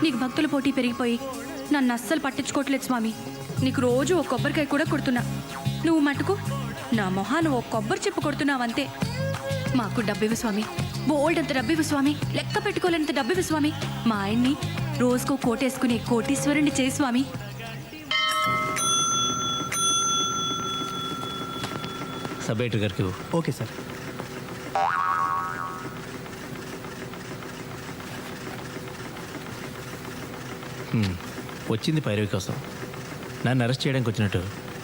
నీకు భక్తుల పోటీ పెరిగిపోయి నన్ను అస్సలు పట్టించుకోవట్లేదు స్వామి. నీకు రోజు ఒక కొబ్బరికాయ కూడా కొడుతున్నా, నువ్వు మటుకు నా మొహాన్ని ఓ కొబ్బరి చెప్పు కొడుతున్నావంతే. మాకు డబ్బివ్వు స్వామి, బోల్డ్ అంత డబ్బివ్వు స్వామి, లెక్క పెట్టుకోలేనంత డబ్బివ్వు స్వామి. మా ఆయన్ని రోజుకో కోటేసుకుని కోటీశ్వరుని చేయి స్వామి. సబ్ ఎడిటర్ గారికి ఓకే సార్. వచ్చింది పైరవి కోసం. నన్ను అరెస్ట్ చేయడానికి వచ్చినట్టు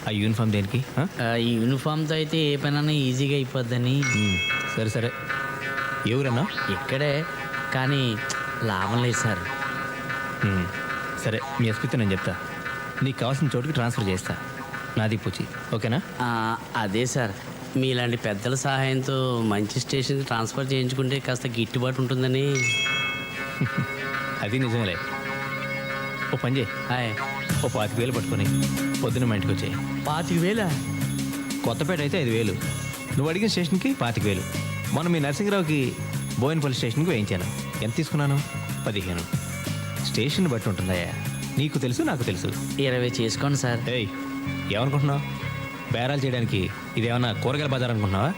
ఆ యూనిఫామ్ దేనికి? ఈ యూనిఫామ్తో అయితే ఏ పనైనా ఈజీగా అయిపోద్దని. సరే సరే, ఎవరన్నా? ఇక్కడే, కానీ లాభం లేదు సార్. సరే, మీ ఎస్పీతో నేను చెప్తా, నీకు కావాల్సిన చోటుకి ట్రాన్స్ఫర్ చేస్తా. నాది పూచి, ఓకేనా? అదే సార్, మీలాంటి పెద్దల సహాయంతో మంచి స్టేషన్కి ట్రాన్స్ఫర్ చేయించుకుంటే కాస్త గిట్టుబాటు ఉంటుందని. అది నిజమేలే. ఓ పని చేయి, హాయ్. ఓ 25,000 పట్టుకొని పొద్దున్న మా ఇంటికి వచ్చాయి. 25,000? కొత్తపేట అయితే 5,000, నువ్వు అడిగిన స్టేషన్కి 25,000. మొన్న మీ నరసింహరావుకి బోయినపల్లి స్టేషన్కి వేయించాను. ఎంత తీసుకున్నాను? 15. స్టేషన్ బట్టి ఉంటుందయ్యా, నీకు తెలుసు నాకు తెలుసు. 20 చేసుకోండి సార్. ఏయ్, ఏమనుకుంటున్నావు? బేరాలు చేయడానికి ఇదేమన్నా కూరగాయల బజార్ అనుకుంటున్నావా?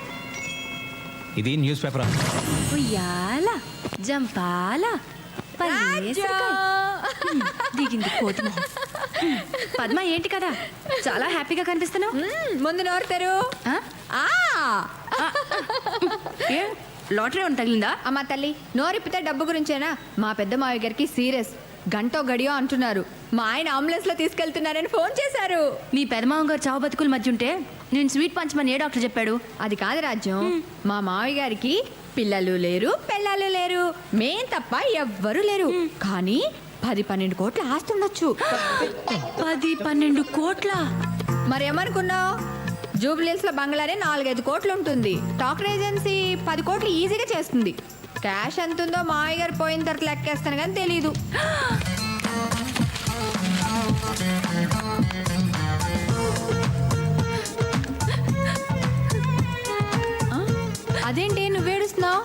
ఇది న్యూస్ పేపర్. ఉయ్యాల జంపాల దిగింది కోతి మొహం. పద్మ, ఏంటి కదా చాలా హ్యాపీగా కనిపిస్తున్నావు? ముందు నోరుతారు. లాటరీ ఏమైనా తగిలిందా? అమ్మా తల్లి, నోరిప్పితే డబ్బు గురించేనా? మా పెద్ద మావయ్య గారికి సీరియస్, గంటో గడియో అంటున్నారు. మా ఆయన అంబులెన్స్ లో తీసుకెళ్తున్నారని ఫోన్ చేశారు. మీ పెదమావ గారు చావు బతుకుల మధ్య ఉంటే నేను స్వీట్ పంచమని ఏ డాక్టర్ చెప్పాడు? అది కాదు రాజ్యం, మా మావయ్య గారికి పిల్లలు లేరు, పెళ్ళాలు లేరు, మేం తప్ప ఎవ్వరూ లేరు. కానీ 10-12 కోట్ల ఆస్తుండొచ్చు. 10-12 కోట్ల? మరేమనుకున్నావు? జూబ్లీహిల్స్ లో బంగ్లానే 4-5 కోట్లు ఉంటుంది. టాకర్ ఏజెన్సీ 10 కోట్లు ఈజీగా చేస్తుంది. క్యాష్ ఎంత ఉందో మావయ్య గారు పోయిన తర్వాత లెక్కేస్తాను కానీ తెలీదు. అదేంటి నువ్వేడుస్తున్నావు?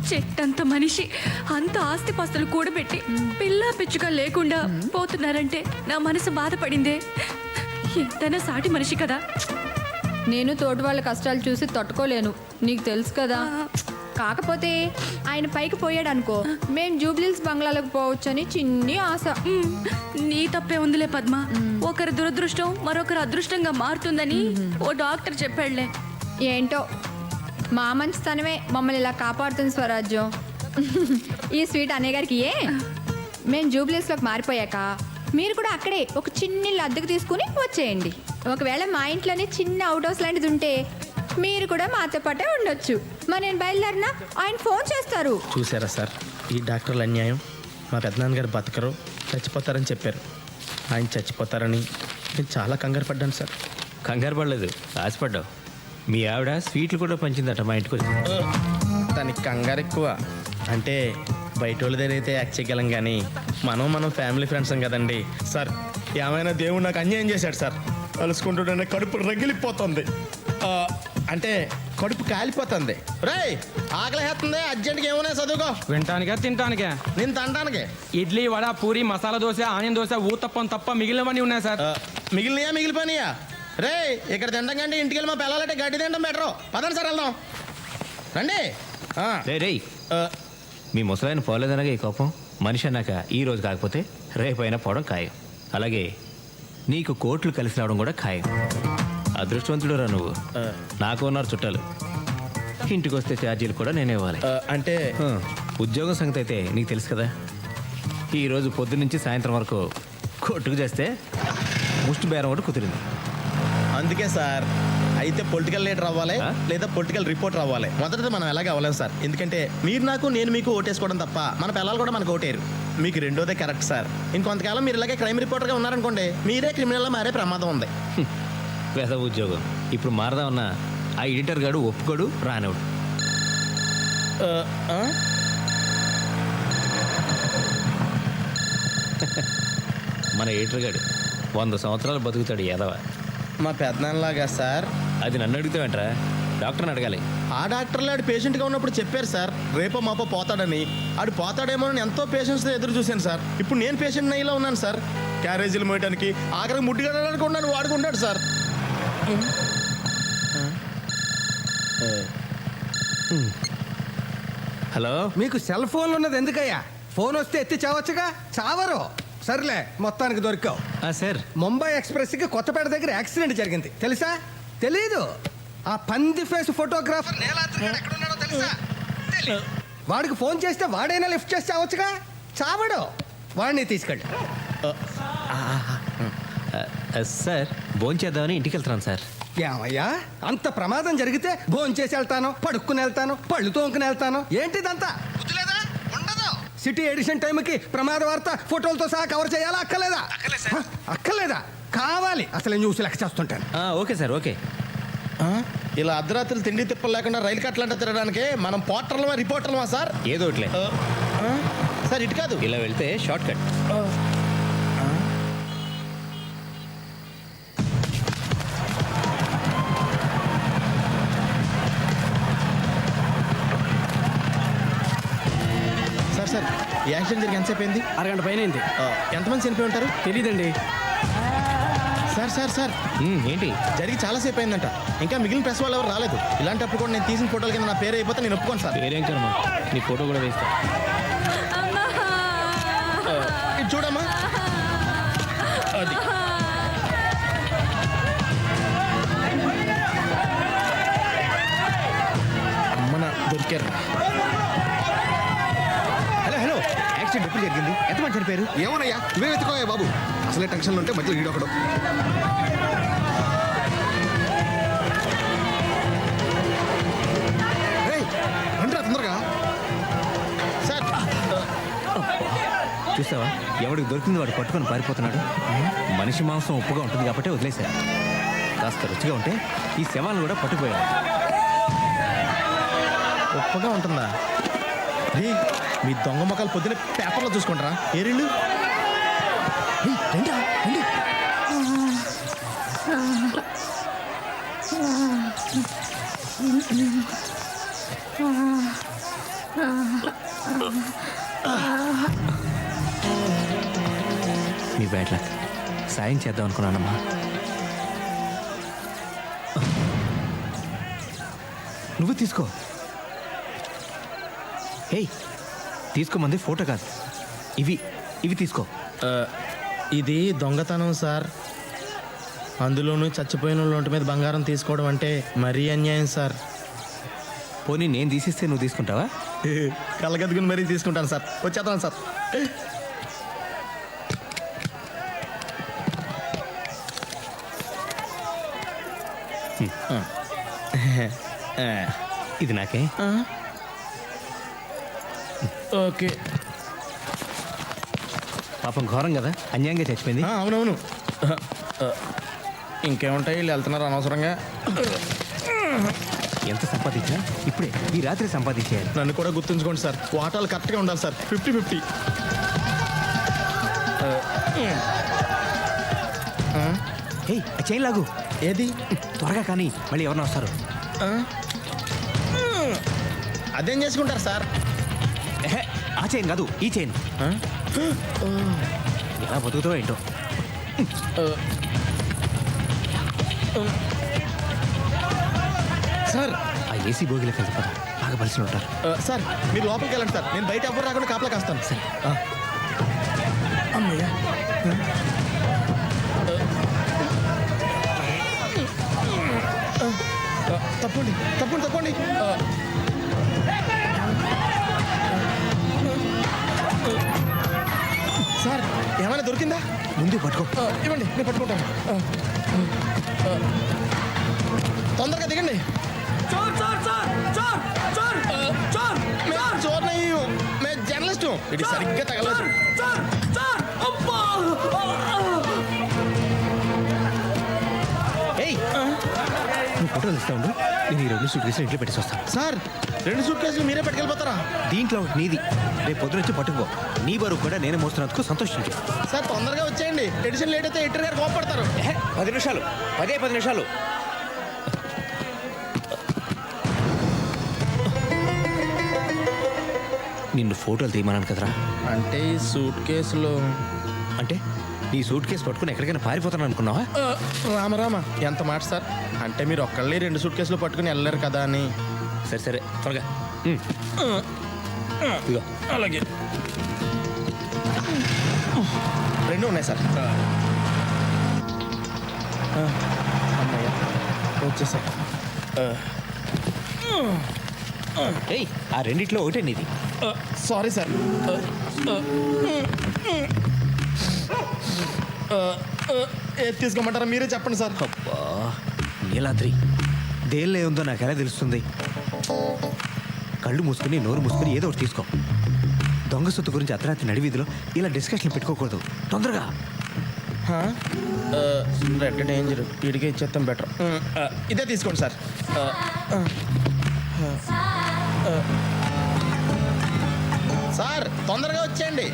చెట్టంత మనిషి అంత ఆస్తిపాస్తులు కూడబెట్టి పిల్ల పిచ్చుగా లేకుండా పోతున్నారంటే నా మనసు బాధపడిందే. ఎంతైనా సాటి మనిషి కదా. నేను తోటి వాళ్ళ కష్టాలు చూసి తట్టుకోలేను, నీకు తెలుసు కదా. కాకపోతే ఆయన పైకి పోయాడు అనుకో, మేము జూబ్లీహిల్స్ బంగ్లాలకు పోవచ్చని చిన్ని ఆశ. నీ తప్పే ఉందిలే పద్మ. ఒకరి దురదృష్టం మరొకరు అదృష్టంగా మారుతుందని ఓ డాక్టర్ చెప్పాడులే. ఏంటో మా మంచితనమే మమ్మల్ని ఇలా కాపాడుతుంది స్వరాజ్యం. ఈ స్వీట్ అన్నయ్య గారికి మేము జూబ్లీహిల్స్లోకి మారిపోయాక మీరు కూడా అక్కడే ఒక చిన్న ఇల్లు అద్దెకు తీసుకుని వచ్చేయండి. ఒకవేళ మా ఇంట్లోనే చిన్న అవుట్ హౌస్ లాంటిది ఉంటే మీరు కూడా మాతో పాటే ఉండొచ్చు. మరి నేను బయలుదేరినా ఆయన ఫోన్ చేస్తారు. చూసారా సార్, ఈ డాక్టర్ల అన్యాయం. మా పెద్దనాన్నగారు బతకరు, చచ్చిపోతారని చెప్పారు. ఆయన చచ్చిపోతారని నేను చాలా కంగారు పడ్డాను సార్. కంగారు పడలేదు, ఆశపడ్డావు. మీ ఆవిడ స్వీట్లు కూడా పంచిందట మా ఇంటికి వచ్చి. దానికి కంగారు ఎక్కువ. అంటే బయట వాళ్ళ దగ్గర అయితే యాక్ట్ చేయగలం, కానీ మనం ఫ్యామిలీ ఫ్రెండ్స్ కదండి సార్. ఏమైనా దేవుడు నాకు అన్యాయం చేశాడు సార్. కలుసుకుంటుంటే కడుపు రగిలిపోతుంది, అంటే కడుపు కాలిపోతుంది. రేయ్, ఆకలి వేస్తుంది, అర్జెంట్గా ఏమైనా చదువుకో. వింటానికా తింటానికా? నేను తినడానికి ఇడ్లీ, వడ, పూరి, మసాలా దోశ, ఆనియన్ దోశ, ఊతప్పం తప్ప మిగిలినవన్నీ ఉన్నాయి సార్. మిగిలిపోయినాయా? రే, ఇక్కడ తినడం కంటే ఇంటికి వెళ్ళి మా పిల్లలంటే గడ్డి తినడం బెటరు. పదండి సార్, వెళ్దాం రండి. రే, మీ ముసలాయన పోలేదనగా ఈ కోపం. మనిషి అన్నాక ఈ రోజు కాకపోతే రేపైనా పోవడం ఖాయం. అలాగే నీకు కోట్లు కలిసి రావడం కూడా ఖాయం. అదృష్టవంతుడు రా నువ్వు. నాకు ఉన్నారు చుట్టాలు, ఇంటికి వస్తే ఛార్జీలు కూడా నేనే ఇవ్వాలి. అంటే ఉద్యోగం సంగతి అయితే నీకు తెలుసు కదా. ఈరోజు పొద్దున్న నుంచి సాయంత్రం వరకు కొట్టుకు చేస్తే ముష్టి బేరం ఒకటి కుదిరింది. అందుకే సార్, అయితే పొలిటికల్ లీడర్ అవ్వాలి లేదా పొలిటికల్ రిపోర్టర్ అవ్వాలి. మొదటిది మనం ఎలాగే అవ్వలేం సార్. ఎందుకంటే మీరు నాకు, నేను మీకు ఓటేసుకోవడం తప్ప మన పిల్లలు కూడా మనకు ఓటేరు. మీకు రెండోదే కరెక్ట్ సార్. ఇంకొంతకాలం మీరు ఇలాగే క్రైమ్ రిపోర్టర్గా ఉన్నారనుకోండి, మీరే క్రిమినల్గా మారే ప్రమాదం ఉంది. పేద ఉద్యోగం ఇప్పుడు మారదామన్నా ఆ ఎడిటర్ గాడు ఒప్పుకోడు, రానివాడు. మన ఎడిటర్ గాడు 100 సంవత్సరాలు బతుకుతాడు ఎదవ. మా పెద్దనాన్నలాగా సార్. అది నన్ను అడుగుతావేంట్రా? డాక్టర్ని అడగాలి. ఆ డాక్టర్లు ఆడు పేషెంట్గా ఉన్నప్పుడు చెప్పారు సార్ రేపో మాపో పోతాడని. ఆడు పోతాడేమో అని ఎంతో పేషెంట్స్తో ఎదురు చూశాను సార్. ఇప్పుడు నేను పేషెంట్ అయ్యేలా ఉన్నాను సార్. క్యారేజీలు మోయడానికి ఆఖరికి ముట్టిగడడానికి ఉన్నాను వాడుకుంటాడు సార్. హలో. మీకు సెల్ ఫోన్ ఉన్నది ఎందుకయ్యా? ఫోన్ వస్తే ఎత్తి చావచ్చుగా. చావరు. సర్లే, మొత్తానికి దొరికావు. సార్, ముంబై ఎక్స్ప్రెస్కి కొత్తపేట దగ్గర యాక్సిడెంట్ జరిగింది, తెలుసా? తెలీదు. ఆ పంది ఫేస్ ఫోటోగ్రాఫర్ నీలాద్రి గాడు ఎక్కడున్నాడో తెలుసా? తెలీదు. వాడికి ఫోన్ చేస్తే వాడైనా లిఫ్ట్ చేసి చావచ్చుగా. చావడు. వాడిని తీసుకెళ్ళి. సార్ భోంచేద్దామని ఇంటికి వెళ్తున్నాను సార్. ఏమయ్యా, అంత ప్రమాదం జరిగితే భోంచేసి వెళ్తాను, పడుక్కుని వెళ్తాను, పళ్ళు తోముకుని వెళ్తాను. ఏంటిదంతా? బుద్ధిలేదా? ఉండదు. సిటీ ఎడిషన్ టైంకి ప్రమాద వార్త ఫోటోలతో సహా కవర్ చేయాలా? అక్కర్లేదా? అక్కర్లేదా? కావాలి. అసలు నేను చూసి లెక్క చేస్తుంటాను. Okay sir, okay. ఇలా అర్ధరాత్రులు తిండి తిప్పలు లేకుండా రైలు కట్టలంట తిరగడానికి మనం పోటర్లమా రిపోర్టర్లమా సార్? ఏదో ఒకట్లే. సార్ ఇటు కాదు, ఇలా వెళ్తే షార్ట్ కట్. సార్ సార్ ఈ యాక్సిడెంట్ జరిగి ఎంతసేపు అయింది? అరగంట పైన అయింది. ఎంతమంది చనిపోయి ఉంటారు? తెలీదండి. సార్ సార్ సార్ ఏంటి? జరిగి చాలాసేపు అయిందంట. ఇంకా మిగిలిన ప్రెస్ వాళ్ళు ఎవరు రాలేదు. ఇలాంటప్పుడు కూడా నేను తీసిన ఫోటోల కింద నా పేరు అయిపోతే నేను ఒప్పుకోను సార్. వేరేం కర్మ, నీ ఫోటో కూడా వేస్తా. ఇది చూడమ్మా. అది అమ్మన దొరికారు. హలో హలో, యాక్సిడెంట్ ఎప్పుడు జరిగింది? ఎంతమంది చనిపోయారు? ఏమోనయ్యా, నువ్వే వెతుకోయా బాబు. అసలే టెన్షన్లో ఉంటే మధ్యలో ఈడొకడు. రండిరా తొందరగా. సార్ చూసావా, ఎవడికి దొరికింది వాడు పట్టుకొని పారిపోతున్నాడు. మనిషి మాంసం ఉప్పుగా ఉంటుంది కాబట్టి వదిలేసా. కాస్త రుచిగా ఉంటే ఈ శవాలను కూడా పట్టుకుపోయాడు. గొప్పగా ఉంటుందా? రే, మీ దొంగ మొక్కలు పొద్దున పేపర్లో చూసుకుంటారా? ఏరిళ్ళు రండి. మీ బ్యాడ్ లక్. సాయం చేద్దాం అనుకున్నానమ్మా. నువ్వు తీసుకో. ఏయ్, తీసుకోమంది ఫోటో కాదు, ఇవి తీసుకో. ఇది దొంగతనం సార్. అందులోనూ చచ్చిపోయిన వాళ్ళ ఒంటి మీద బంగారం తీసుకోవడం అంటే మరీ అన్యాయం సార్. పోనీ నేను తీసిస్తే నువ్వు తీసుకుంటావా? కళ్ళగద్దుకుని మరీ తీసుకుంటాను సార్. వచ్చేద్దాం సార్. ఇది నాకే. ఓకే. పాపం ఘోరం కదా, అన్యాయంగా చచ్చిపోయింది. అవునవును. ఇంకేముంటాయి, వీళ్ళు వెళ్తున్నారు అనవసరంగా. ఎంత సంపాదించినా ఇప్పుడే ఈ రాత్రి సంపాదించేయాలి. నన్ను కూడా గుర్తుంచుకోండి సార్. వాటాలు కరెక్ట్గా ఉండాలి సార్. 50-50. హే, చైన్ లాగు. ఏది? త్వరగా కానీ మళ్ళీ ఎవరన్నా వస్తారు. అదేం చేసుకుంటారు సార్? ఎహె, ఆ చైన్ కాదు, ఈ చైన్. ఎలా బతుకుతావో ఏంటో. సార్ ఆ ఏసీ భోగిలోకి వెళ్తే పద, బాగా బలిసి ఉంటారు. సార్ మీరు లోపలికి వెళ్ళండి సార్. నేను బయట ఎవరు రాకుండా కాపలా కాస్తాను. సరే. అమ్మయ్యా. తప్పండి తప్పండి తప్పండి. సార్ ఏమైనా దొరికిందా? ముందు పట్టుకో. ఇవ్వండి, నేను పట్టుకుంటాను. తొందరగా దిగండి. చోర్ మే జర్నలిస్ట్. ఇది సరిగ్గా తగలదు. ఏయ్, నువ్వు ఫోటోలు ఇస్తా ఉండు, నేను ఈ 2 సూట్ కేసులు ఇంట్లో పెట్టేసి వస్తాను. సార్ 2 సూట్ కేసులు మీరే పట్టుకెళ్ళిపోతారా? దీంట్లో ఒకటి నీది, రేపు పొద్దున వచ్చి పట్టుకుపో. నీ బరువు కూడా నేను మోస్తున్నందుకు సంతోషించు. సార్ తొందరగా వచ్చేయండి. ఎడిషన్ లేట్ అయితే ఎడిటర్ గారు కోపడతారు. 10 నిమిషాలు, 10 నిమిషాలు. నిన్ను ఫోటోలు తీయమన్నాను కదరా. అంటే ఈ సూట్ కేసులో అంటే నీ సూట్ కేసు పట్టుకుని ఎక్కడికైనా పారిపోతాను అనుకున్నావా? రామరామ ఎంత మాట సార్. అంటే మీరు ఒక్కళ్ళే 2 సూట్ కేసులు పట్టుకుని వెళ్ళలేరు కదా అని. సరే సరే త్వరగా. ఇదిగో. అలాగే 2 ఉన్నాయి సార్. అమ్మయ్య వచ్చేసా. ఏయ్, ఆ రెండిట్లో ఒకటే నీది. Sorry sir. ఏది తీసుకోమంటారా మీరే చెప్పండి సార్. అబ్బా, నీలాద్రి దేనిలో ఉందో నాకు ఎలా తెలుస్తుంది? కళ్ళు మూసుకుని నోరు మూసుకుని ఏదో ఒకటి తీసుకో. దొంగ సొత్తు గురించి అర్ధరాత్రి నడివీధిలో ఇలా డిస్కషన్ పెట్టుకోకూడదు. తొందరగా. రెడ్ డేంజర్ వీడికే ఇచ్చేస్తాం బెటర్. ఇదే తీసుకోండి సార్. సార్ తొందరగా వచ్చేయండి.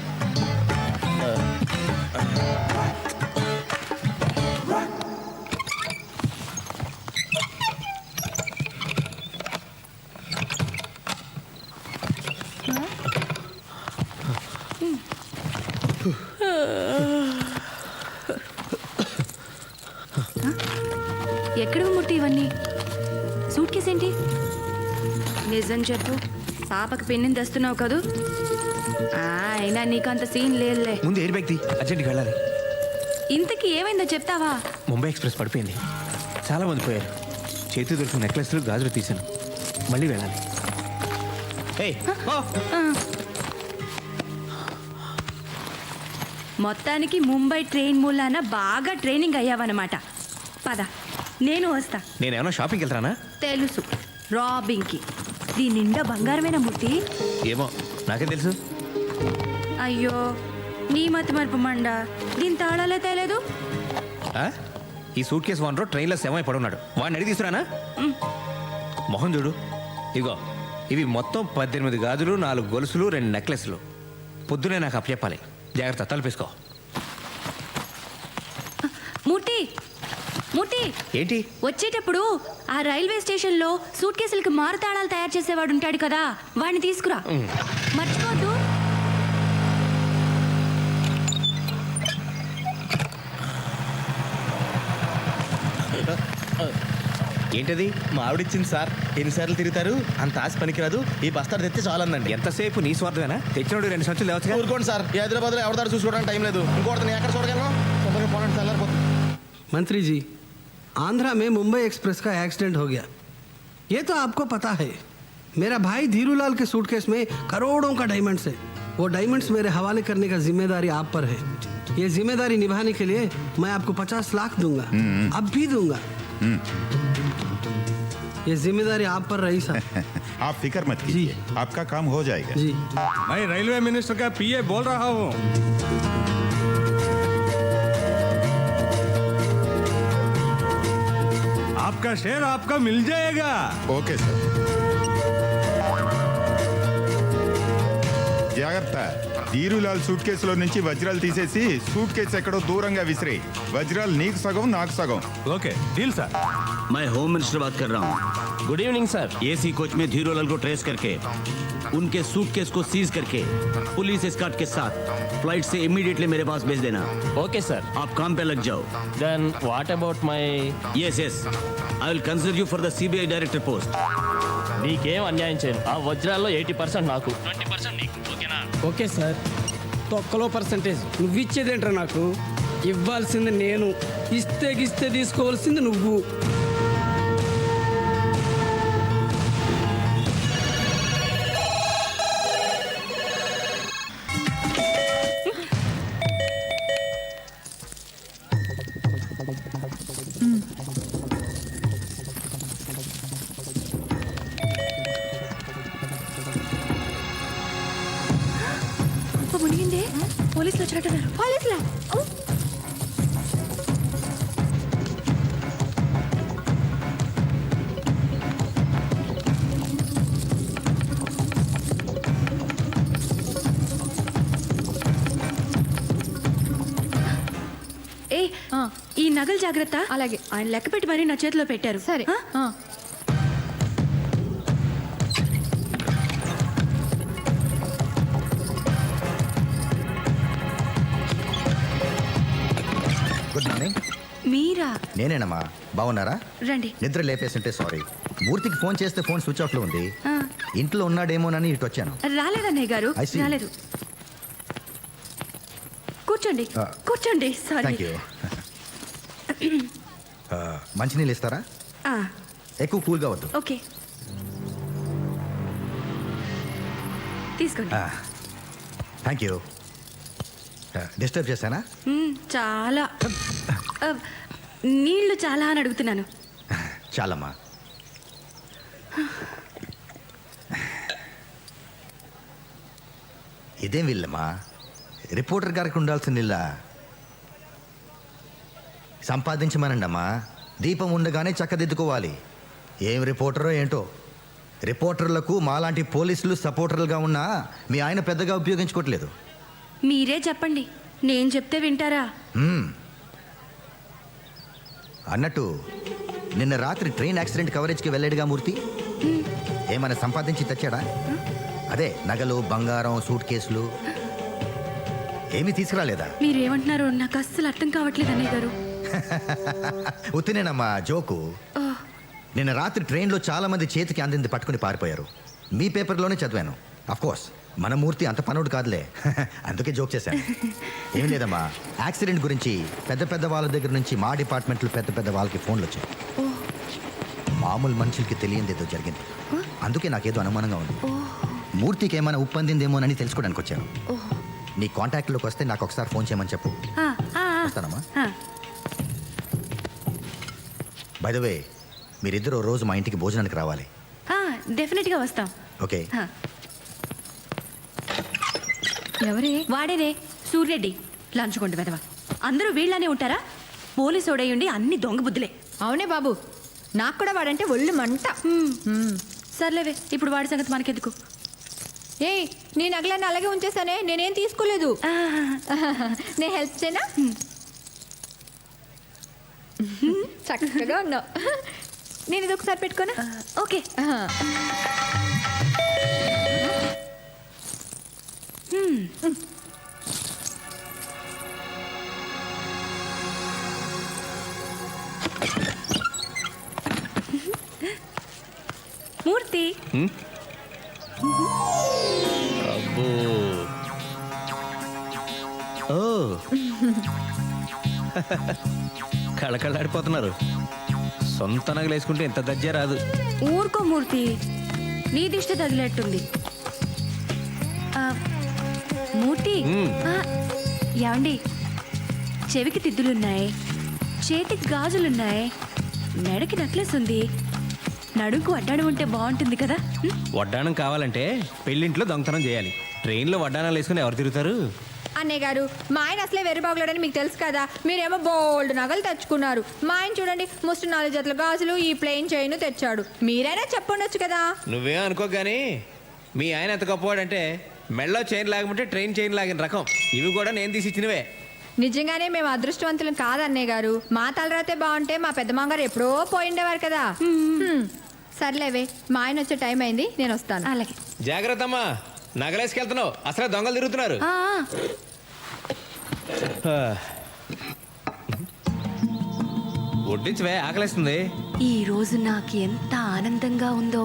ఎక్కడ ముట్టి ఇవన్నీ? సూట్ కేసు ఏంటి? నిజం చెప్పు, పాపకి పెన్నిని తెస్తున్నావు కదూ? అయినా నీకంత సీన్ లేదులే. ముందు ఎయిర్ బ్యాగ్ తీ, అర్జెంట్గా వెళ్ళాలి. ఇంతకీ ఏమైందో చెప్తావా? ముంబై ఎక్స్ప్రెస్ పడిపోయింది, చాలా మంది పోయారు. చేతి దొరికిన నెక్లెస్లు గాజులు తీశాను. మళ్ళీ వెళ్ళాలి. ఏయ్, ఓ! మొత్తానికి ముంబై ట్రైన్ మూలాన బాగా ట్రైనింగ్ అయ్యావన్నమాట. పద, నేను వస్తా. నేనేమన్నా షాపింగ్కి వెళ్తానా? తెలుసు, రాబింగ్కి. దీని నిండా బంగారమేనా మూర్తి? ఏమో, నాకే తెలుసు. అయ్యో, నీ మతి మరుపు మండ. దీని తాళాలే తేలేదు. ఆ? ఈ సూట్ కేసు ఓనరు ట్రైన్లో శవమై పడున్నాడు. వాడిని అడిగి తీసుకురానా? మొహం చూడు. ఇగో, ఇవి మొత్తం 18 గాజులు, 4 గొలుసులు, 2 నెక్లెస్లు. పొద్దునే నాకు అప్పచెప్పాలి. జాగ్రత్త, తలుపేసుకో. మూర్తి, మూర్తి, ఏంటి? వచ్చేటప్పుడు ఆ రైల్వే స్టేషన్లో సూట్ కేసులకి మారు తాళాలు తయారు చేసేవాడు ఉంటాడు కదా, వాడిని తీసుకురా. మర్చిపోద్దు. ఏంటది? మా ఆవిడిచ్చింది సార్. ఎన్నిసార్లు తిరుగుతారు? అంత ఆశ పనికిరాదు. ఈ బస్తాడు తెస్తే చాలందండి. ఎంతసేపు నీ స్వార్థమేనా? తెచ్చినోడు 2 సంచులు లేవచ్చుగా. ఊరుకోండి సార్. ఈ హైదరాబాద్లో ఎవరిదారు చూసుకోవడానికి టైం లేదు. ఇంకోటి నేను ఎక్కడ చూడగలను? తొందరగా పోనండి, చల్లారిపోతుంది. मंत्री जी, आंध्रा में मुंबई एक्सप्रेस का एक्सीडेंट हो गया। ये तो आपको पता है। मेरा भाई धीरूलाल के सूटकेस में करोड़ों का डायमंड्स है। वो डायमंड्स मेरे हवाले करने का जिम्मेदारी आप पर है। ये जिम्मेदारी निभाने के लिए मैं आपको 50 लाख दूंगा, अब भी दूंगा। ये जिम्मेदारी आप पर रही साहब। आप फिक्र मत कीजिए, आपका काम हो जाएगा। जी, मैं रेलवे मिनिस्टर का पीए बोल रहा हूँ। आपका शेयर आपका मिल जाएगा। Okay sir. జాగ్రత్త. ధీరులాల్ సూట్ కేసులో నుంచి వజ్రాలు తీసేసి సూట్ కేసు ఎక్కడో దూరంగా విసిరే. వజ్రాలు నీకు సగం, నాకు సగం. Okay deal sir. मैं होम मिनिस्टर बात कर रहा हूँ। Good evening sir. AC coach में धीरूलाल को ट्रेस करके उनके सूटकेस को सीज करके पुलिस एस्कॉर्ट के साथ फ्लाइट से इमीडिएटली मेरे पास भेज देना। Okay sir. आप काम पे लग जाओ। Then what about my? Yes yes, I will consider you for the CBI director post. నీకేం అన్యాయం చేయను. ఆ వజ్రాల్లో 80% నాకు, 20% నీకు. ఓకేనా? Okay sir. తొక్కలో పర్సంటేజ్ నువ్వు ఇచ్చేదేంట్రా? నాకు ఇవ్వాల్సింది నేను, ఇస్తే తీసుకోవాల్సింది నువ్వు. మునిగిందే. పోలీసులు వచ్చినట్టున్నారు. పోలీసులా? ఏ, ఈ నగలు జాగ్రత్త. అలాగే. ఆయన లెక్క పెట్టి మరీ నా చేతిలో పెట్టారు. సరే. ఆ? మీరా? నేనేనమ్మా. బాగున్నారా? రండి. నిద్ర లేపేస్తుంటే సారీ. మూర్తికి ఫోన్ చేస్తే ఫోన్ స్విచ్ ఆఫ్లో ఉంది. ఆ, ఇంట్లో ఉన్నాడేమోనని ఇటు వచ్చాను. రాలేదన్నయ్య గారు, I see. రాలేదు. కూర్చోండి, ఆ. కూర్చోండి. సారీ. Thank you. మంచినీళ్ళు ఇస్తారా? ఆ, ఎక్కువ కూల్గా వద్దు. ఓకే, తీసుకోండి. Thank you. డిస్టర్బ్ చేశానా? చాలా నీళ్లు చాలా అని అడుగుతున్నాను. చాలమ్మా. ఇదేం వీళ్ళమ్మా, రిపోర్టర్ గారికి ఉండాల్సిన ఇల్లా? సంపాదించమనండి అమ్మా. దీపం ఉండగానే చక్కదిద్దుకోవాలి. ఏం రిపోర్టరో ఏంటో. రిపోర్టర్లకు మాలాంటి పోలీసులు సపోర్టర్లుగా ఉన్నా మీ ఆయన పెద్దగా ఉపయోగించుకోవట్లేదు. మీరే చెప్పండి, నేను చెప్తే వింటారా? అన్నట్టు నిన్న రాత్రి ట్రైన్ యాక్సిడెంట్ కవరేజ్కి వెళ్ళాడుగా మూర్తి. ఏమైనా సంపాదించి తెచ్చాడా? అదే నగలు, బంగారం, సూట్ కేసులు ఏమీ తీసుకురాలేదా? మీరేమంటున్నారో నాకు అస్సలు అర్థం కావట్లేదు అన్నయ్య గారు. ఉత్తినేనమ్మా, జోకు. నిన్న రాత్రి ట్రైన్లో చాలా మంది చేతికి అందింది పట్టుకుని పారిపోయారు. మీ పేపర్లోనే చదివాను. కోర్స్ మన మూర్తి అంత పనుడు కాదులే. అందుకే జోక్ చేశాను. ఏం లేదమ్మా, యాక్సిడెంట్ గురించి పెద్ద పెద్ద వాళ్ళ దగ్గర నుంచి మా డిపార్ట్మెంట్లో పెద్ద పెద్ద వాళ్ళకి ఫోన్లు వచ్చాయి. మామూలు మనుషులకి తెలియంది ఏదో జరిగింది. అందుకే నాకేదో అనుమానంగా ఉంది. మూర్తికి ఏమైనా ఉప్పందిందేమోనని తెలుసుకోవడానికి వచ్చాను. నీ కాంటాక్ట్లోకి వస్తే నాకు ఒకసారి ఫోన్ చేయమని చెప్పు. ఆ, ఆ, ఆ. వస్తానమ్మా. ఆ, బై ద వే, మీరిద్దరూ రోజు మా ఇంటికి భోజనానికి రావాలి. ఆ, డెఫినెట్గా వస్తాం. ఓకే. ఆ. ఎవరే? వాడేనే సూర్యరెడ్డి, లంచ్ కొండ వెదవ. అందరూ వీళ్ళనే ఉంటారా? పోలీసు ఓడయ్యుండి అన్ని దొంగ బుద్ధులే. అవునే బాబు, నాకు కూడా వాడంటే ఒళ్ళు మంట. సర్లేవే, ఇప్పుడు వాడి సంగతి మనకెందుకు. ఏయ్, నీ నగలన్నీ అలాగే ఉంచేసానే, నేనేం తీసుకోలేదు. ఆ, నేను హెల్ప్ చేయనా? చక్కగా ఉన్నావు. నేను ఇది ఒకసారి పెట్టుకోనా? ఓకే. మూర్తి, అబ్బో. ఓ. కళకళలాడిపోతున్నారు. సొంత నగలు వేసుకుంటే ఎంత దజ్జే రాదు. ఊరుకో మూర్తి, నీ దిష్టి తగిలేట్టుంది. ఆ, మూర్తి, ఆ, ఏమండి, చెవికి తిద్దులున్నాయి, చేతికి గాజులున్నాయి, మెడకి నెక్లెస్ ఉంది, నడుకు వడ్డాణం ఉంటే బాగుంటుంది కదా. వడ్డాణం కావాలంటే పెళ్ళింట్లో దొంగతనం చేయాలి. ట్రైన్లో వడ్డాణాలు వేసుకుని ఎవరు తిరుగుతారు? అన్నయ్య గారు, మా ఆయన అసలే వెర్రిబాగులాడని మీకు తెలుసు కదా. మీరేమో బోల్డ్ నగలు తెచ్చుకున్నారు. మా ఆయన చూడండి, ముష్టి 4 జతల గాజులు, ఈ ప్లెయిన్ చైన్ తెచ్చాడు. మీరైనా చెప్పుండొచ్చు కదా. నువ్వేం అనుకో కానీ మీ ఆయన ఎంత గొప్పవాడంటే మెళ్ళో చైన్ లాగమంటే ట్రైన్ చైన్ లాగిన రకం. ఇవి కూడా నేను తీసి ఇచ్చినవే. నిజంగానే మేము అదృష్టవంతులం కాదు అన్నయ్య గారు. మా తలరాతే బాగుంటే మా పెద్ద మామగారు ఎప్పుడో పోయిండేవారు కదా. సర్లేవే, మా ఆయన వచ్చే టైం అయింది, నేను వస్తాను. అలాగే. జాగ్రత్త అమ్మా, నగలేసుకెళ్తున్నావు. అసలే దొంగలు తిరుగుతున్నారు. ఆ, వడ్డించవే, ఆకలేస్తుంది. ఈ రోజు నాకు ఎంత ఆనందంగా ఉందో,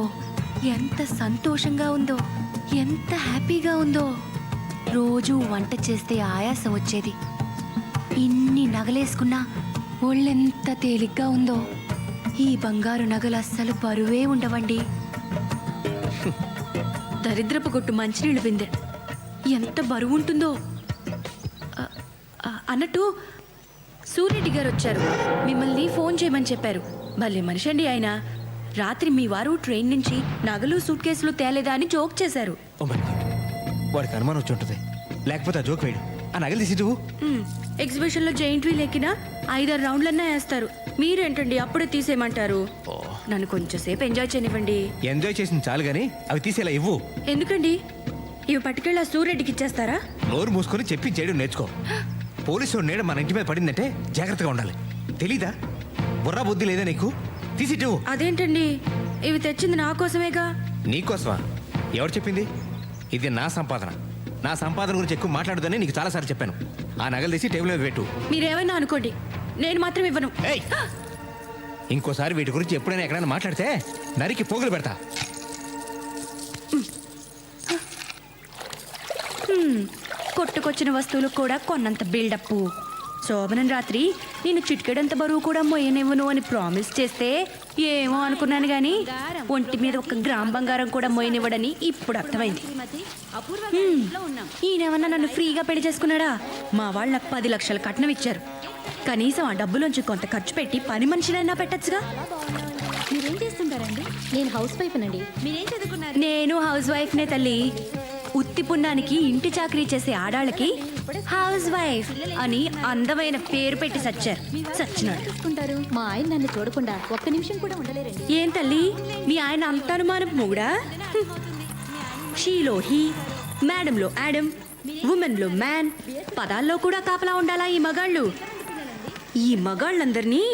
ఎంత సంతోషంగా ఉందో, ఎంత హ్యాపీగా ఉందో. రోజు వంట చేస్తే ఆయాసం వచ్చేది. ఇన్ని నగలేసుకున్నా ఒళ్ళెంత తేలిగ్గా ఉందో. ఈ బంగారు నగలు అస్సలు బరువే ఉండవండి. దరిద్రపు కొట్టు మంచినీళ్ళు బిందె ఎంత బరువు ఉంటుందో. అన్నట్టు సూర్యరెడ్డి గారు వచ్చారు, మిమ్మల్ని ఫోన్ చేయమని చెప్పారు. భలే మనిషి అండి ఆయన. రాత్రి మీ వారు ట్రైన్ నుంచి నగలు సూట్ కేసులు తేలేదా అని జోక్ చేశారు. ఓ మై గాడ్, వాడికి అనుమానం వచ్చి ఉంటుంది. లేకపోతే ఆ జోక్ వేయడు. ఆ నగలు తీసి నువ్వు ఎగ్జిబిషన్లో జైంట్ వీల్ ఎక్కినా 5-6 రౌండ్లన్నా వేస్తారు. మీరేంటండి అప్పుడే తీసేయమంటారు? నన్ను కొంచెంసేపు ఎంజాయ్ చేయనివ్వండి. ఎంజాయ్ చేసింది చాలు కానీ అవి తీసేలా ఇవ్వు. ఎందుకండి? ఇవి పట్టుకెళ్ళి ఆ సూర్యరెడ్డికి ఇచ్చేస్తారా? నోరు మూసుకొని చెప్పి చేయడం నేర్చుకో. పోలీసు నీడ మన ఇంటి మీద పడిందంటే జాగ్రత్తగా ఉండాలి. తెలీదా? బుర్రా బుద్ధి లేదా నీకు? తీసిట్టు. అదేంటండి, ఇవి తెచ్చింది నా కోసమేగా. నీకోసమా? ఎవరు చెప్పింది? ఇది నా సంపాదన. నా సంపాదన గురించి ఎక్కువ మాట్లాడదని నీకు చాలాసార్లు చెప్పాను. ఆ నగలు తీసి టేబుల్ మీద పెట్టు. మీరేమైనా అనుకోండి, నేను మాత్రం ఇవ్వను. ఏయ్ ఇంకోసారి వీటి గురించి ఎప్పుడైనా ఎక్కడైనా మాట్లాడితే నరికి పోగులు పెడతా. కొట్టుకొచ్చిన వస్తువులు కూడా కొన్నంత బిల్డప్. శోభనం రాత్రి నేను చిటికెడంత బరువు కూడా మొయ్యనివ్వను అని ప్రామిస్ చేస్తే ఏమో అనుకున్నాను గాని ఒంటి మీద 1 గ్రామ్ బంగారం కూడా మొయ్యనివ్వడని ఇప్పుడు అర్థమైంది. ఈయనేమన్నా నన్ను ఫ్రీగా పెళ్లి చేసుకున్నాడా? మా వాళ్ళు నాకు 10 లక్షల కట్నం ఇచ్చారు. కనీసం ఆ డబ్బులోంచి కొంత ఖర్చు పెట్టి పని మనిషినైనా పెట్టచ్చుగా. మీరేం చేస్తుంటారండి? నేను హౌస్ వైఫ్ నండి. మీరేం చదువుకున్నారు? నేను హౌస్ వైఫ్నే తల్లి. ఉత్తి పుణ్యానికి ఇంటి చాకరీ చేసే ఆడాళ్ళకి హౌస్ వైఫ్ అని అందమైన పేరు పెట్టి సచ్చినాడు. చూసుకుంటారు. మా ఆయన నన్ను చూడకుండా 1 నిమిషం కూడా ఉండలేరండి. ఏం తల్లి మీ ఆయన అంత అనుమానం మొగుడా? షీలో హీ, మేడంలో యాడమ్, ఉమెన్లో మ్యాన్, పదాల్లో కూడా కాపలా ఉండాలా ఈ మగాళ్ళు? ఈ మగాళ్ళందరినీ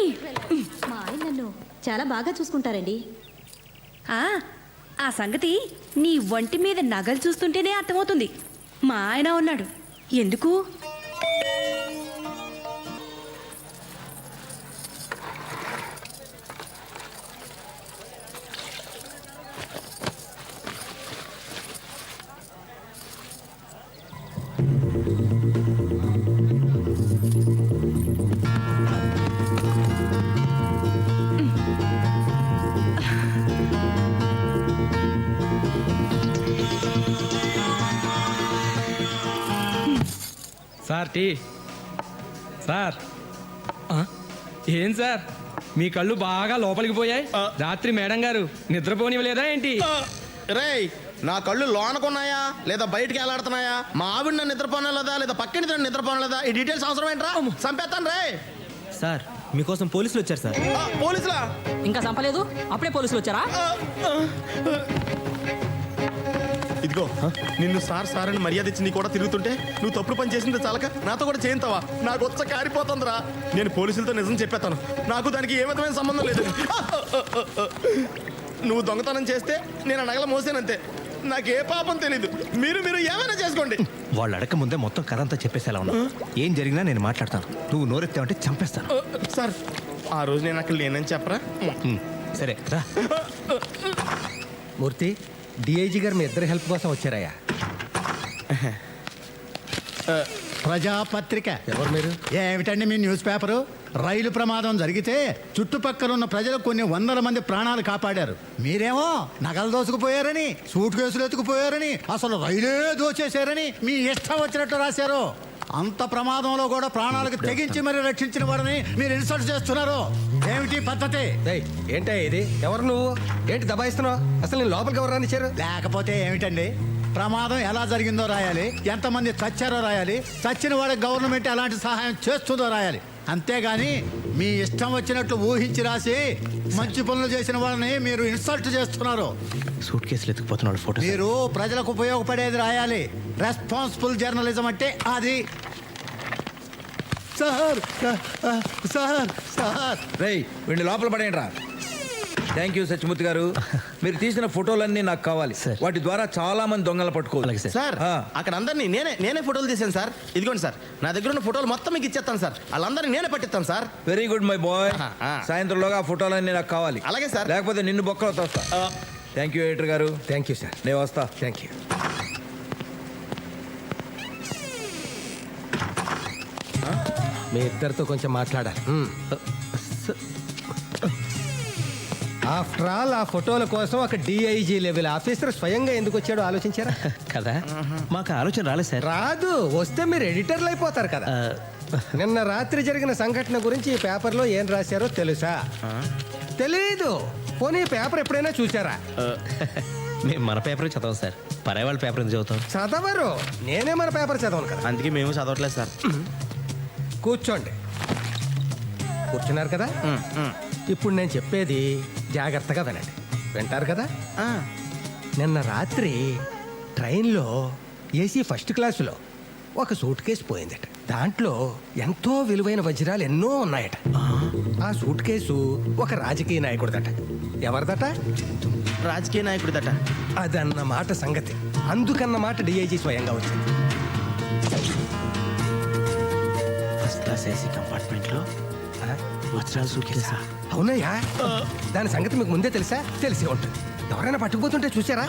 మా ఆయన నన్ను చాలా బాగా చూసుకుంటారండి. ఆ సంగతి నీ ఒంటి మీద నగలు చూస్తుంటేనే అర్థమవుతుంది. మా ఆయన ఉన్నాడు. ఎందుకు? Sir tea. సార్ ఏం సార్ మీ కళ్ళు బాగా లోపలికి పోయాయి? రాత్రి మేడం గారు నిద్రపోనివ్వలేదా ఏంటి? రేయ్ నా కళ్ళు లోనకున్నాయా లేదా బయటికి ఎలాడుతున్నాయా? మా ఆవిడ నన్ను నిద్రపోనలేదా లేదా పక్కన నిద్రపోనలేదా? ఈ డీటెయిల్స్ అవసరం ఏంట్రా? చంపేస్తాను రే. సార్ మీకోసం పోలీసులు వచ్చారు సార్. పోలీసులా? ఇంకా చంపలేదు, అప్పుడే పోలీసులు వచ్చారా? ఇదిగో నిన్ను సార్ సార్ అని మర్యాద ఇచ్చి నీ కూడా తిరుగుతుంటే నువ్వు తప్పుడు పని చేసింది చాలక నాతో కూడా చేయింతావా? నాకు వచ్చ కారిపోతుందిరా. నేను పోలీసులతో నిజం చెప్పేస్తాను. నాకు దానికి ఏ విధమైన సంబంధం లేదు. నువ్వు దొంగతనం చేస్తే నేను ఆ నగల మోసానంతే. నాకే పాపం తెలీదు. మీరు ఏమైనా చేసుకోండి. వాళ్ళు అడగక ముందే మొత్తం కథ అంతా చెప్పేసేలా ఉన్నా. ఏం జరిగినా నేను మాట్లాడతాను. నువ్వు నోరెత్తావంటే చంపేస్తాను. సార్ ఆ రోజు నేను అక్కడ లేనని చెప్పరా? సరే రా. మూర్తి, డిఐజీ గారు మీ ఇద్దరి హెల్ప్ కోసం వచ్చారయ్యా. ప్రజాపత్రిక. ఎవరు మీరు? ఏమిటండి మీ న్యూస్ పేపరు? రైలు ప్రమాదం జరిగితే చుట్టుపక్కల ఉన్న ప్రజలు కొన్ని 100 మంది ప్రాణాలు కాపాడారు. మీరేమో నగలు దోసుకుపోయారని, సూట్ కేసులు ఎత్తుకుపోయారని, అసలు రైలే దోచేశారని మీ ఇష్టం వచ్చినట్టు రాశారు. అంత ప్రమాదంలో కూడా ప్రాణాలకు తెగించి మరి రక్షించిన వారిని మీరు ఇన్సల్ట్ చేస్తున్నారు. ఏమిటి పద్ధతి? ఏంటయ్యా ఇది? ఎవరు నువ్వు? ఏంటి దబాయిస్తున్నావు? అసలు నేను లోపలికి ఎవరు రానిచ్చారు? లేకపోతే ఏమిటండి? ప్రమాదం ఎలా జరిగిందో రాయాలి, ఎంతమంది చచ్చారో రాయాలి, చచ్చిన వాడికి గవర్నమెంట్ ఎలాంటి సహాయం చేస్తుందో రాయాలి. అంతేగాని మీ ఇష్టం వచ్చినట్లు ఊహించి రాసి మంచి పనులు చేసిన వాళ్ళని మీరు ఇన్సల్ట్ చేస్తున్నారు. సూట్ కేసులు ఎత్తుకుపోతున్న ఫోటో. మీరు ప్రజలకు ఉపయోగపడేది రాయాలి. రెస్పాన్సిబుల్ జర్నలిజం అంటే అది. సార్ సార్ సార్ రేయ్ వీడిని లోపల పడేయండి రా. థ్యాంక్ యూ సత్యమూర్తి గారు. మీరు తీసిన ఫోటోలన్నీ నాకు కావాలి. వాటి ద్వారా చాలా మంది దొంగలు పట్టుకోవాలి సార్. అక్కడ అందరినీ నేనే ఫోటోలు తీసాను సార్. ఇదిగోండి సార్, నా దగ్గర ఉన్న ఫోటోలు మొత్తం మీకు ఇచ్చేస్తాను సార్. వాళ్ళందరినీ నేనే పట్టిస్తాను sir. Very good my boy. సాయంత్రంలోగా ఆ ఫోటోలన్నీ నాకు కావాలి. అలాగే సార్. లేకపోతే నిన్ను బొక్కలో తోస్తా. Thank you editor garu. Thank you sir. నేను వస్తా. Thank you. మీ ఇద్దరితో కొంచెం మాట్లాడాలి. ఆఫ్టర్ ఆల్ ఆ ఫోటోల కోసం ఒక డిఐజీ లెవెల్ ఆఫీసర్ స్వయంగా ఎందుకు వచ్చాడో ఆలోచించారా? కదా మాకు ఆలోచన రాలేదు సార్. రాదు, వస్తే మీరు ఎడిటర్లు అయిపోతారు కదా. నిన్న రాత్రి జరిగిన సంఘటన గురించి ఈ పేపర్లో ఏం రాశారో తెలుసా? తెలీదు. పోనీ పేపర్ ఎప్పుడైనా చూసారా? మేము మన పేపర్ చదవం సార్. పరాయి వాళ్ళ పేపర్ ఎందుకు చదువుతాం? చదవరు. నేనే మన పేపర్ చదవను కదా. అందుకే మేము చదవట్లేదు సార్. కూర్చోండి. కూర్చున్నారు కదా? ఇప్పుడు నేను చెప్పేది జాగ్రత్తగా వినండి. వింటారు కదా? నిన్న రాత్రి ట్రైన్లో ఏసీ ఫస్ట్ క్లాసులో ఒక సూట్ కేసు పోయిందట. దాంట్లో ఎంతో విలువైన వజ్రాలు ఎన్నో ఉన్నాయట. ఆ సూట్ కేసు ఒక రాజకీయ నాయకుడిదట. ఎవరిదట? రాజకీయ నాయకుడిదట. అదన్నమాట సంగతి. అందుకన్నమాట డిఐజీ స్వయంగా వచ్చింది. ఫస్ట్ క్లాస్ ఏసీ కంపార్ట్మెంట్లో వజ్రాల సూట్ కేసా? అవునయ్యా దాని సంగతి మీకు ముందే తెలుసా? తెలిసే ఉంటుంది. ఎవరైనా పట్టుకుపోతుంటే చూసారా?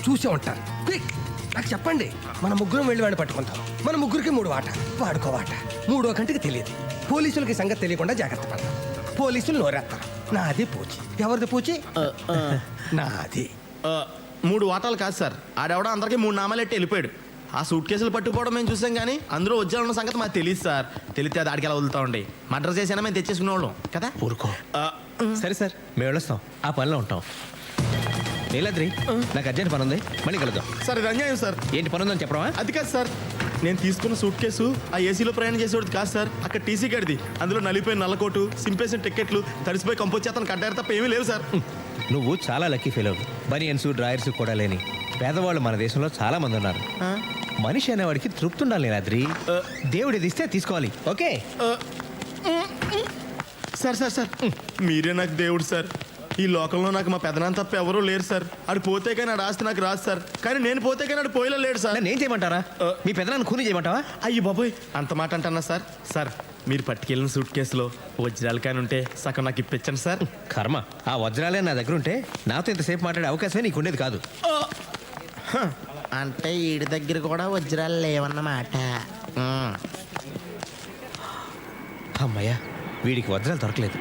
చూసే ఉంటారు. క్విక్, నాకు చెప్పండి. మన ముగ్గురం వెళ్ళి వాడిని పట్టుకుంటాం. మన ముగ్గురికి 3 వాట, వాడుకో వాట. 3వ కంటికి తెలియదు. పోలీసులకి సంగతి తెలియకుండా జాగ్రత్త పడతాం. పోలీసులు నోరేస్తారు. నాది పూచి. ఎవరిది పూచి? నాది. 3 వాటాలు కాదు సార్, ఆడెవడో అందరికీ 3 నామాలు ఎట్టి వెళ్ళిపోయాడు. ఆ సూట్ కేసులు పట్టుకుపోవడం మేము చూసాం కానీ అందులో వజ్రాలు ఉన్న సంగతి మాకు తెలియదు సార్. తెలిస్తే అది ఆడికి ఎలా వదులుతామండి. మర్డర్ చేసినా మేము తెచ్చేసుకునేవాళ్ళం కదా. ఊరుకో. సరే సార్, మేము వెళ్ళొస్తాం. ఆ పనిలో ఉంటాం. నీలాద్రి, నాకు అర్జెంట్ పని ఉంది, మళ్ళీ కలుద్దాం. సార్ ఇది అన్యాయం సార్. ఏంటి పని ఉందని చెప్పడమా? అది కాదు సార్, నేను తీసుకున్న సూట్ కేసు ఆ ఏసీలో ప్రయాణం చేసేవాడు కాదు సార్. అక్కడ టీసీ గడిది. అందులో నలిపోయిన నల్లకోటు, సింపేసిన టికెట్లు, తడిసిపోయి కంపోజ్ చేతను కట్టారు తప్ప ఏమీ లేవు సార్. నువ్వు చాలా లక్కీ ఫెయిల్ అవ్వు. బనియన్స్ డ్రాయర్స్ కూడా లేని పేదవాళ్ళు మన దేశంలో చాలా మంది ఉన్నారు. మనిషి అనేవాడికి తృప్తి ఉండాలి నీలాద్రి. దేవుడు ఇది ఇస్తే తీసుకోవాలి. ఓకే సార్ సార్ సార్ మీరే నాకు దేవుడు సార్. ఈ లోకంలో నాకు మా పెదనాన్న తప్ప ఎవరూ లేరు సార్. ఆడు పోతే కానీ ఆడు ఆస్తి నాకు రాదు సార్. కానీ నేను పోతే కానీ ఆడు పోయిలో లేడు సార్. నేను చేయమంటారా? మీ పెదనాన్ని కూని చేయమంటావా? అయ్యి బాబోయ్, అంత మాట అంటున్నా సార్. సార్ మీరు పట్టుకెళ్ళిన సూట్ కేసులో వజ్రాలు కానీ ఉంటే సగం నాకు ఇప్పించండి సార్. కర్మ, ఆ వజ్రాలే నా దగ్గర ఉంటే నాతో ఇంతసేపు మాట్లాడే అవకాశమే నీకు ఉండేది కాదు. అంటే వీడి దగ్గర కూడా వజ్రాలు లేవన్నమాట. అమ్మయ్యా, వీడికి వజ్రాలు దొరకలేదు.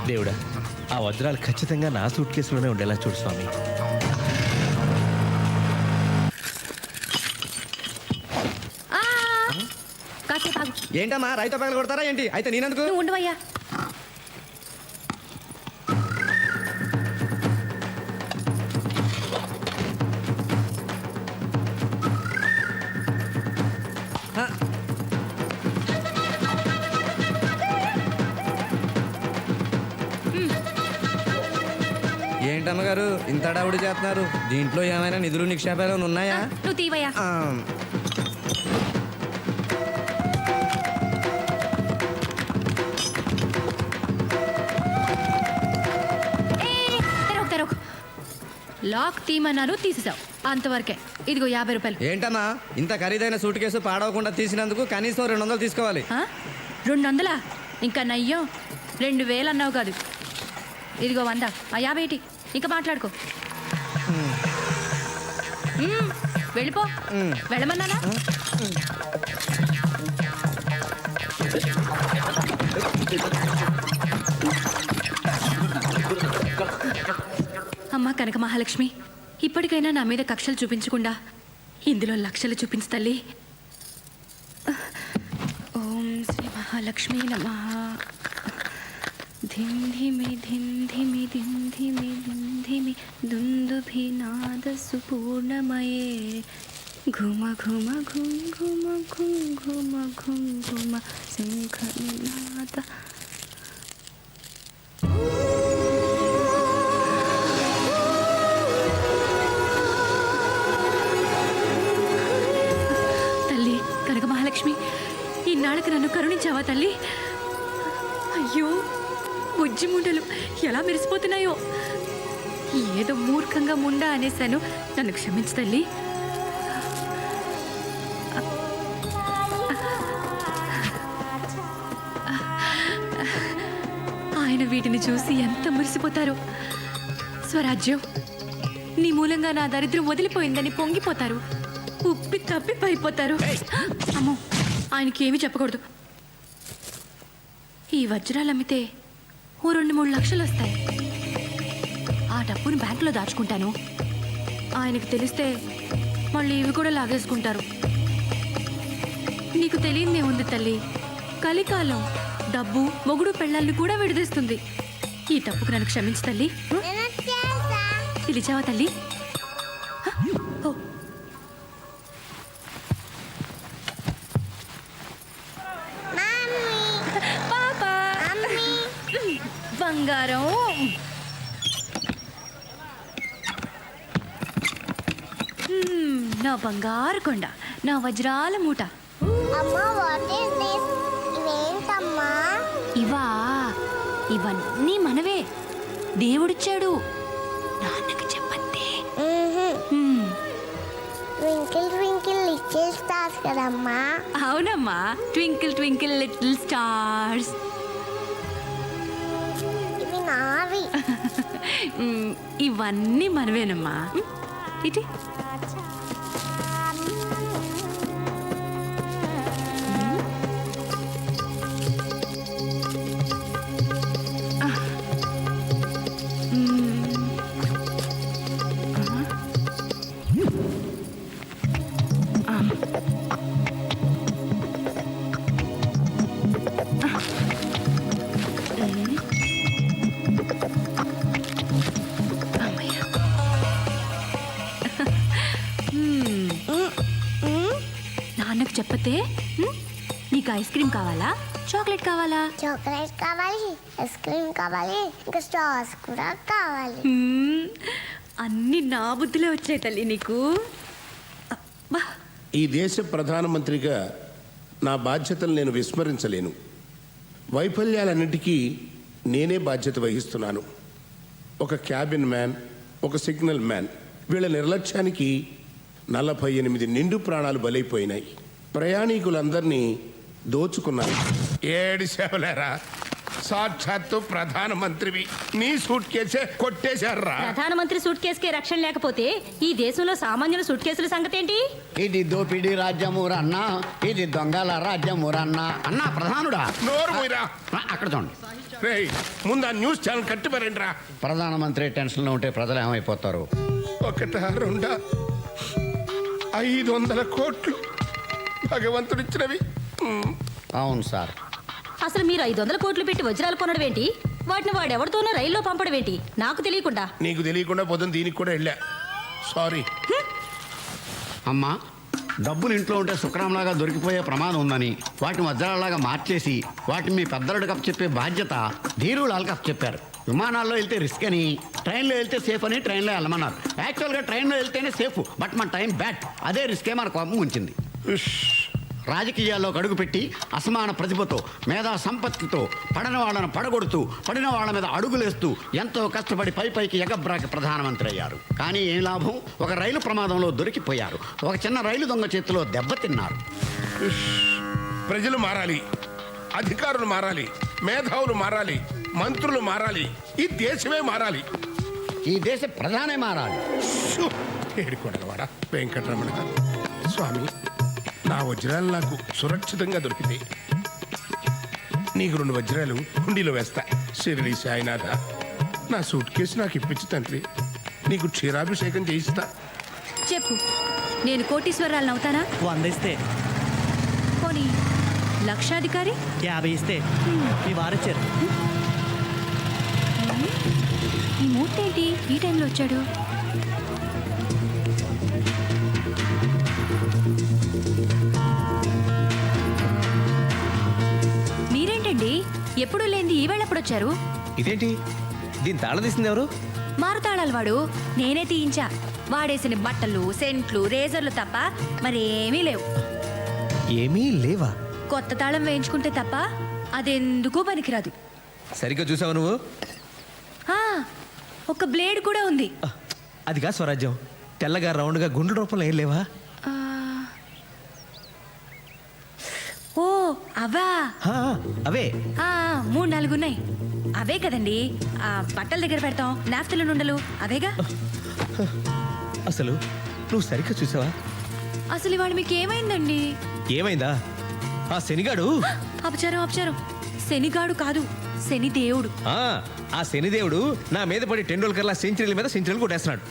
దేవుడా, ఆ వజ్రాలు ఖచ్చితంగా నా సూట్ కేసులోనే ఉండేలా చూడు స్వామి. కాసేపు ఆగు. ఏంటమ్మా రైతు పగలు కొడతారా ఏంటి? అయితే నేనందుకు? నువ్వు ఉండవయ్యా. ఏంటమ్మగారు ఇంత అడావుడి చేస్తున్నారు? దీంట్లో ఏమైనా నిధులు నిక్షేపాలు ఉన్నాయా? నువ్వు తీవయ్యా. తెరవకు. లాక్ తీమన్నాను, తీసేసావు. అంతవరకే. ఇదిగో 50 రూపాయలు. ఏంటమ్మా ఇంత ఖరీదైన సూట్ కేసు పాడవకుండా తీసినందుకు కనీసం 200 తీసుకోవాలి. 200? ఇంకా నయ్యం. 2000 అన్నావు కాదు. ఇదిగో 100. ఆ 50 ఏంటి? ఇంకా మాట్లాడుకో. వెళ్ళిపో. వెళ్ళమన్నానా? అమ్మా కనక మహాలక్ష్మి, ఇప్పటికైనా నా మీద కక్షలు చూపించకుండా ఇందులో లక్షలు చూపించు తల్లి. ఓం శ్రీ మహాలక్ష్మి నమః. ధిం ధిమి ధిం ధిమి ధిం ధిమి ధిం ధిమి దుందుభినాద సుపూర్ణమయే ఘుమ ఘుమ ఘుం ఘుమ ఘుం ఘుమ ఘుం ఘుమ శంఖనాద. తల్లి కనక మహాలక్ష్మి, ఇన్నాళ్ళకి నన్ను కరుణించావా తల్లి? అయ్యో, బుజ్జి ముండలు ఎలా మెరిసిపోతున్నాయో. ఏదో మూర్ఖంగా ముండా అనేశాను, నన్ను క్షమించు తల్లి. ఆయన వీటిని చూసి ఎంత మురిసిపోతారో. స్వరాజ్యం, నీ మూలంగా నా దరిద్రం వదిలిపోయిందని పొంగిపోతారు. ఉప్పి తప్పి పడిపోతారు. అమ్మో, ఆయనకి ఏమీ చెప్పకూడదు. ఈ వజ్రాలు అమ్మితే ఓ 2-3 లక్షలు వస్తాయి. ఆ డబ్బుని బ్యాంకులో దాచుకుంటాను. ఆయనకు తెలిస్తే మళ్ళీ ఇవి కూడా లాగేసుకుంటారు. నీకు తెలియదే ఉంది తల్లి, కలికాలం డబ్బు మొగుడు పెళ్ళాలను కూడా విడదీస్తుంది. ఈ తప్పుకు నన్ను క్షమించు తల్లి. పిలిచావా తల్లి? ఓ, పాపా బంగారం. నా బంగారు కొండ, నా వజ్రాల మూట. ఇవా, ఇవన్నీ మనవే. దేవుడిచ్చాడు. నాన్నకి చెప్పద్దే. ట్వింకిల్ ట్వింకిల్ లిటిల్ స్టార్స్ కదమ్మా. అవునమ్మా, ట్వింకిల్ ట్వింకిల్ లిటిల్ స్టార్స్. ఇవి నావి. ఇవన్నీ మనవేనమ్మా. ఇటీ నాన్నకు చెప్పతే నీకు ఐస్ క్రీమ్ కావాలా, చాక్లెట్ కావాలా? చాక్లెట్ కావాలి, ఐస్ క్రీమ్ కావాలి, ఇంకా స్టార్స్ కూడా కావాలి. అన్ని నా బుద్ధిలో వచ్చాయి తల్లి నీకు. అబ్బా. ఈ దేశ ప్రధానమంత్రిగా నా బాధ్యతలు నేను విస్మరించలేను. వైఫల్యాలన్నిటికీ నేనే బాధ్యత వహిస్తున్నాను. ఒక క్యాబిన్ మ్యాన్, ఒక సిగ్నల్ మ్యాన్, వీళ్ళ నిర్లక్ష్యానికి 48 నిండు ప్రాణాలు బలైపోయినాయి. ప్రయాణికులందరినీ దోచుకున్నాను. ఏడు సేవలేరా, సాక్షాత్తు ప్రధానమంత్రివి, నీ సూట్ కేసే కొట్టేశారా? ప్రధానమంత్రి సూట్ కేసుకే రక్షణ లేకపోతే ఈ దేశంలో సామాన్యుల సూట్ కేసుల సంగతి ఏంటి? ఇది దోపిడీ రాజ్యమూరన్నా, ఇది దొంగల రాజ్యమూరన్నా. అన్నా ప్రధానుడా, నోరు పోయిరా. అక్కడ చూడండి. రేయ్, ముందు ఆ న్యూస్ ఛానల్ కట్టిపారండి రా. ప్రధానమంత్రి టెన్షన్లో ఉంటే ప్రజలు ఏమైపోతారు? 1, 2, 500 కోట్లు భగవంతుడిచ్చినవి. అవును సార్. అసలు మీరు 500 కోట్లు పెట్టి వజ్రాలు కొనడం ఏంటి? వాటిని వాడెవరితోనో రైల్లో పంపడం ఏంటి? నాకు తెలియకుండా. నీకు తెలియకుండా పొద్దున్న దీనికి కూడా వెళ్ళా. సారీ. అమ్మా, డబ్బులు ఇంట్లో ఉంటే శుక్రంలాగా దొరికిపోయే ప్రమాదం ఉందని వాటిని వజ్రాలలాగా మార్చేసి వాటిని మీ పెద్దలకు అప్పచెప్పే బాధ్యత ధీరులాలకు అప్పచెప్పారు. విమానాల్లో వెళ్తే రిస్క్ అని, ట్రైన్లో వెళ్తే సేఫ్ అని ట్రైన్లో వెళ్ళమన్నారు. యాక్చువల్గా ట్రైన్లో వెళ్తేనే సేఫ్, బట్ మన టైం బ్యాడ్. అదే రిస్కే మన కోపం ఉంచింది. రాజకీయాల్లో అడుగుపెట్టి అసమాన ప్రతిభతో, మేధా సంపత్తితో పడని వాళ్ళను పడగొడుతూ, పడిన వాళ్ళ మీద అడుగులేస్తూ ఎంతో కష్టపడి పైకి ఎగబ్రాకి ప్రధానమంత్రి అయ్యారు. కానీ ఏం లాభం? ఒక రైలు ప్రమాదంలో దొరికిపోయారు. ఒక చిన్న రైలు దొంగ చేతిలో దెబ్బతిన్నారు. ప్రజలు మారాలి, అధికారులు మారాలి, మేధావులు మారాలి, మంత్రులు మారాలి, ఈ దేశమే మారాలి. ఈ దేశ ప్రధానే మారాలి. ఏడుకొండలవాడ వెంకటరమణ స్వామి, నా వజ్రాలు నాకు సురక్షితంగా దొరికింది. నీకు 2 వజ్రాలు హుండీలో వేస్తా. షిరిడి సాయినాథ, నా సూట్ కేసు నాకు ఇప్పించు తండ్రి. నీకు క్షీరాభిషేకం చేయిస్తా. చెప్పు, నేను కోటీశ్వరాలను అవుతానా? 100 ఇస్తే. పోనీ లక్షాధికారి? 50 ఇస్తే. మీ వారొచ్చారు. ఈ మూర్తి ఏంటి ఈ టైంలో వచ్చాడు? మీరేంటండి ఎప్పుడు లేనిది ఈ వేళ ఎప్పుడు వచ్చారు? ఇదేంటి, దీని తాళం తీసింది ఎవరు? మారుతాళాలు వాడు, నేనే తీయించా. వాడేసిన బట్టలు, సెంట్లు, రేజర్లు తప్ప మరేమీ లేవు. ఏమీ లేవా? కొత్త తాళం వేయించుకుంటే తప్ప అదెందుకూ పనికిరాదు. సరిగ్గా చూసావా నువ్వు? ఆ, ఒక బ్లేడ్ కూడా ఉంది. అదిగా స్వరాజ్యం. తెల్లగా రౌండ్గా గుండ్ల రూపంలో ఏం లేవా? ఓ అవా? అవే 3-4 ఉన్నాయి. అవే కదండి, ఆ బట్టల దగ్గర పెడతాం, నాఫ్తలు నుండలు అవేగా. అసలు నువ్వు సరిగ్గా చూసావా? అసలు ఇవాళ మీకు ఏమైందండి? ఏమైందా? ఆ శనిగాడు. అపచారం. శనిగాడు కాదు, శనిదేవుడు. ఆ శనిదేవుడు నా మీద పడి టెండూల్కర్లా సెంచరీల మీద సెంచరీలు కొట్టేస్తున్నాడు.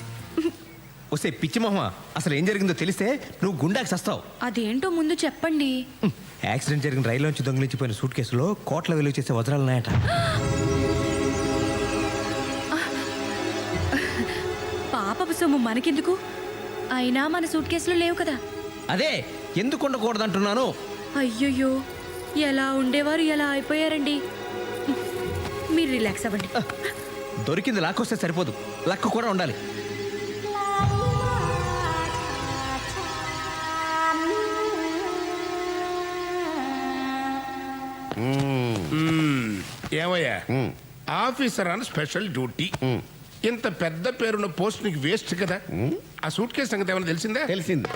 వస్తే పిచ్చి మొహమ, అసలు ఏం జరిగిందో తెలిస్తే నువ్వు గుండాకి సస్తావు. అదేంటో ముందు చెప్పండి. యాక్సిడెంట్ జరిగిన రైల్లోంచి దొంగిలించిపోయిన సూట్ కేసులో కోట్ల విలువ చేసే వజ్రాలు ఉన్నాయట. పాపపు సొమ్ము మనకెందుకు? అయినా మన సూట్ కేసులో లేవు కదా. అదే ఎందుకు ఉండకూడదంటున్నాను. అయ్యయ్యో, ఎలా ఉండేవారు ఎలా అయిపోయారండి. మీరు రిలాక్స్ అవ్వండి. దొరికింది లాక్కొస్తే సరిపోదు, లక్ కూడా ఉండాలి. ఏమయ్యా, ఆఫీసర్ అని స్పెషల్ డ్యూటీ. ఇంత పెద్ద పేరున్న పోస్ట్ నీకు వేస్ట్ కదా. ఆ సూట్ కేసు సంగతి ఏమైనా తెలిసిందా? తెలిసిందా?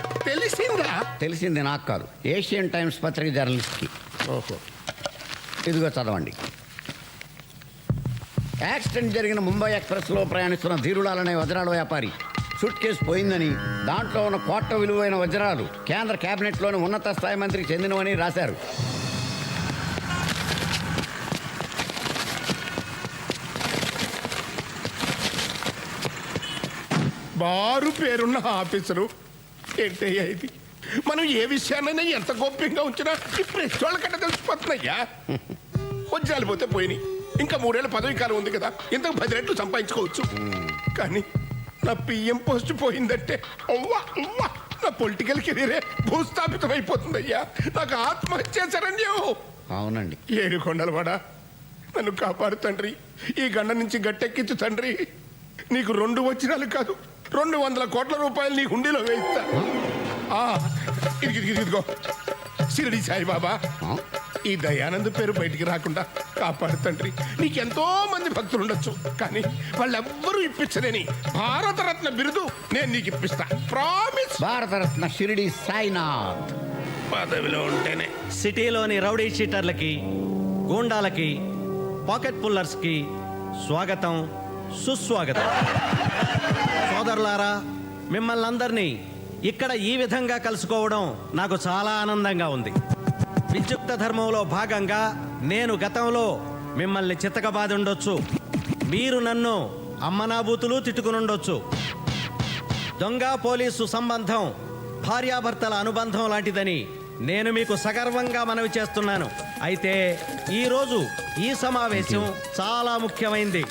తెలిసింది నాకు కాదు, ఏషియన్ టైమ్స్ పత్రిక జర్నలిస్ట్కి. ఓహో. ఇదిగో చదవండి. యాక్సిడెంట్ జరిగిన ముంబై ఎక్స్ప్రెస్లో ప్రయాణిస్తున్న ధీరులాల్ అనే వజ్రాల వ్యాపారి సూట్ కేసు పోయిందని, దాంట్లో ఉన్న కోట్ల విలువైన వజ్రాలు కేంద్ర కేబినెట్లోని ఉన్నత స్థాయి మంత్రికి చెందినవని రాశారు. బారు పేరున్న ఆఫీసరు ఏంటయ్యా ఇది? మనం ఏ విషయాన్నైనా ఎంత గోప్యంగా ఉంచినా ఈ ప్రెస్ వాళ్ళకంటే తెలిసిపోతున్నాయ్యా. వజ్రాలు పోతే పోయినాయి, ఇంకా 3 ఏళ్ళ పదవి కాలం ఉంది కదా, ఇంతకు 10 రెట్లు సంపాదించుకోవచ్చు. కానీ నా పిఎం పోస్ట్ పోయిందంటే అవ్వా అవ్వా, నా పొలిటికల్ కెరీరే భూస్థాపితం అయిపోతుందయ్యా. నాకు ఆత్మహత్య శరణ్యం. అవునండి. ఏడుకొండలవాడా, నన్ను కాపాడు తండ్రి. ఈ గండ నుంచి గట్టెక్కించు తండ్రి. నీకు 2 వజ్రాలు కాదు, 200 కోట్ల రూపాయలు నీ హుండీలో వేయిస్తా. ఇదిగో షిరిడి సాయిబాబా, ఈ దయానంద్ పేరు బయటికి రాకుండా కాపాడు తండ్రి. నీకెంతో మంది భక్తులు ఉండొచ్చు, కానీ వాళ్ళెవ్వరూ ఇప్పించలేని భారతరత్న బిరుదు నేను నీకు ఇప్పిస్తా. ప్రామిస్. భారతరత్న షిరిడి సాయినాథ్. పదవిలో ఉంటేనే. సిటీలోని రౌడీ షీటర్లకి, గూండాలకి, పాకెట్ పుల్లర్స్కి స్వాగతం, సుస్వాగతం. సోదరులారా, మిమ్మల్ని అందరినీ ఇక్కడ ఈ విధంగా కలుసుకోవడం నాకు చాలా ఆనందంగా ఉంది. విద్యుక్త ధర్మంలో భాగంగా నేను గతంలో మిమ్మల్ని చితకబాది ఉండొచ్చు, మీరు నన్ను అమ్మనాబూతులు తిట్టుకునుండొచ్చు. దొంగ పోలీసు సంబంధం భార్యాభర్తల అనుబంధం లాంటిదని నేను మీకు సగర్వంగా మనవి చేస్తున్నాను. అయితే ఈరోజు ఈ సమావేశం చాలా ముఖ్యమైంది.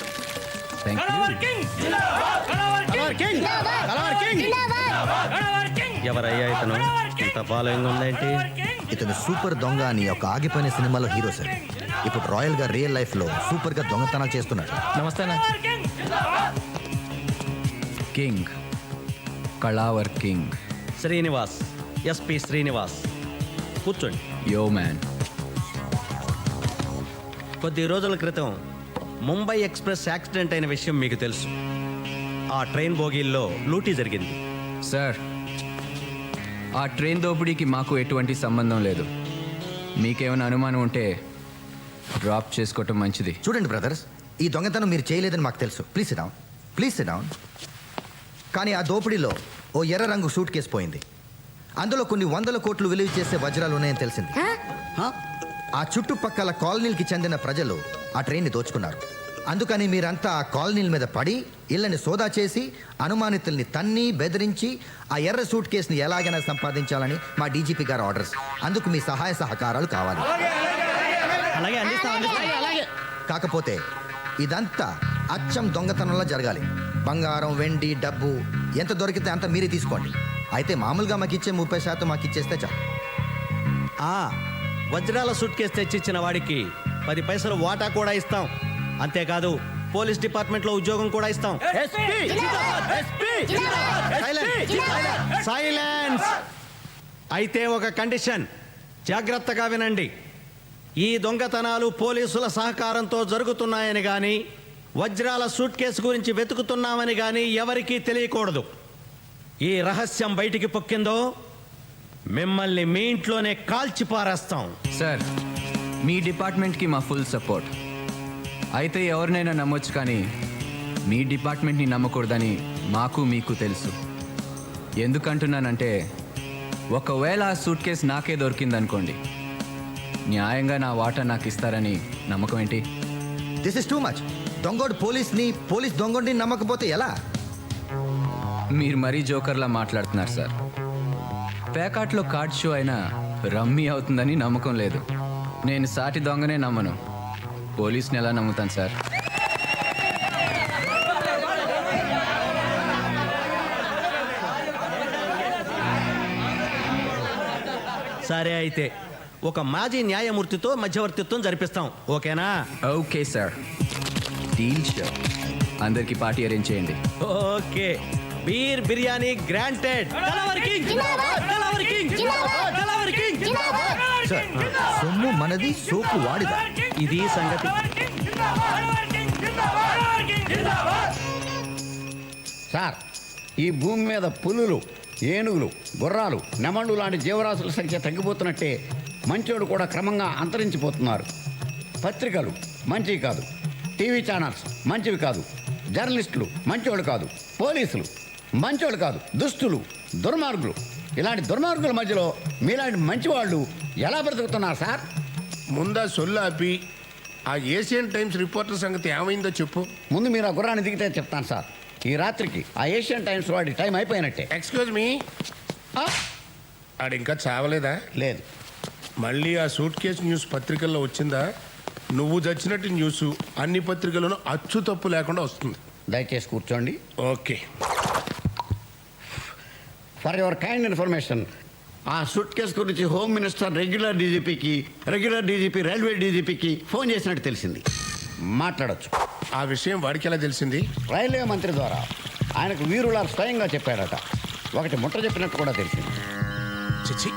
ఎవరయ్యా ఇతను? ఇంత ఫాలోయింగ్ ఉందేంటి? ఇతను సూపర్ దొంగ అని ఒక ఆగిపోయిన సినిమాలో హీరో సార్. ఇప్పుడు రాయల్ గా రియల్ లైఫ్ లో సూపర్ గా దొంగతనాలు చేస్తున్నాడు. నమస్తే. కింగ్, కళావర్ కింగ్ శ్రీనివాస్, ఎస్పి శ్రీనివాస్. కూర్చోండి. Yo man. కొద్ది రోజుల క్రితం ముంబై ఎక్స్ప్రెస్ యాక్సిడెంట్ అయిన విషయం మీకు తెలుసు. ఆ ట్రైన్ బోగీల్లో లూటీ జరిగింది. సార్, ఆ ట్రైన్ దోపిడీకి మాకు ఎటువంటి సంబంధం లేదు. మీకేమైనా అనుమానం ఉంటే డ్రాప్ చేసుకోవటం మంచిది. చూడండి బ్రదర్స్, ఈ దొంగతనం మీరు చేయలేదని మాకు తెలుసు. Please SIT down, please SIT down. కానీ ఆ దోపిడీలో ఓ ఎర్ర రంగు సూట్ కేసు పోయింది. అందులో కొన్ని 100 కోట్లు విలువ చేసే వజ్రాలు ఉన్నాయని తెలిసింది. ఆ చుట్టుపక్కల కాలనీలకి చెందిన ప్రజలు ఆ ట్రైన్ని దోచుకున్నారు. అందుకని మీరంతా ఆ కాలనీల మీద పడి ఇళ్ళని సోదా చేసి అనుమానితుల్ని తన్ని బెదిరించి ఆ ఎర్ర సూట్ కేసుని ఎలాగైనా సంపాదించాలని మా డీజీపీ గారు ఆర్డర్స్. అందుకు మీ సహాయ సహకారాలు కావాలి. కాకపోతే ఇదంతా అచ్చం దొంగతనంలో జరగాలి. బంగారం, వెండి, డబ్బు ఎంత దొరికితే అంత మీరే తీసుకోండి. అయితే మామూలుగా మాకు ఇచ్చే 30% మాకు ఇచ్చేస్తే చాలు. వజ్రాల సూట్ కేసు తెచ్చిచ్చిన వాడికి 10 పైసలు వాటా కూడా ఇస్తాం. అంతేకాదు, పోలీస్ డిపార్ట్మెంట్లో ఉద్యోగం కూడా ఇస్తాం. సైలెన్స్. అయితే ఒక కండిషన్, జాగ్రత్తగా వినండి. ఈ దొంగతనాలు పోలీసుల సహకారంతో జరుగుతున్నాయని కానీ, వజ్రాల సూట్ కేసు గురించి వెతుకుతున్నామని కానీ ఎవరికీ తెలియకూడదు. ఈ రహస్యం బయటికి పొక్కిందో మిమ్మల్ని మీ ఇంట్లోనే కాల్చి పారేస్తాం. సార్, మీ డిపార్ట్మెంట్కి మా ఫుల్ సపోర్ట్. అయితే ఎవరినైనా నమ్మొచ్చు, కానీ మీ డిపార్ట్మెంట్ని నమ్మకూడదని మాకు మీకు తెలుసు. ఎందుకంటున్నానంటే, ఒకవేళ ఆ సూట్ కేసు నాకే దొరికిందనుకోండి, న్యాయంగా నా వాటా నాకు ఇస్తారని నమ్మకం ఏంటి? This is too much. దొంగోడు పోలీస్ దొంగోడిని నమ్మకపోతే ఎలా? మీరు మరీ జోకర్లా మాట్లాడుతున్నారు సార్. పేకాట్లో కార్డ్ షో అయినా రమ్మీ అవుతుందని నమ్మకం లేదు. నేను సాటి దొంగనే నమ్మను, పోలీస్ని ఎలా నమ్ముతాను సార్? సరే, అయితే ఒక మాజీ న్యాయమూర్తితో మధ్యవర్తిత్వం జరిపిస్తాం. ఓకేనా? Okay sir, deal show. అందరికి పార్టీ అరేంజ్ చేయండి. ఓకే. Beer biryani granted. సొమ్ము మనది, సోపు వాడిదా. ఇది సంగతి. సార్ ఈ భూమి మీద పులులు, ఏనుగులు, గుర్రాలు, నెమళ్ళు లాంటి జీవరాశుల సంఖ్య తగ్గిపోతున్నట్టే మంచోడు కూడా క్రమంగా అంతరించిపోతున్నారు. పత్రికలు మంచివి కాదు, టీవీ ఛానల్స్ మంచివి కాదు, జర్నలిస్టులు మంచోళ్ళు కాదు, పోలీసులు మంచోళ్ళు కాదు, దుస్తులు, దుర్మార్గులు. ఇలాంటి దుర్మార్గుల మధ్యలో మీలాంటి మంచివాళ్ళు ఎలా బ్రతుకుతున్నారు సార్? ముందా సొల్లాపి ఆ ఏషియన్ టైమ్స్ రిపోర్టర్ సంగతి ఏమైందో చెప్పు. ముందు మీరు ఆ గుర్రాన్ని దిగితే చెప్తాను సార్. ఈ రాత్రికి ఆ ఏషియన్ టైమ్స్ వాడి టైం అయిపోయినట్టే. ఎక్స్క్యూజ్ మీ, ఆడు ఇంకా చావలేదా? లేదు. మళ్ళీ ఆ సూట్ కేసు న్యూస్ పత్రికల్లో వచ్చిందా? నువ్వు చచ్చినట్టు న్యూస్ అన్ని పత్రికల్లోనూ అచ్చు తప్పు లేకుండా వస్తుంది. దయచేసి కూర్చోండి. Okay. For your kind information, ఆ సూట్ కేసు గురించి home minister regular DGP railway డీజీపీకి ఫోన్ చేసినట్టు తెలిసింది. మాట్లాడొచ్చు. ఆ విషయం వాడికి ఎలా తెలిసింది? రైల్వే మంత్రి ద్వారా ఆయనకు వీరులాల్ స్వయంగా చెప్పాడట. ఒకటి ముట్ట చెప్పినట్టు కూడా తెలిసింది. చిచి,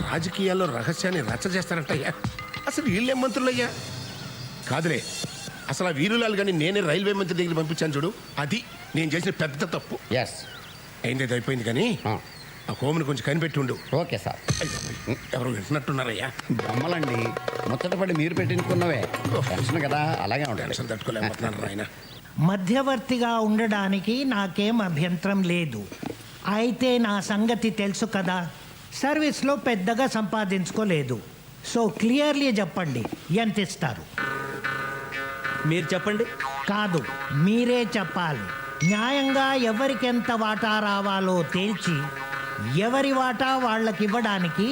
రాజకీయాల్లో రహస్యాన్ని రచ్చ చేస్తారంటయ్యా. అసలు వీళ్ళే మంత్రులయ్యా? కాదులే, అసలు ఆ వీరులాల్ కానీ నేనే రైల్వే మంత్రి దగ్గర పంపించాను చూడు, అది నేను చేసిన పెద్ద తప్పు. ఎస్, అయింది అయిపోయింది. కానీ ఆ హోమ్ని కొంచెం కనిపెట్టి ఉండు. Okay sir. ఎవరు వింటున్నట్టున్నారయ్యా? బొమ్మలండి, ముచ్చటపడి మీరు పెట్టించుకున్నవే. టెన్షన్ కదా, అలాగే ఉంటాయి. టెన్షన్ తట్టుకోలేకపోతున్నాను ఆయన. మధ్యవర్తిగా ఉండడానికి నాకేం అభ్యంతరం లేదు. అయితే నా సంగతి తెలుసు కదా, సర్వీస్లో పెద్దగా సంపాదించుకోలేదు. సో క్లియర్లీ చెప్పండి, ఎంత ఇస్తారు? మీరు చెప్పండి. కాదు, మీరే చెప్పాలి. న్యాయంగా ఎవరికెంత వాటా రావాలో తేల్చి ఎవరి వాటా వాళ్ళకి ఇవ్వడానికి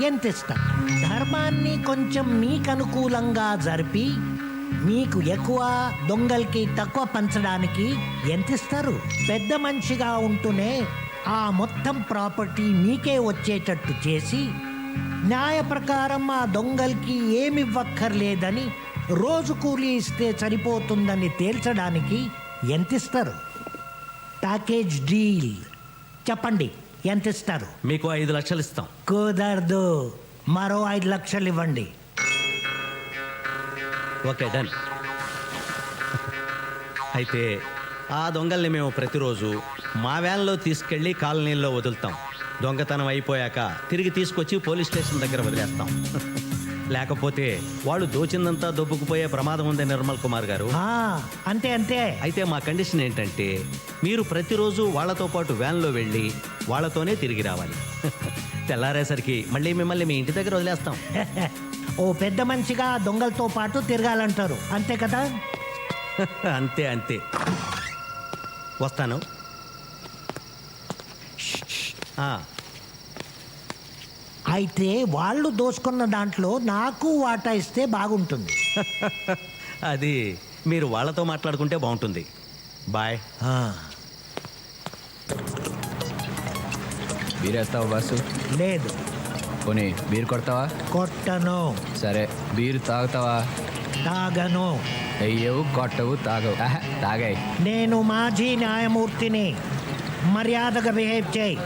ఎంత ఇస్తారు? ధర్మాన్ని కొంచెం మీకు అనుకూలంగా జరిపి మీకు ఎక్కువ, దొంగలకి తక్కువ పంచడానికి ఎంత ఇస్తారు? పెద్ద మనిషిగా ఉంటూనే ఆ మొత్తం ప్రాపర్టీ మీకే వచ్చేటట్టు చేసి న్యాయ ప్రకారం ఆ దొంగలకి ఏమివ్వక్కర్లేదని రోజు కూలీ ఇస్తే సరిపోతుందని తేల్చడానికి ఎంత ఇస్తారు? Package deal. చెప్పండి, ఎంత ఇస్తారు? మీకు 5 లక్షలు ఇస్తాం. కుదరదు, మరో 5 లక్షలు ఇవ్వండి. Okay, done. అయితే ఆ దొంగల్ని మేము ప్రతిరోజు మా వ్యాన్లో తీసుకెళ్ళి కాలనీల్లో వదులుతాం. దొంగతనం అయిపోయాక తిరిగి తీసుకొచ్చి పోలీస్ స్టేషన్ దగ్గర వదిలేస్తాం. లేకపోతే వాళ్ళు దోచిందంతా దొబ్బుకుపోయే ప్రమాదం ఉంది నిర్మల్ కుమార్ గారు. అంతే అంతే. అయితే మా కండిషన్ ఏంటంటే మీరు ప్రతిరోజు వాళ్ళతో పాటు వ్యాన్లో వెళ్ళి వాళ్ళతోనే తిరిగి రావాలి. తెల్లారేసరికి మళ్ళీ మిమ్మల్ని మీ ఇంటి దగ్గర వదిలేస్తాం. ఓ పెద్ద మనిషిగా దొంగలతో పాటు తిరగాలంటారు, అంతే కదా? అంతే అంతే. వస్తాను. అయితే వాళ్ళు దోసుకున్న దాంట్లో నాకు వాటా ఇస్తే బాగుంటుంది. అది మీరు వాళ్ళతో మాట్లాడుకుంటే బాగుంటుంది. బాయ్. బీరేస్తావా బాసు? లేదు. పోనీ బీరు కొడతావా? కొట్టను. సరే, బీరు తాగుతావా? తాగను. అయ్యవు, కొట్టవు, తాగవు. తాగాయి. నేను మాజీ న్యాయమూర్తిని, మర్యాదగా బిహేవ్ చేయి.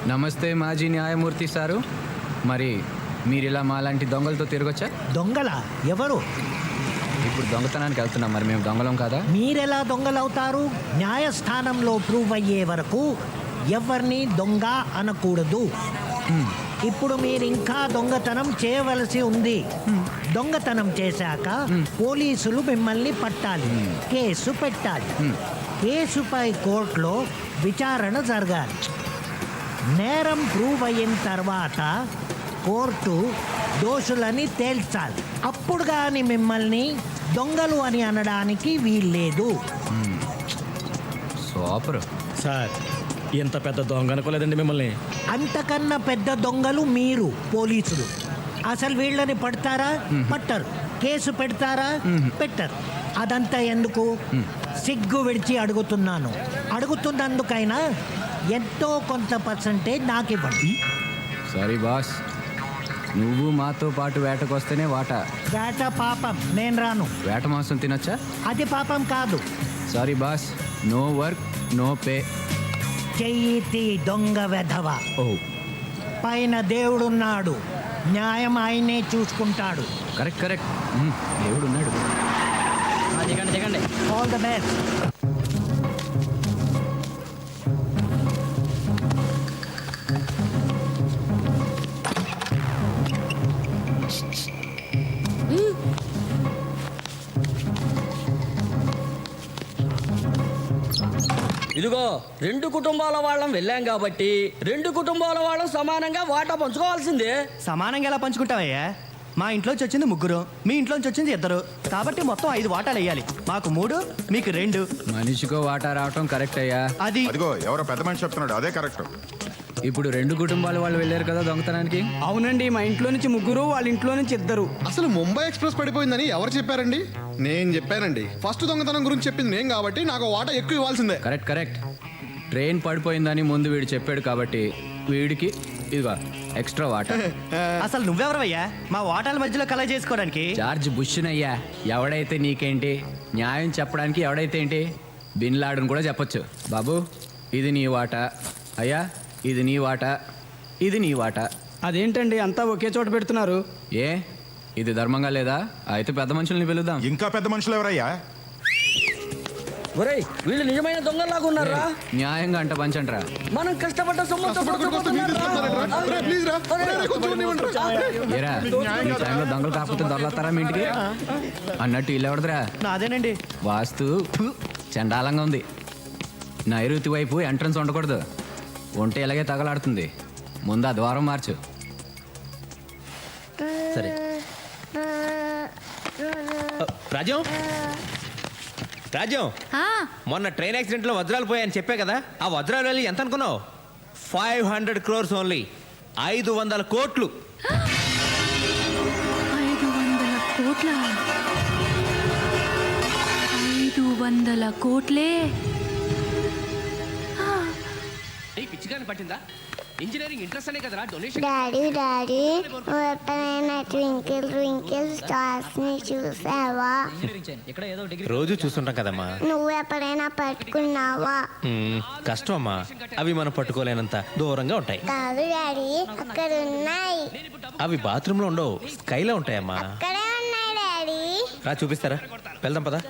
నమస్తే మాజీ న్యాయమూర్తి సారు. మరి మీరు ఇలా మాలాంటి దొంగలతో తిరగొచ్చా? దొంగలా? ఎవరు? ఇప్పుడు దొంగతనానికి వెళ్తున్నాం, మరి మేము దొంగలం కాదా? మీరెలా దొంగలవుతారు? న్యాయస్థానంలో ప్రూవ్ అయ్యే వరకు ఎవరిని దొంగ అనకూడదు. ఇప్పుడు మీరు ఇంకా దొంగతనం చేయవలసి ఉంది. దొంగతనం చేశాక పోలీసులు మిమ్మల్ని పట్టాలి, కేసు పెట్టాలి. కేసుపై కోర్టులో విచారణ జరగాలి. నేరం ప్రూవ్ అయిన తర్వాత కోర్టు దోషులని తేల్చాలి. అప్పుడు కానీ మిమ్మల్ని దొంగలు అని అనడానికి వీల్లేదు. Super sir. ఎంత పెద్ద దొంగ అనుకోలేదండి మిమ్మల్ని. అంతకన్నా పెద్ద దొంగలు మీరు పోలీసులు. అసలు వీళ్ళని పడతారా? పట్టరు. కేసు పెడతారా? పెట్టరు. అదంతా ఎందుకు? సిగ్గు విడిచి అడుగుతున్నాను. అడుగుతున్నందుకైనా ఎంతో కొంత పర్సంటేజ్ నాకు ఇవ్వండి. సారీ బాస్, నువ్వు మాతో పాటు వేటకొస్తేనే వాటా. వేట పాపం, నేను రాను. వేట మాంసం తినొచ్చా? అది పాపం కాదు. Sorry boss, no work no pay. చెయ్యి దొంగ వెధవ. ఓ, పైన దేవుడున్నాడు, న్యాయం ఆయనే చూసుకుంటాడు. కరెక్ట్ కరెక్ట్, దేవుడున్నాడు. All the best. ఇదిగో 2 కుటుంబాల వాళ్ళం వెళ్ళాం కాబట్టి 2 కుటుంబాల వాళ్ళం సమానంగా వాటా పంచుకోవాల్సిందే. సమానంగా ఎలా పంచుకుంటావయ్యా? మా ఇంట్లోంచి వచ్చింది 3, మీ ఇంట్లోంచి వచ్చింది 2, కాబట్టి మొత్తం 5 వాటాలు వేయాలి. మాకు 3, మీకు 2. మనిషికో వాటా రావటం కరెక్ట్ అయ్యా. అది అదిగో ఎవరో పెద్ద మనిషి చెప్తున్నాడు, అదే కరెక్ట్. ఇప్పుడు 2 కుటుంబాల వాళ్ళు వెళ్ళారు కదా దొంగతనానికి. అవునండి, మా ఇంట్లో నుంచి 3, వాళ్ళ ఇంట్లో నుంచి 2. అసలు ముంబై ఎక్స్ప్రెస్ పడిపోయిందని ఎవరు చెప్పారండి? నేను చెప్పానండి. ఫస్ట్ దొంగతనం గురించి చెప్పింది నేను కాబట్టి నాకు వాటా ఎక్కువ ఇవ్వాల్సిందే. Correct correct. ట్రైన్ పడిపోయిందని ముందు వీడు చెప్పాడు కాబట్టి వీడికి ఇదిగో ఎక్స్ట్రా వాటా. అసలు నువ్వెవరవయ్యా మా వాటాల మధ్యలో కలెక్ట్ చేసుకోవడానికి? జార్జ్ బుష్నయ్యా. ఎవడైతే నీకేంటి, న్యాయం చెప్పడానికి ఎవడైతే ఏంటి, బిన్ లాడన్ కూడా చెప్పొచ్చు. బాబు ఇది నీ వాటా, అయ్యా ఇది నీ వాటా, ఇది నీ వాటా. అదేంటండి అంతా ఒకే చోట పెడుతున్నారు? ఏ ఇది ధర్మంగా లేదా? అయితే పెద్ద మనుషుల్ని పిలుద్దాం. ఇంకా పెద్ద మనుషులు ఎవరయ్యా? ఒరేయ్ వీళ్ళు నిజమైన దొంగలాగా ఉన్నారా? న్యాయంగా అంట పంచంట్రా. మనం కష్టపడ్డ సొమ్ముతో ఏరా ఈ టైంలో దొంగలు కాకపోతే దొరలతారా మీ ఇంటికి? అన్నట్టు ఇల్లు ఎవడదురా? నాదేనండి. వాస్తు చండాలంగా ఉంది. నైరుతి వైపు ఎంట్రన్స్ ఉండకూడదు, ఉంటే ఇలాగే తగలాడుతుంది. ముందు ఆ ద్వారం మార్చు. సరే రాజ్యం, రాజ్యం, మొన్న ట్రైన్ యాక్సిడెంట్లో వజ్రాలు పోయాయని చెప్పే కదా, ఆ వజ్రాలు వెళ్ళి ఎంత అనుకున్నావు? 500 crores ఓన్లీ. 500 కోట్లు. 500 కోట్ల? 500 కోట్లే? పిచ్చిగాని పట్టిందా? ఇంజనీరింగ్ ఇంట్రెస్ట్ అనే కదరా డొనేషన్. డాడీ నువ్వు ఎప్పుడైనా ట్వింకిల్ ట్వింకిల్ స్టార్స్ ని చూసావా? రోజు చూస్తుంటాం కదమ్మా. నువ్వు ఎప్పుడైనా పట్టుకున్నావా? కష్టం అమ్మా, అవి మనం పట్టుకోలేనంత దూరంగా ఉంటాయి. కాదు డాడీ, అక్కడ ఉన్నాయి. అవి బాత్రూంలో ఉండవు, స్కైలో ఉంటాయమ్మా. అక్కడే ఉన్నాయి డాడీ. రా చూపిస్తారా, వెళ్దాం పదా.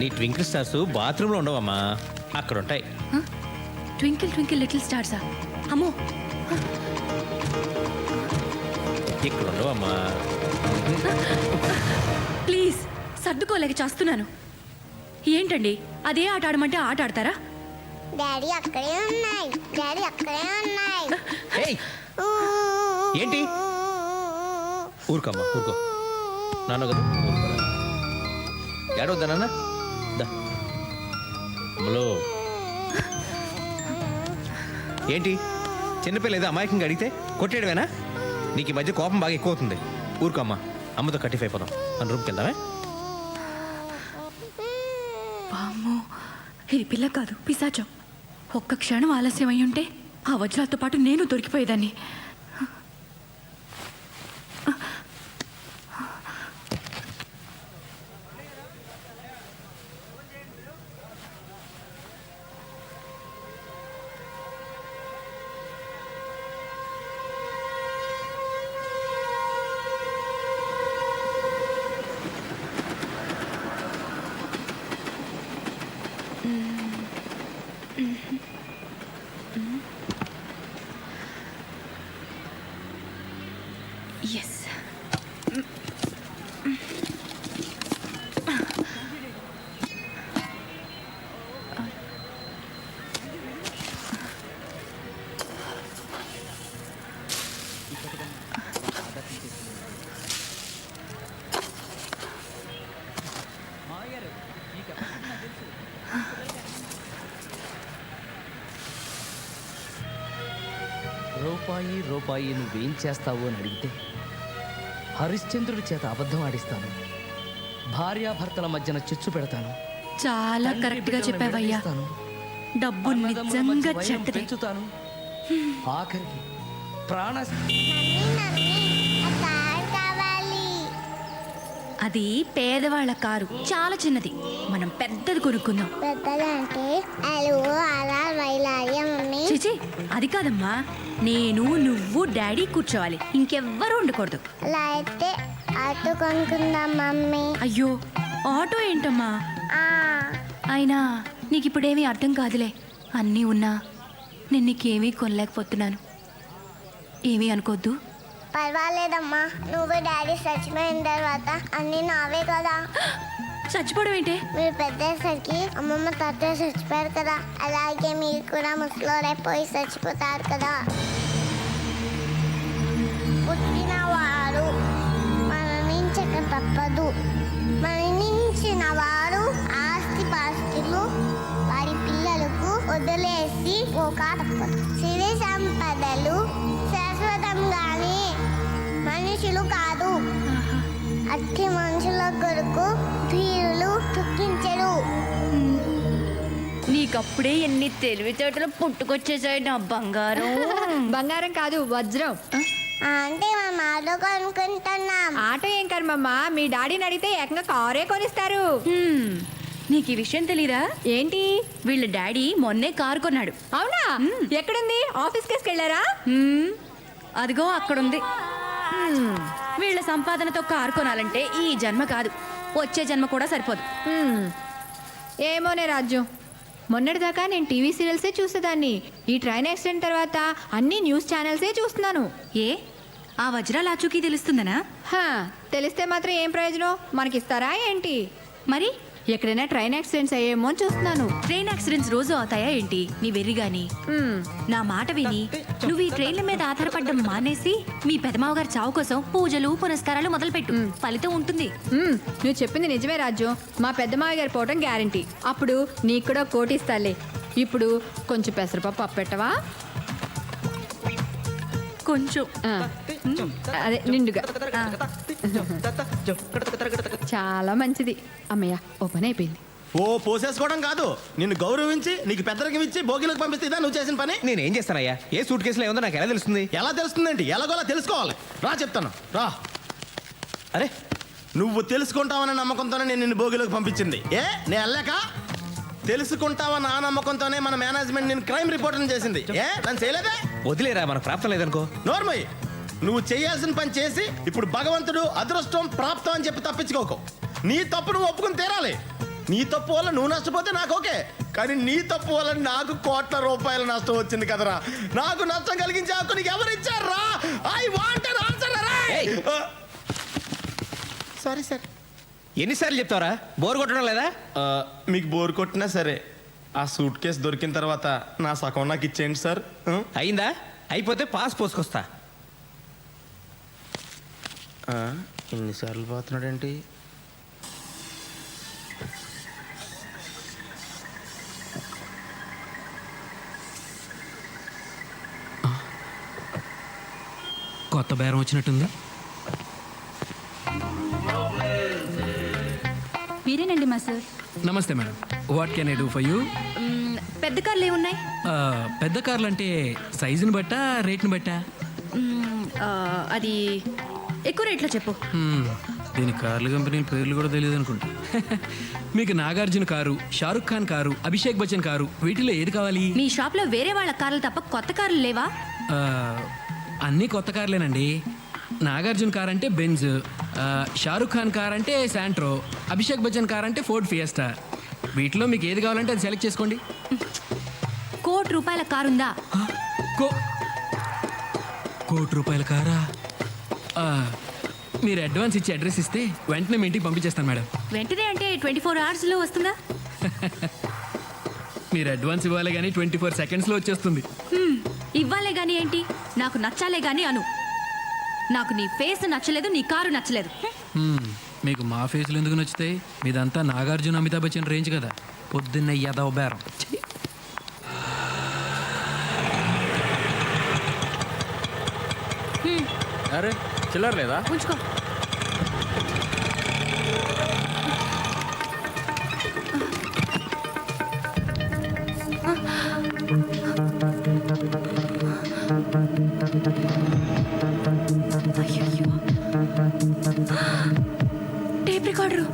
నీ ట్వింకిల్ స్టార్స్ బాత్రూంలో ఉండవమ్మా, అక్కడ ఉంటాయి. ట్వింకిల్ ట్వింకిల్ లిటిల్ స్టార్సా? అమ్మో, ఇక్కడ ఉండవమ్మా. ప్లీజ్ సర్దుకోలేక చేస్తున్నాను. ఏంటండి అదే ఆట ఆడమంటే ఆట ఆడతారా? డాడీ అక్కడే ఉన్నాయి. డాడీ అక్కడే ఉన్నాయి. ఏంటి? ఊరుకోమ్మా, ఊరుకో. నాన్న కదా ఏడవద్దా నాన్న? అమ్మలో ఏంటి చిన్నపిల్ల ఏదో అమాయకంగా అడిగితే కొట్టేయడమేనా? నీకు ఈ మధ్య కోపం బాగా ఎక్కువ అవుతుంది. ఊరుకోమ్మా, అమ్మతో కట్టిఫ్ అయిపోదాం. మన రూమ్కి వెళ్దామే. వామ్మో, ఇది పిల్ల కాదు, పిశాచం. ఒక్క క్షణం ఆలస్యం అయి ఉంటే ఆ వజ్రాలతో పాటు నేను దొరికిపోయేదాన్ని. ఎస్. రూపాయి రూపాయి నువ్వేం చేస్తావు అని అడిగితే హరిశ్చంద్రుడి చేత అబద్ధం ఆడిస్తాను. భార్యాభర్తల మధ్యన చిచ్చు పెడతాను. చాలా కరెక్ట్ గా చెప్పావయ్యా. డబ్బు నిజంగా చెడ్డది. పెంచుతాను. ఆఖరికి ప్రాణ అది పేదవాళ్ళ కారు, చాలా చిన్నది. మనం పెద్దది కొనుక్కుందాం. పెద్దదంటే చిచి, అది కాదమ్మా. నేను, నువ్వు, డాడీ కూర్చోవాలి, ఇంకెవ్వరూ ఉండకూడదు. అలా అయితే ఆటో కొనుక్కుందాం మమ్మీ. అయ్యో, ఆటో ఏంటమ్మా? అయినా నీకు ఇప్పుడేమీ అర్థం కాదులే. అన్నీ ఉన్నా నేను నీకేమీ కొనలేకపోతున్నాను. ఏమీ అనుకోద్దు. పర్వాలేదమ్మా, నువ్వు డాడీ చచ్చిపోయిన తర్వాత అన్నీ నావే కదా. చచ్చిపోవడం ఏంటే? మీరు పెద్దసరికి అమ్మమ్మ తాతయ్య చచ్చిపోయారు కదా, అలాగే మీరు కూడా ముసలోడైపోయి చచ్చిపోతారు కదా. పుట్టిన వారు మరణించక తప్పదు. మరణించిన వారు ఆస్తి పాస్తులు వారి పిల్లలకు వదిలేసి పోక తప్పదు. సిరి సంపదలు శాశ్వతంగానే, మనుషులు కాదు. అట్టి మనుషుల కొరకు ధీరులు దుఃఖించరు. నీకప్పుడే ఎన్ని తెలివితేటలు పుట్టుకొచ్చేసాయి నా బంగారం. బంగారం కాదు, వజ్రం. అంటే మనం ఆటో కొనుక్కుంటున్నాం. ఆటో ఏం కర్మమ్మా, మీ డాడీని అడిగితే ఏకంగా కారే కొనిస్తారు. నీకు ఈ విషయం తెలీదా? ఏంటి? వీళ్ళ డాడీ మొన్నే కారు కొన్నాడు. అవునా? ఎక్కడుంది? ఆఫీస్ కేసుకు వెళ్ళారా? అదిగో అక్కడుంది. వీళ్ళ సంపాదనతో కారు కొనాలంటే ఈ జన్మ కాదు, వచ్చే జన్మ కూడా సరిపోదు. ఏమోనే రాజ్యం, మొన్నటిదాకా నేను టీవీ సీరియల్సే చూసేదాన్ని. ఈ ట్రైన్ యాక్సిడెంట్ తర్వాత అన్ని న్యూస్ ఛానల్సే చూస్తున్నాను. ఏ ఆ వజ్రాల ఆచూకీ తెలుస్తుందనా? తెలిస్తే మాత్రం ఏం ప్రయోజనం? మనకిస్తారా ఏంటి? మరి ఎక్కడైనా ట్రైన్ యాక్సిడెంట్స్ అయ్యేమో అని చూస్తున్నాను. ట్రైన్ యాక్సిడెంట్స్ రోజు అవుతాయా ఏంటి? నీ వెర్రి గాని. నా మాట విని నువ్వు ఈ ట్రైన్ల మీద ఆధారపడడం మానేసి మీ పెదమావ గారి చావు కోసం పూజలు పునస్కారాలు మొదలుపెట్టు. ఫలితం ఉంటుంది. నువ్వు చెప్పింది నిజమే రాజ్యం. మా పెద్దమావ గారి పోవటం గ్యారంటీ. అప్పుడు నీకు కూడా కోటి ఇస్తాలే. ఇప్పుడు కొంచెం పెసరపప్పు అప్పెట్టవా? కొంచెం అదే నిండుగా. చాలా మంచిది. అమ్మయ్య, ఓ పని అయిపోయింది. ఓ పోసేసుకోవడం కాదు, నిన్ను గౌరవించి నీకు పెద్దరికం ఇచ్చి భోగిలకు పంపిస్తే ఇదా నువ్వు చేసిన పని? నేనేం చేస్తానయ్యా? ఏ సూట్ కేసులో ఏముందో నాకు ఎలా తెలుస్తుంది? ఎలా తెలుస్తుందండి? ఎలాగోలా తెలుసుకోవాలి. రా చెప్తాను, రా. అరే, నువ్వు తెలుసుకుంటావన్న నమ్మకంతోనే నేను నిన్ను భోగిలోకి పంపించింది. నేను వెళ్ళాక తెలుసుకుంటావన్న ఆ నమ్మకంతోనే మన మేనేజ్మెంట్ నేను క్రైమ్ రిపోర్ట్ చేసింది. నన్ను చేయలేదే? వదిలేరా, మనకు ప్రాప్తం లేదనుకో. నోర్మయ్య, నువ్వు చేయాల్సిన పని చేసి ఇప్పుడు భగవంతుడు అదృష్టం ప్రాప్తం అని చెప్పి తప్పించుకోకు. నీ తప్పు నువ్వు ఒప్పుకుని తీరాలి. నీ తప్పు వల్ల నువ్వు నష్టపోతే నాకు ఓకే, కానీ నీ తప్పు వల్ల నాకు కోట్ల రూపాయల నష్టం వచ్చింది కదరా. నాకు నష్టం కలిగించే హక్కు నీకు ఎవరు ఇచ్చారా? I want an answer. Sorry sir. ఎన్నిసార్లు చెప్తావరా? బోర్ కొట్టడం లేదా? మీకు బోర్ కొట్టినా సరే ఆ సూట్ కేసు దొరికిన తర్వాత నా సగం నాకు ఇచ్చేయండి సార్. అయిందా? అయిపోతే పాస్ పోసుకొస్తా. ఎన్నిసార్లు పోతున్నాడేంటి? కొత్త బేరం వచ్చినట్టుంది. మీరేనండి మా సార్. నమస్తే madam, what can I do for you? పెద్ద కార్లు ఏమున్నాయి? పెద్ద కార్లు అంటే సైజుని బట్టా రేట్ని బట్టా? అది ఎక్కువ రేట్లో చెప్పు. దీని కార్ల కంపెనీ పేర్లు కూడా తెలియదు అనుకుంటా. మీకు Nagarjuna car, Shahrukh Khan car, Abhishek Bachchan car, వీటిలో ఏది కావాలి? మీ షాప్లో వేరే వాళ్ళ కార్లు తప్ప కొత్త కార్లు లేవా? అన్నీ కొత్త కార్లేనండి. నాగార్జున కార్ అంటే బెంజ్, షారుఖ్ ఖాన్ కార్ అంటే శాంట్రో, అభిషేక్ బచ్చన్ కార్ అంటే ఫోర్డ్ ఫియస్టా. వీటిలో మీకు ఏది కావాలంటే అది సెలెక్ట్ చేసుకోండి. ₹1,00,00,000 కారుందా? ₹1,00,00,000 కారా? మీరు అడ్వాన్స్ ఇచ్చి అడ్రస్ ఇస్తే వెంటనే మీ ఇంటికి పంపించేస్తాను మేడం. వెంటనే అంటే 24 అవర్స్లో వస్తుందా? మీరు అడ్వాన్స్ ఇవ్వాలి కానీ 24 సెకండ్స్లో వచ్చేస్తుంది. ఇవ్వాలే గాని ఏంటి, నాకు నచ్చాలే గాని అను. నాకు నీ ఫేస్ నచ్చలేదు, నీ కారు నచ్చలేదు. మీకు మా ఫేస్లు ఎందుకు నచ్చుతాయి? మీదంతా నాగార్జున అమితాబ్ బచ్చన్ రేంజ్ కదా. పొద్దున్న యదవ బేరం. అరే చిల్లర లేదా? ఉంచుకో. Tape recorder.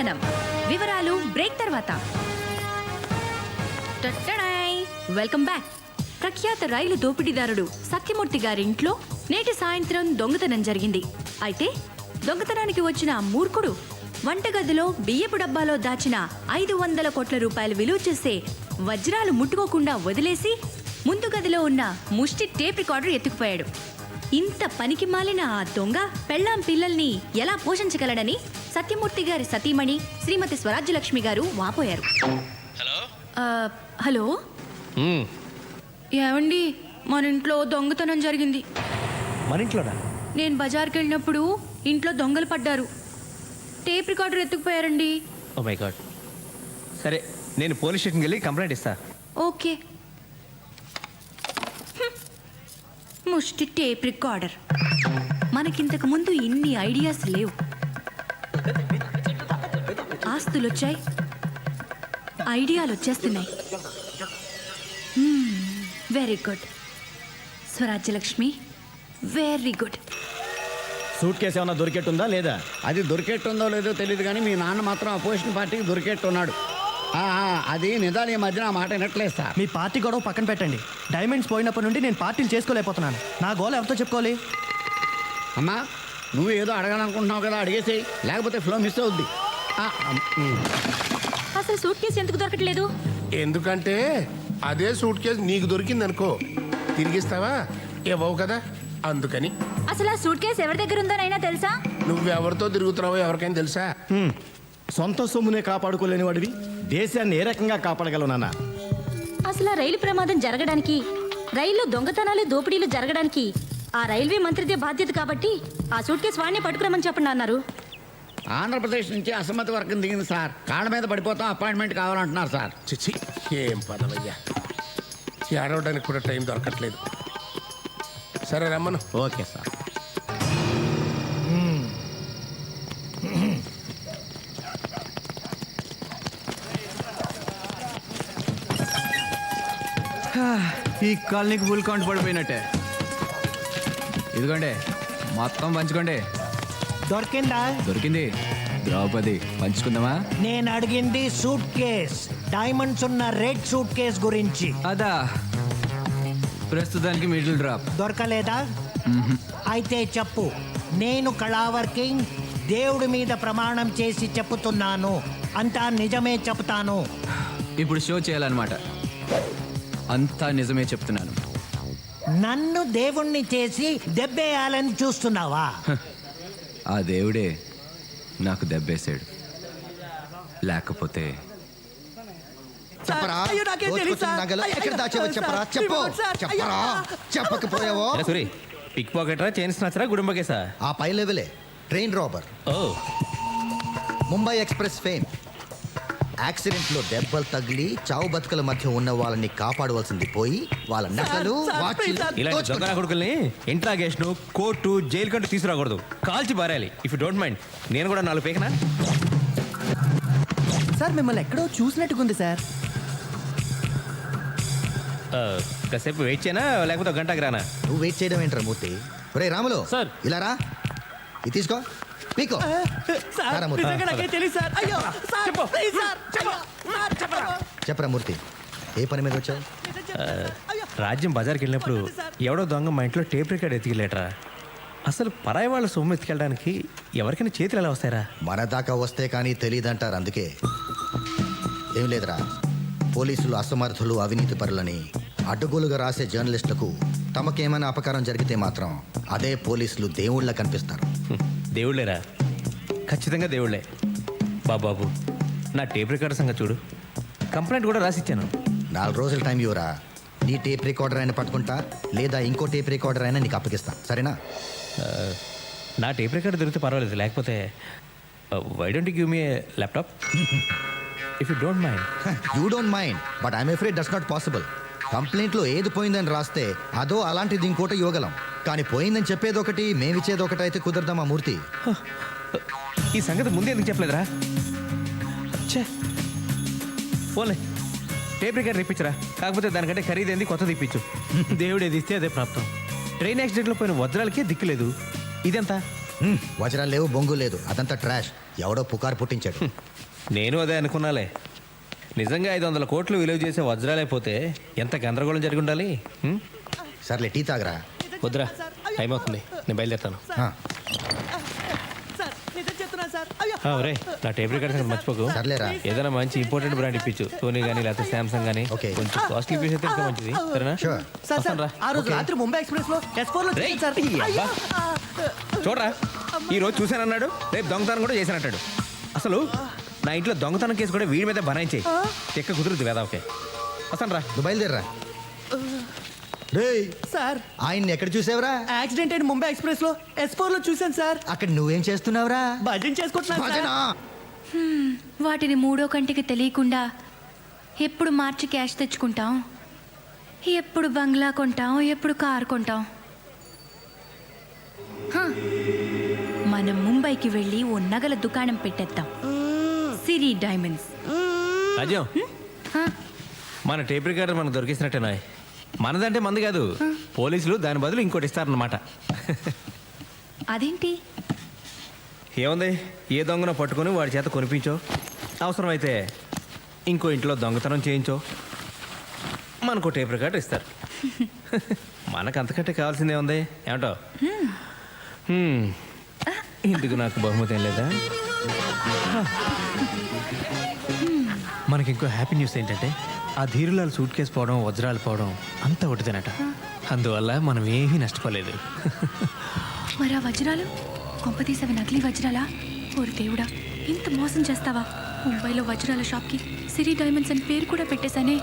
దొంగతనం. వివరాలు బ్రేక్ తర్వాత. టట్టడాయ్! Welcome back. ప్రఖ్యాత రైలు దోపిడీదారుడు సత్యమూర్తి గారి ఇంట్లో నేటి సాయంత్రం దొంగతనం జరిగింది. అయితే దొంగతనానికి వచ్చిన ఆ మూర్ఖుడు వంటగదిలో బియ్యపు డబ్బాలో దాచిన 500 కోట్ల రూపాయలు విలువ చేసే వజ్రాలు ముట్టుకోకుండా వదిలేసి ముందు గదిలో ఉన్న ముష్టి టేప్ రికార్డర్ ఎత్తుకుపోయాడు. ఇంత పనికి మాలిన ఆ దొంగ పెళ్ళాం పిల్లల్ని ఎలా పోషించగలడని సత్యమూర్తి గారి సతీమణి శ్రీమతి స్వరాజ్యలక్ష్మి గారు వాపోయారు. హలో, ఏమండి, మన ఇంట్లో దొంగతనం జరిగింది. మన ఇంట్లోనా? నేను బజార్కి వెళ్ళినప్పుడు ఇంట్లో దొంగలు పడ్డారు. టేప్ రికార్డర్ ఎత్తుకుపోయారండి. Oh my god. సరే, నేను పోలీస్ స్టేషన్కి వెళ్ళి కంప్లైంట్ ఇస్తా. ఓకే. ముష్టి టేప్ రికార్డర్. మనకింతకు ముందు ఇన్ని ఐడియాస్ లేవు. ఆస్తులు వచ్చాయి, ఐడియాలు వచ్చేస్తున్నాయి. Very good Swarajyalakshmi, very good. Suit case ఏమన్నా దొరికేట్టుందా లేదా? అది దొరికేట్టుందో లేదో తెలియదు కానీ మీ నాన్న మాత్రం అపోజిషన్ పార్టీకి దొరికేట్టున్నాడు. అది నిజాలు ఈ మధ్యన ఆ మాట వినట్లేదు సార్. మీ పార్టీ గొడవ పక్కన పెట్టండి. డైమండ్స్ పోయినప్పటి నుండి నేను పార్టీలు చేసుకోలేకపోతున్నాను. నా గోల్ ఎవరితో చెప్పుకోవాలి? అమ్మా, నువ్వు ఏదో అడగాలనుకుంటున్నావు కదా, అడిగేసేయి, లేకపోతే ఫ్లో మిస్ అవుద్ది. అసలు సూట్ కేసు ఎందుకు దొరకట్లేదు? ఎందుకంటే అదే సూట్ కేసు నీకు దొరికింది అనుకో, తిరిగిస్తావా? ఇవ్వవు కదా, అందుకని. అసలు ఆ సూట్ కేసు ఎవరి దగ్గర ఉందోనైనా తెలుసా? నువ్వెవరితో తిరుగుతున్నావో ఎవరికైనా తెలుసా? సొంత సొమ్మునే కాపాడుకోలేని వాడివి దేశాన్ని ఏ రకంగా కాపాడగలవు నాన్న? అసలు ఆ రైలు ప్రమాదం జరగడానికి, రైల్లో దొంగతనాలు దోపిడీలు జరగడానికి ఆ రైల్వే మంత్రిదే బాధ్యత కాబట్టి ఆ సూట్ కేసు వాడిని పట్టుకురమని చెప్పండి అన్నారు. ఆంధ్రప్రదేశ్ నుంచి అసమ్మతి వర్గం దిగింది సార్. కాళ్ళ మీద పడిపోతాం, అపాయింట్మెంట్ కావాలంటున్నారు సార్. చిచ్చి, ఏం పదవయ్యా, ఏడవడానికి కూడా టైం దొరకట్లేదు. సరే రమ్మను. Okay sir. ఈ కాలనీకి ఫుల్ కౌంట్ పడిపోయినట్టే. ఇదిగోండి, మొత్తం పంచుకోండి. దొరికిందా? దొరికింది. ద్రౌపది, పంచుకుందామా? నేను అడిగింది సూట్ కేస్, డైమండ్స్ ఉన్న రెడ్ సూట్ కేస్ గురించి. అదా, ప్రస్తుతానికి మిడిల్ డ్రాప్. దొరకలేదా? అయితే చెప్పు. నేను కళావర్ కింగ్ దేవుడి మీద ప్రమాణం చేసి చెప్పుతున్నాను, అంతా నిజమే చెప్తాను. ఇప్పుడు షో చేయాలన్నమాట. అంతా నిజమే చెప్తున్నాను. నన్ను దేవుణ్ణి చేసి దెబ్బేయాలని చూస్తున్నావా? ఆ దేవుడే నాకు దెబ్బేశాడు. లేకపోతే చెప్పరా, దోచుకొచ్చిన నగలు ఎక్కడ దాచావో చెప్పరా, చెప్పు. చెప్పరా, చెప్పకపోయావో. సూరి, పిక్ పాకెటరా, చైన్ స్నాచరా, గుడుంబకేసా? ఆ పై లెవెలే ట్రైన్ రాబర్. ఓ, ముంబై ఎక్స్ప్రెస్ ఫేమ్. యాక్సిడెంట్లో దెబ్బలు తగిలి చావు బతుకల మధ్య ఉన్న వాళ్ళని కాపాడవలసింది పోయి వాళ్ళ నగలు, వాచీలు ఇలాంటి దొంగ కొడుకుల్ని ఇంట్రాగేషన్, కోర్టు, జైలు కంటూ తీసుకురాకూడదు. కాల్చి పారేయాలి. ఇఫ్ యూ డోంట్ మైండ్, నేను కూడా 4 పేకనా? సార్, మిమ్మల్ని ఎక్కడో చూసినట్టుకుంది సార్. కాసేపు వెయిట్ చేయనా, లేకపోతే గంటకి రానా? నువ్వు వెయిట్ చేయడం ఏంట్రా మూర్తి? ఒరే రాములు, సార్. ఇలా రా, ఇది తీసుకో, పీకో. రారా మూర్తి. చెప్పరా మూర్తి, ఏ పని మీద వచ్చావు? రాజ్యం బజార్కి వెళ్ళినప్పుడు ఎవడో దొంగ మా ఇంట్లో టేప్ రికార్డ్ ఎత్తికెళ్ళేట్రా. అసలు పరాయి వాళ్ళ సొమ్ము ఎత్తుకెళ్ళడానికి ఎవరికైనా చేతులు ఎలా వస్తాయరా? మన దాకా వస్తే కానీ తెలియదంటారు. అందుకే ఏం లేదురా, పోలీసులు అసమర్థులు, అవినీతి పరులని అడ్డగోలుగా రాసే జర్నలిస్టులకు తమకేమైనా అపకారం జరిగితే మాత్రం అదే పోలీసులు దేవుళ్ళ కనిపిస్తారు. దేవుళ్ళేరా, ఖచ్చితంగా దేవుళ్ళే. బాబు, నా టేప్ రికార్డర్ సంగతి చూడు. కంప్లైంట్ కూడా రాసిచ్చాను. 4 రోజుల టైం ఇవ్వరా, నీ టేప్ రికార్డర్ అయినా పట్టుకుంటా, లేదా ఇంకో టేప్ రికార్డర్ అయినా నీకు అప్పగిస్తా, సరేనా? నా టేప్ రికార్డర్ దొరికితే పర్వాలేదు, లేకపోతే why don't give me laptop if you don't mind? You don't mind, but I'm afraid that's not possible. కంప్లైంట్లో ఏది పోయిందని రాస్తే అదో అలాంటిది ఇంకోటి ఇవ్వగలం, కానీ పోయిందని చెప్పేది ఒకటి, మేమిచ్చేది ఒకటి అయితే కుదరదామా మూర్తి? ఈ సంగతి ముందే ఎందుకు చెప్పలేదురా? పోలే, టేప్ రికార్డర్ ఇప్పించరా, కాకపోతే దానికంటే ఖరీదైంది కొత్తది ఇప్పించు. దేవుడు ఏది ఇస్తే అదే ప్రాప్తం. ట్రైన్ యాక్సిడెంట్లో పోయిన వజ్రాలకే దిక్కులేదు, ఇదెంత? వజ్రాలు లేవు, బొంగు లేదు, అదంతా ట్రాష్. ఎవడో పుకారు పుట్టించాడు. నేను అదే అనుకున్నాలే. నిజంగా 500 కోట్లు విలువ చేసే వజ్రాలైపోతే ఎంత గందరగోళం జరిగి ఉండాలి. సర్లే టీ తాగరా. వద్దురా, టైం అవుతుంది, నేను బయలుదేరుతాను. ఒరే, నా టేప్ రికార్డ్ సంగతి మర్చిపోకు. సర్లేరా. ఏదైనా మంచి ఇంపార్టెంట్ బ్రాండ్ ఇప్పించు, సోనీ కానీ లేకపోతే శాంసంగ్ కానీ. కొంచెం కాస్ట్లీ పీస్ అయితే ఇంకా మంచిది. సరేనా? వస్తాను రా. ఆ రోజు రాత్రి ముంబై ఎక్స్ప్రెస్ లో S4 లో రేయ్, సార్. అబ్బా. చూడరా, ఈ రోజు చూశానన్నాడు, రేపు దొంగతనం కూడా చేశానంటాడు. అసలు నా ఇంట్లో దొంగతనం కేసు కూడా వీడి మీద బనాయించేయి. ఎక్క కుదురుద్ది వేదావకే. వస్తాను రా. నువ్వు బయలుదేరరా. రేయ్ సార్, ఆయన్ని ఎక్కడ చూసావురా? యాక్సిడెంట్ అయిన ముంబై ఎక్స్ప్రెస్ లో S4 లో చూశాను సార్. అక్కడ నువ్వేం చేస్తున్నావురా? భజన చేసుకుంటున్నాను సార్. వాటిని మూడో కంటికి తెలియకుండా ఎప్పుడు మార్చి క్యాష్ తెచ్చుకుంటాం, ఎప్పుడు బంగ్లా కొంటాం, ఎప్పుడు కారు కొంటాం. హ, మనం ముంబైకి వెళ్ళి ఓ నగల దుకాణం పెట్టేద్దాం, సిరి డైమండ్స్. రాజ్యం, మన టేప్ రికార్డర్ మనకు దొరికిసినట్టేనా? మనదంటే మంది కాదు, పోలీసులు దాని బదులు ఇంకోటి ఇస్తారన్నమాట. అదేంటి? ఏముంది, ఏ దొంగను పట్టుకొని వాడి చేత కొనిపించో, అవసరమైతే ఇంకో ఇంట్లో దొంగతనం చేయించో, మనకు టేప్ రికార్డర్ ఇస్తారు. మనకు అంతకంటే కావాల్సిందే ఉంది. ఏమంటావు? ఇందుకు నాకు బహుమతి ఏం లేదా? మనకి ఇంకో హ్యాపీ న్యూస్ ఏంటంటే ఆ ధీరులాల్ సూట్ కేసు పోవడం, వజ్రాలు పోవడం అంతా ఒకటిదేనట. అందువల్ల మనం ఏమీ నష్టపోలేదు. మరి ఆ వజ్రాలు కొంపతీసవి నకిలీ వజ్రాలా? ఓరి దేవుడా, ఇంత మోసం చేస్తావా? ముంబైలో వజ్రాల షాప్కి సిరి డైమండ్స్ అని పేరు కూడా పెట్టేశానే.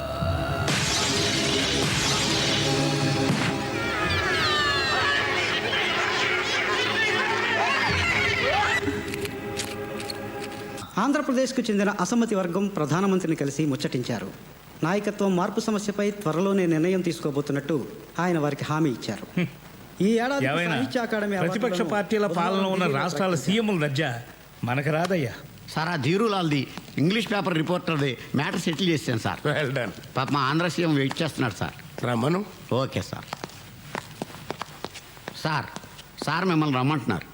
ఆంధ్రప్రదేశ్కు చెందిన అసమ్మతి వర్గం ప్రధానమంత్రిని కలిసి ముచ్చటించారు. నాయకత్వం మార్పు సమస్యపై త్వరలోనే నిర్ణయం తీసుకోబోతున్నట్టు ఆయన వారికి హామీ ఇచ్చారు. ఈ ఏడాది సాహిత్య అకాడమీ ప్రతిపక్ష పార్టీల పాలన ఉన్న రాష్ట్రాల సీఎంల దర్జా మనకు రాదయ్యా. సార్, ఆ ధీరులాల్ది ఇంగ్లీష్ పేపర్ రిపోర్టర్ది మ్యాటర్ సెటిల్ చేశాను సార్. Well done. పాప మా ఆంధ్ర సీఎం వెయిట్ చేస్తున్నాడు సార్. రమ్మను. Okay sir. సార్, సార్ మిమ్మల్ని రమ్మంటున్నారు.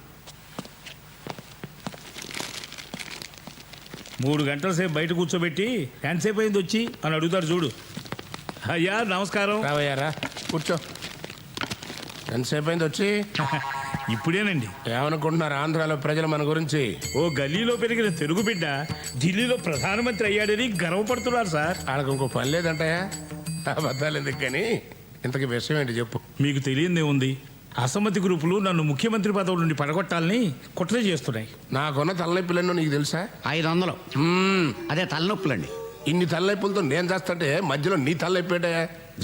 3 గంటల సేపు బయట కూర్చోబెట్టి ఎంతసేపు అయింది వచ్చి అని అడుగుతారు చూడు. అయ్యా నమస్కారం. రావయ్యారా, కూర్చో. ఎంతసేపు అయింది వచ్చి? ఇప్పుడేనండి. ఏమనుకుంటున్నారు ఆంధ్రాలో ప్రజలు మన గురించి? ఓ గల్లీలో పెరిగిన తెలుగు బిడ్డ ఢిల్లీలో ప్రధానమంత్రి అయ్యాడని గర్వపడుతున్నారు సార్. వాళ్ళకి ఇంకో పని లేదంటాయా? అబద్ధాలు ఎందుకు కానీ ఇంతకీ విషయం ఏంటి చెప్పు. మీకు తెలియందే ఉంది, అసమ్మతి గ్రూపులు నన్ను ముఖ్యమంత్రి పదవి నుండి పడగొట్టాలని కుట్ర చేస్తున్నాయి. నాకున్న తలనొప్పులెన్నో నీకు తెలుసా? 500. అదే తలనొప్పులండి. ఇన్ని తలనొప్పులతో నేను చేస్తుంటే మధ్యలో నీ తలనొప్పేటే?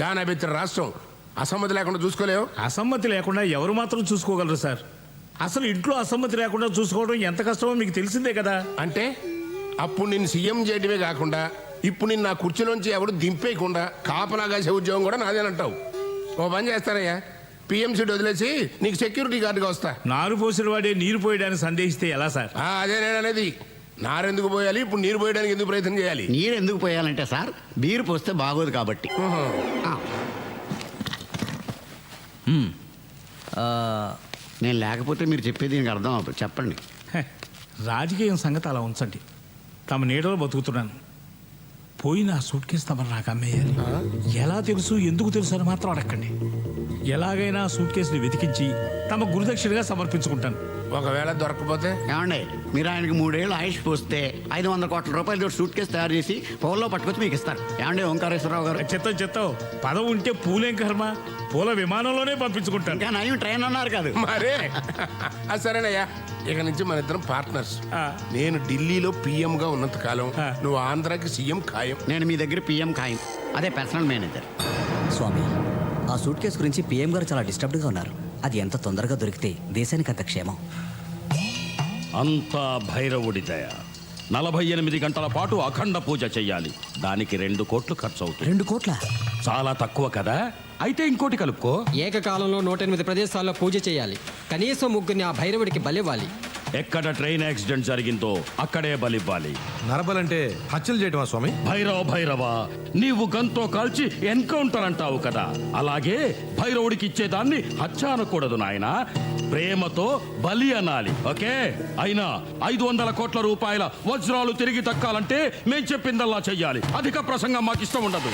జానాబెత్తిన రాష్ట్రం అసమ్మతి లేకుండా చూసుకోలేవు. అసమ్మతి లేకుండా ఎవరు మాత్రం చూసుకోగలరు సార్? అసలు ఇంట్లో అసమ్మతి లేకుండా చూసుకోవడం ఎంత కష్టమో మీకు తెలిసిందే కదా. అంటే అప్పుడు నిన్ను సీఎం చేయడమే కాకుండా ఇప్పుడు నిన్ను నా కుర్చీలోంచి ఎవడు దింపేయకుండా కాపలా కాసే ఉద్యోగం కూడా నాదేనంటావు. ఓ పని చేస్తారయ్యా, పిఎంసీ వదిలేసి నీకు సెక్యూరిటీ గార్డుగా వస్తా. నారు పోసిన వాడే నీరు పోయడానికి సందేహిస్తే ఎలా సార్? అదే నేను అనేది. నారెందుకు పోయాలి, ఇప్పుడు నీరు పోయడానికి ఎందుకు ప్రయత్నం చేయాలి? నీరు ఎందుకు పోయాలంటే సార్, బీరు పోస్తే బాగోదు కాబట్టి. నేను లేకపోతే మీరు చెప్పేది దీనికి అర్థం అవుతుంది. చెప్పండి. రాజకీయం సంగతి అలా ఉంచండి. తమ నీడలో బతుకుతున్నాను. పోయిన ఆ సూట్ కేసు తమరు నాకు అమ్మేయాలి. ఎలా తెలుసు, ఎందుకు తెలుసు అని మాత్రం అడగండి. ఎలాగైనా సూట్ కేసుని వెతికించి తమ గురుదక్షిణగా సమర్పించుకుంటాను. ఒకవేళ దొరకకపోతే? ఏమండి, మీరు ఆయనకి 3 ఏళ్ళు ఆయుష్ పోస్తే 500 కోట్ల రూపాయలు సూట్ కేసు తయారు చేసి పౌల్లో పట్టుకొచ్చి మీకు ఇస్తారు. ఏమండి ఓంకారేశ్వరరావు గారు? చెత్తం పదవి ఉంటే పూలేం కర్మ, పూల విమానంలోనే పంపించుకుంటాను. ఇంకా నయం ట్రైన్ అన్నారు కాదు మరే. సరేనయ్యా, ఇక నుంచి మన ఇద్దరం పార్ట్నర్స్. నేను ఢిల్లీలో పిఎం గా ఉన్నంత కాలం నువ్వు ఆంధ్రాకి సీఎం ఖాయం. నేను మీ దగ్గర పిఎం ఖాయం, అదే పర్సనల్ మేనేజర్. స్వామి, ఆ సూట్ కేసు గురించి పిఎం గారు చాలా డిస్టర్బ్డ్గా ఉన్నారు. అది ఎంత తొందరగా దొరికితే దేశానికి అంత క్షేమం. అంతా భైరవుడి దయ. 48 గంటల పాటు అఖండ పూజ చెయ్యాలి. దానికి 2 కోట్లు ఖర్చు అవుతుంది. 2 కోట్ల? చాలా తక్కువ కదా. అయితే ఇంకోటి కలుపుకో. ఏకకాలంలో 108 ప్రదేశాల్లో పూజ చేయాలి. కనీసం 3 ఆ భైరవుడికి బలివ్వాలి. ఎక్కడ ట్రైన్ యాక్సిడెంట్ జరిగిందో అక్కడే బలివ్వాలి. నరబలంటే హత్యలు చేయటమా స్వామి? భైరవ నీవు గంతో కాల్చి ఎన్కౌంటర్ అంటావు కదా, అలాగే భైరవుడికి ఇచ్చేదాన్ని హత్య అనకూడదు నాయన, ప్రేమతో బలి అనాలి. ఓకే? అయినా 500 కోట్ల రూపాయల వజ్రాలు తిరిగి దక్కాలంటే మేం చెప్పిందల్లా చెయ్యాలి. అధిక ప్రసంగం మాకు ఇష్టం ఉండదు.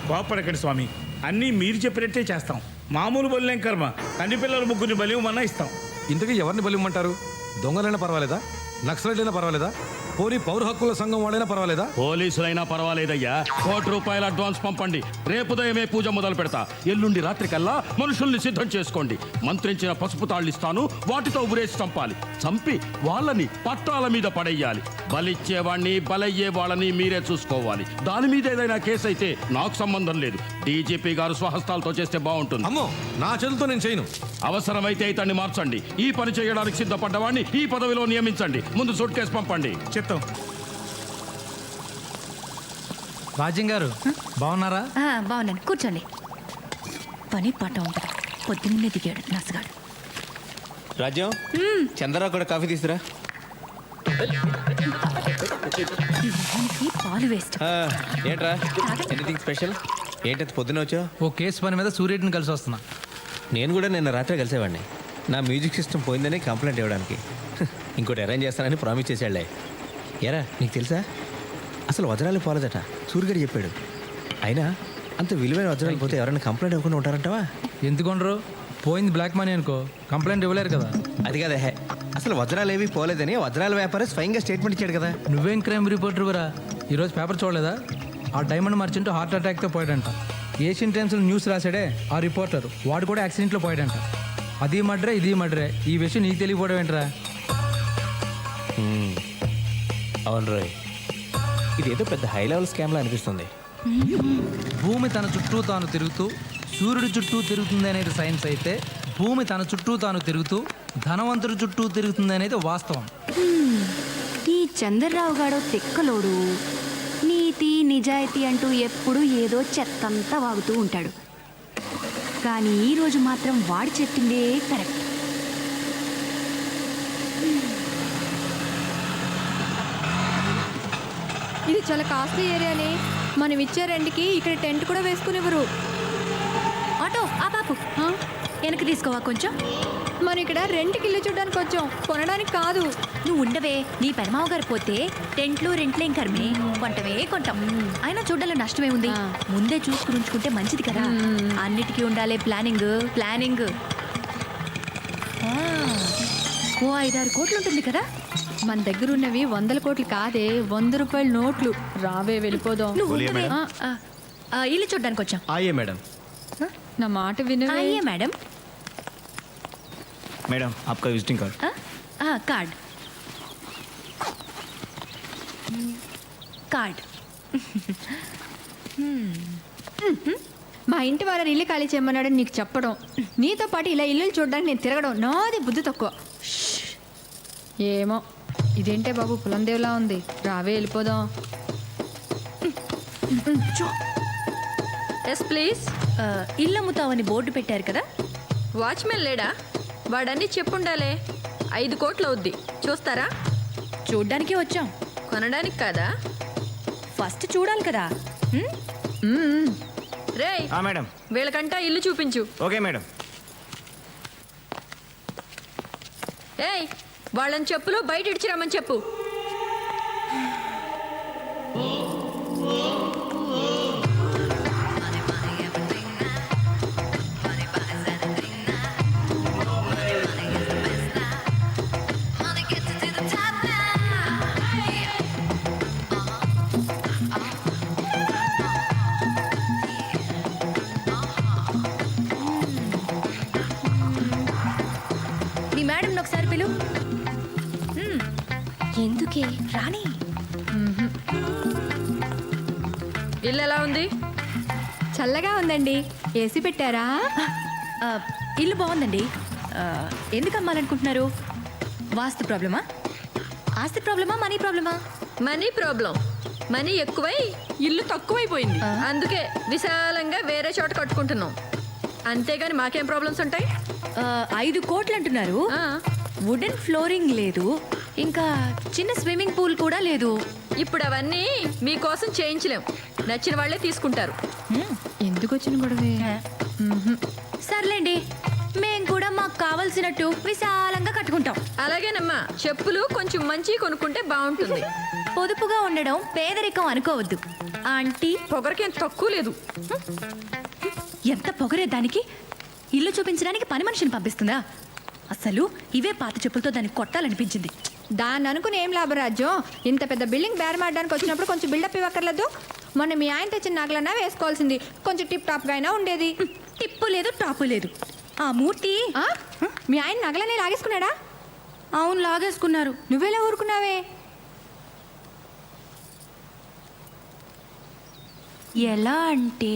కోపడకండి స్వామి, అన్నీ మీరు చెప్పినట్టే చేస్తాం. మామూలు బలిలేం కర్మ, కన్ని పిల్లల ముగ్గురిని బలి ఇవ్వమన్నా ఇస్తాం. ఇంతకీ ఎవరిని బలిమ్మంటారు? దొంగలైనా పర్వాలేదా? నక్సలైనా పర్వాలేదా? పోనీ పౌర హక్కుల సంఘం వాళ్ళైనా పర్వాలేదా? పోలీసులైనా పర్వాలేదయ్యా. 1 కోటి రూపాయల అడ్వాన్స్ పంపండి. రేపు ఉదయమే పూజ మొదలు పెడతా. ఎల్లుండి రాత్రికల్లా మనుషుల్ని సిద్ధం చేసుకోండి. మంత్రించిన పసుపు తాళ్ళు ఇస్తాను, వాటితో ఉరేసి చంపాలి. చంపి వాళ్ళని పట్టాల మీద పడేయాలి. బలిచ్చేవాణ్ణి బలయ్యే వాళ్ళని మీరే చూసుకోవాలి. దాని మీద ఏదైనా కేసు అయితే నాకు సంబంధం లేదు. డీజీపీ గారు స్వహస్తాలతో చేస్తే బాగుంటుంది. అమ్మో, నా చేతులతో నేను చేయను. అవసరమైతే ఇతన్ని మార్చండి. ఈ పని చేయడానికి సిద్ధపడ్డవాడిని ఈ పదవిలో నియమించండి. ముందు సూట్ కేసు పంపండి. చెప్తాం. రాజ్యం గారు బాగున్నారా? బాగున్నాను, కూర్చోండి. పని పాట ఉంటుంది, పొద్దున్నే దిగాడు నసగాడు. రాజ్యం, చంద్రరావు కూడా కాఫీ తీసుకురా. పాలు వేస్ట్. ఏంట్రా, ఎనీథింగ్ స్పెషల్? ఏంటది పొద్దున వచ్చావు? ఓ కేసు పని మీద సూర్యుడిని కలిసి వస్తున్నా. నేను కూడా నిన్న రాత్రి కలిసేవాడిని. నా మ్యూజిక్ సిస్టమ్ పోయిందని కంప్లైంట్ ఇవ్వడానికి. ఇంకోటి అరేంజ్ చేస్తానని ప్రామిస్ చేశాడులే. ఏరా, నీకు తెలుసా అసలు వజ్రాలు పోలేదట, సూర్యుడు చెప్పాడు. అయినా అంత విలువైన వజ్రాలు పోతే ఎవరైనా కంప్లైంట్ ఇవ్వకుండా ఉంటారంటావా? ఎందుకుండరు? పోయింది బ్లాక్ మనీ అనుకో, కంప్లైంట్ ఇవ్వలేరు కదా. అది కదా, అసలు వజ్రాలు ఏవి పోలేదని వజ్రాల వ్యాపారి స్వయంగా స్టేట్మెంట్ ఇచ్చాడు కదా. నువ్వేం క్రైమ్ రిపోర్టర్ వరా? ఈరోజు పేపర్ చూడలేదా? ఆ డైమండ్ మర్చెంట్ హార్ట్ అటాక్తో పోయాడంట. ఏషియన్ టైమ్స్లో న్యూస్ రాశాడే ఆ రిపోర్టర్, వాడు కూడా యాక్సిడెంట్లో పోయాడంట. అది మడ్రే ఇది మడ్రే, ఈ విషయం నీకు తెలియకపోవడం ఏంట్రా? అవును రోయ్, ఇదేదో పెద్ద హై లెవెల్ స్కామ్లా అనిపిస్తుంది. భూమి తన చుట్టూ తాను తిరుగుతూ సూర్యుడి చుట్టూ తిరుగుతుంది అనేది సైన్స్ అయితే, భూమి తన చుట్టూ తాను తిరుగుతూ ధనవంతుడి చుట్టూ తిరుగుతుంది అనేది వాస్తవం. ఈ చంద్రరావు గాడో తిక్కలోడు, నీతి నిజాయితీ అంటూ ఎప్పుడు ఏదో చెత్తంతా వాగుతూ ఉంటాడు. కానీ ఈరోజు మాత్రం వాడు చెప్పిందే కరెక్ట్. ఇది చాలా కాస్ట్లీ ఏరియాని, మనం ఇచ్చే రెంట్కి ఇక్కడ టెంట్ కూడా వేసుకునివ్వరు. ఆటో ఆ పాపు వెనక్కి తీసుకోవా కొంచెం. మనం ఇక్కడ రెంట్కి ఇల్లు చూడడానికి వచ్చాం, కొనడానికి కాదు. నువ్వు ఉండవే, నీ పెరమావ గారు పోతే టెంట్లు రెంట్లేం కర్మే, కొంటమే కొంటాం. అయినా చూడాలి, నష్టమే ఉంది. ముందే చూసుకుని ఉంచుకుంటే మంచిది కదా. అన్నిటికీ ఉండాలి ప్లానింగ్. ప్లానింగ్ ఓ 5-6 కోట్లు ఉంటుంది కదా. మన దగ్గర ఉన్నవి 100 కోట్లు కాదే, 100 రూపాయల నోట్లు. రావే వెళ్ళిపోదాం. నువ్వు ఉండవే. ఇల్లు చూడడానికి వచ్చాం. ఆయే మేడం. నా మాట వినవే. అయ్యే మేడం. మేడం आपका विजिटिंग कार्ड. Card card. మా ఇంటి వాళ్ళని ఇల్లు ఖాళీ చేయమన్నాడని నీకు చెప్పడం, నీతో పాటు ఇలా ఇల్లు చూడడానికి నేను తిరగడం, నాది బుద్ధి తక్కువ. ఏమో ఇదేంటే బాబు పులందేవ్లా ఉంది. రావే వెళ్ళిపోదాం. Yes please. ఇల్లు అమ్ముతావని బోర్డు పెట్టారు కదా. వాచ్మెన్ లేడా? వాడన్నీ చెప్పుండాలే. 5 కోట్లు అవుద్ది, చూస్తారా? చూడ్డానికి వచ్చాం, కొనడానికి కాదా? ఫస్ట్ చూడాలి కదా. రే మేడం. వీళ్ళకంటా ఇల్లు చూపించు. Okay madam. ఏయ్, వాళ్ళని చెప్పులు బయట ఇడిచిరమ్మని చెప్పు. నీ మేడం ఒకసారి పిలు. ఎందుకే రాణి. ఇల్లు ఎలా ఉంది? చల్లగా ఉందండి. ఏసీ పెట్టారా? ఇల్లు బాగుందండి. ఎందుకు అమ్మాలనుకుంటున్నారు? వాస్తు ప్రాబ్లమా, ఆస్తి ప్రాబ్లమా, మనీ ప్రాబ్లమా? Money problem. మనీ ఎక్కువై ఇల్లు తక్కువైపోయింది. అందుకే విశాలంగా వేరే చోట కట్టుకుంటున్నాం. అంతేగాని మాకేం ప్రాబ్లమ్స్ ఉంటాయి? 5 కోట్లు అంటున్నారు. వుడెన్ ఫ్లోరింగ్ లేదు, ఇంకా చిన్న స్విమ్మింగ్ పూల్ కూడా లేదు. ఇప్పుడు అవన్నీ మీకోసం చేయించలేం, నచ్చిన వాళ్ళే తీసుకుంటారు. ఎందుకు వచ్చిన గొడవే? సర్లేండి, మేం కూడా మాకు కావలసినట్టు విశాలంగా కట్టుకుంటాం. అలాగేనమ్మా, చెప్పులు కొంచెం మంచి కొనుక్కుంటే బాగుంటుంది. పొదుపుగా ఉండడం పేదరికం అనుకోవద్దు ఆంటీ. పొగరకేం తక్కువ లేదు. ఎంత పొగరే దానికి! ఇల్లు చూపించడానికి పని మనిషిని పంపిస్తుందా? అసలు ఇవే పాత చెప్పులతో దాన్ని కొట్టాలనిపించింది. దాన్ని అనుకుని ఏం లాభరాజ్యం? ఇంత పెద్ద బిల్డింగ్ బేరమాడడానికి వచ్చినప్పుడు కొంచెం బిల్డప్ ఇవ్వక్కర్లేదు. మొన్న మీ ఆయన తెచ్చిన నగలన్నా వేసుకోవాల్సింది, కొంచెం టిప్ టాప్గా అయినా ఉండేది. టిప్పు లేదు, టాపు లేదు. ఆ మూర్తి మీ ఆయన నగలనే లాగేసుకున్నాడా? అవును, లాగేసుకున్నారు. నువ్వెలా ఊరుకున్నావే? ఎలా అంటే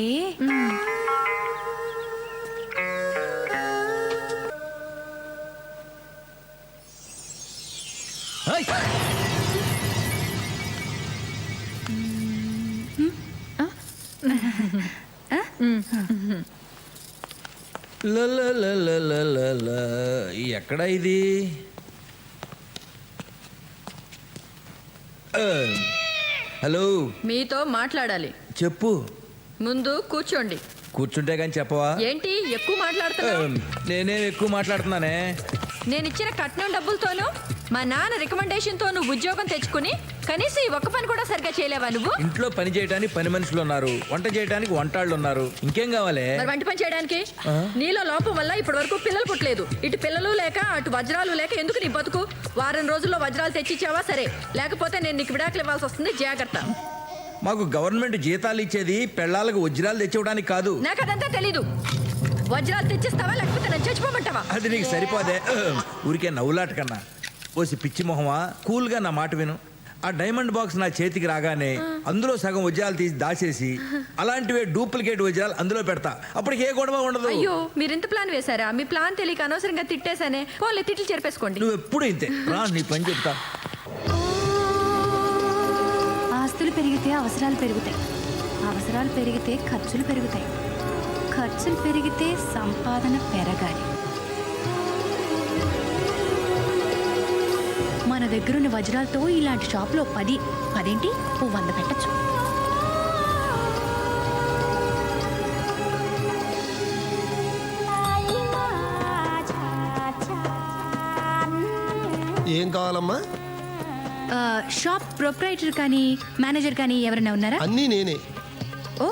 ఎక్కడ ఇది? హలో, మీతో మాట్లాడాలి. చెప్పు. ముందు కూర్చోండి. కూర్చుంటే కానీ చెప్పవా? ఏంటి ఎక్కువ మాట్లాడుతున్నావు? నేనేం ఎక్కువ మాట్లాడుతున్నానే? నేను ఇచ్చిన కట్నం డబ్బులతోనూ మా నాన్న రికమెండేషన్ తో నువ్వు ఉద్యోగం తెచ్చుకుని కనీసం ఈ ఒక్క పని కూడా సరిగ్గా చేయలేవా నువ్వు? ఇంట్లో పని చేయడానికి పని మనుషులు ఉన్నారు, వంట చేయడానికి వంటాళ్ళు ఉన్నారు, ఇంకేం కావాలి? మరి వంట పని చేయడానికి నీలో లోపం వల్ల ఇప్పటి వరకు పిల్లలు పుట్టలేదు. ఇటు పిల్లలు లేక అటు వజ్రాలు లేక ఎందుకు నీ బతుకు? వారం రోజుల్లో వజ్రాలు తెచ్చిచ్చావా సరే, లేకపోతే నేను నీకు విడాకులు ఇవ్వాల్సి వస్తుంది. జాగ్రత్త. మాకు గవర్నమెంట్ జీతాలు ఇచ్చేది పెళ్ళాలకు వజ్రాలు తెచ్చివ్వడానికి కాదు. నాకు అదంతా తెలీదు. వజ్రాలు తెచ్చిస్తావా లేకపోతే నన్ను చచ్చిపోమంటావా? అది నీకు సరిపోదే. ఊరికే నవ్వులాట కన్నా ఓసి పిచ్చి మొహమా, కూల్గా నా మాట విను. ఆ డైమండ్ బాక్స్ నా చేతికి రాగానే అందులో సగం వజ్రాలు తీసి దాచేసి అలాంటివే డూప్లికేట్ వజ్రాలు అందులో పెడతా. అప్పటికి ఏ గొడవ ఉండదు. అయ్యో, మీరు ఇంత ప్లాన్ వేశారా? మీ ప్లాన్ తెలియక అనవసరంగా తిట్టేశానే. పోలే, తిట్లు చెరిపేసుకోండి. నువ్వు ఎప్పుడు ఇంతే రా, నీ పని చెప్తా. ఆస్తులు పెరిగితే అవసరాలు పెరుగుతాయి, అవసరాలు పెరిగితే ఖర్చులు పెరుగుతాయి, ఖర్చులు పెరిగితే సంపాదన పెరగాలి. మన దగ్గరున్న వజ్రాలతో ఇలాంటి షాప్లో 10 100 పెట్టచ్చు. ఏం కావాలమ్మా? షాప్ ప్రొప్రైటర్ కానీ మేనేజర్ కానీ ఎవరైనా ఉన్నారా? అన్నీ నేనే. ఓ,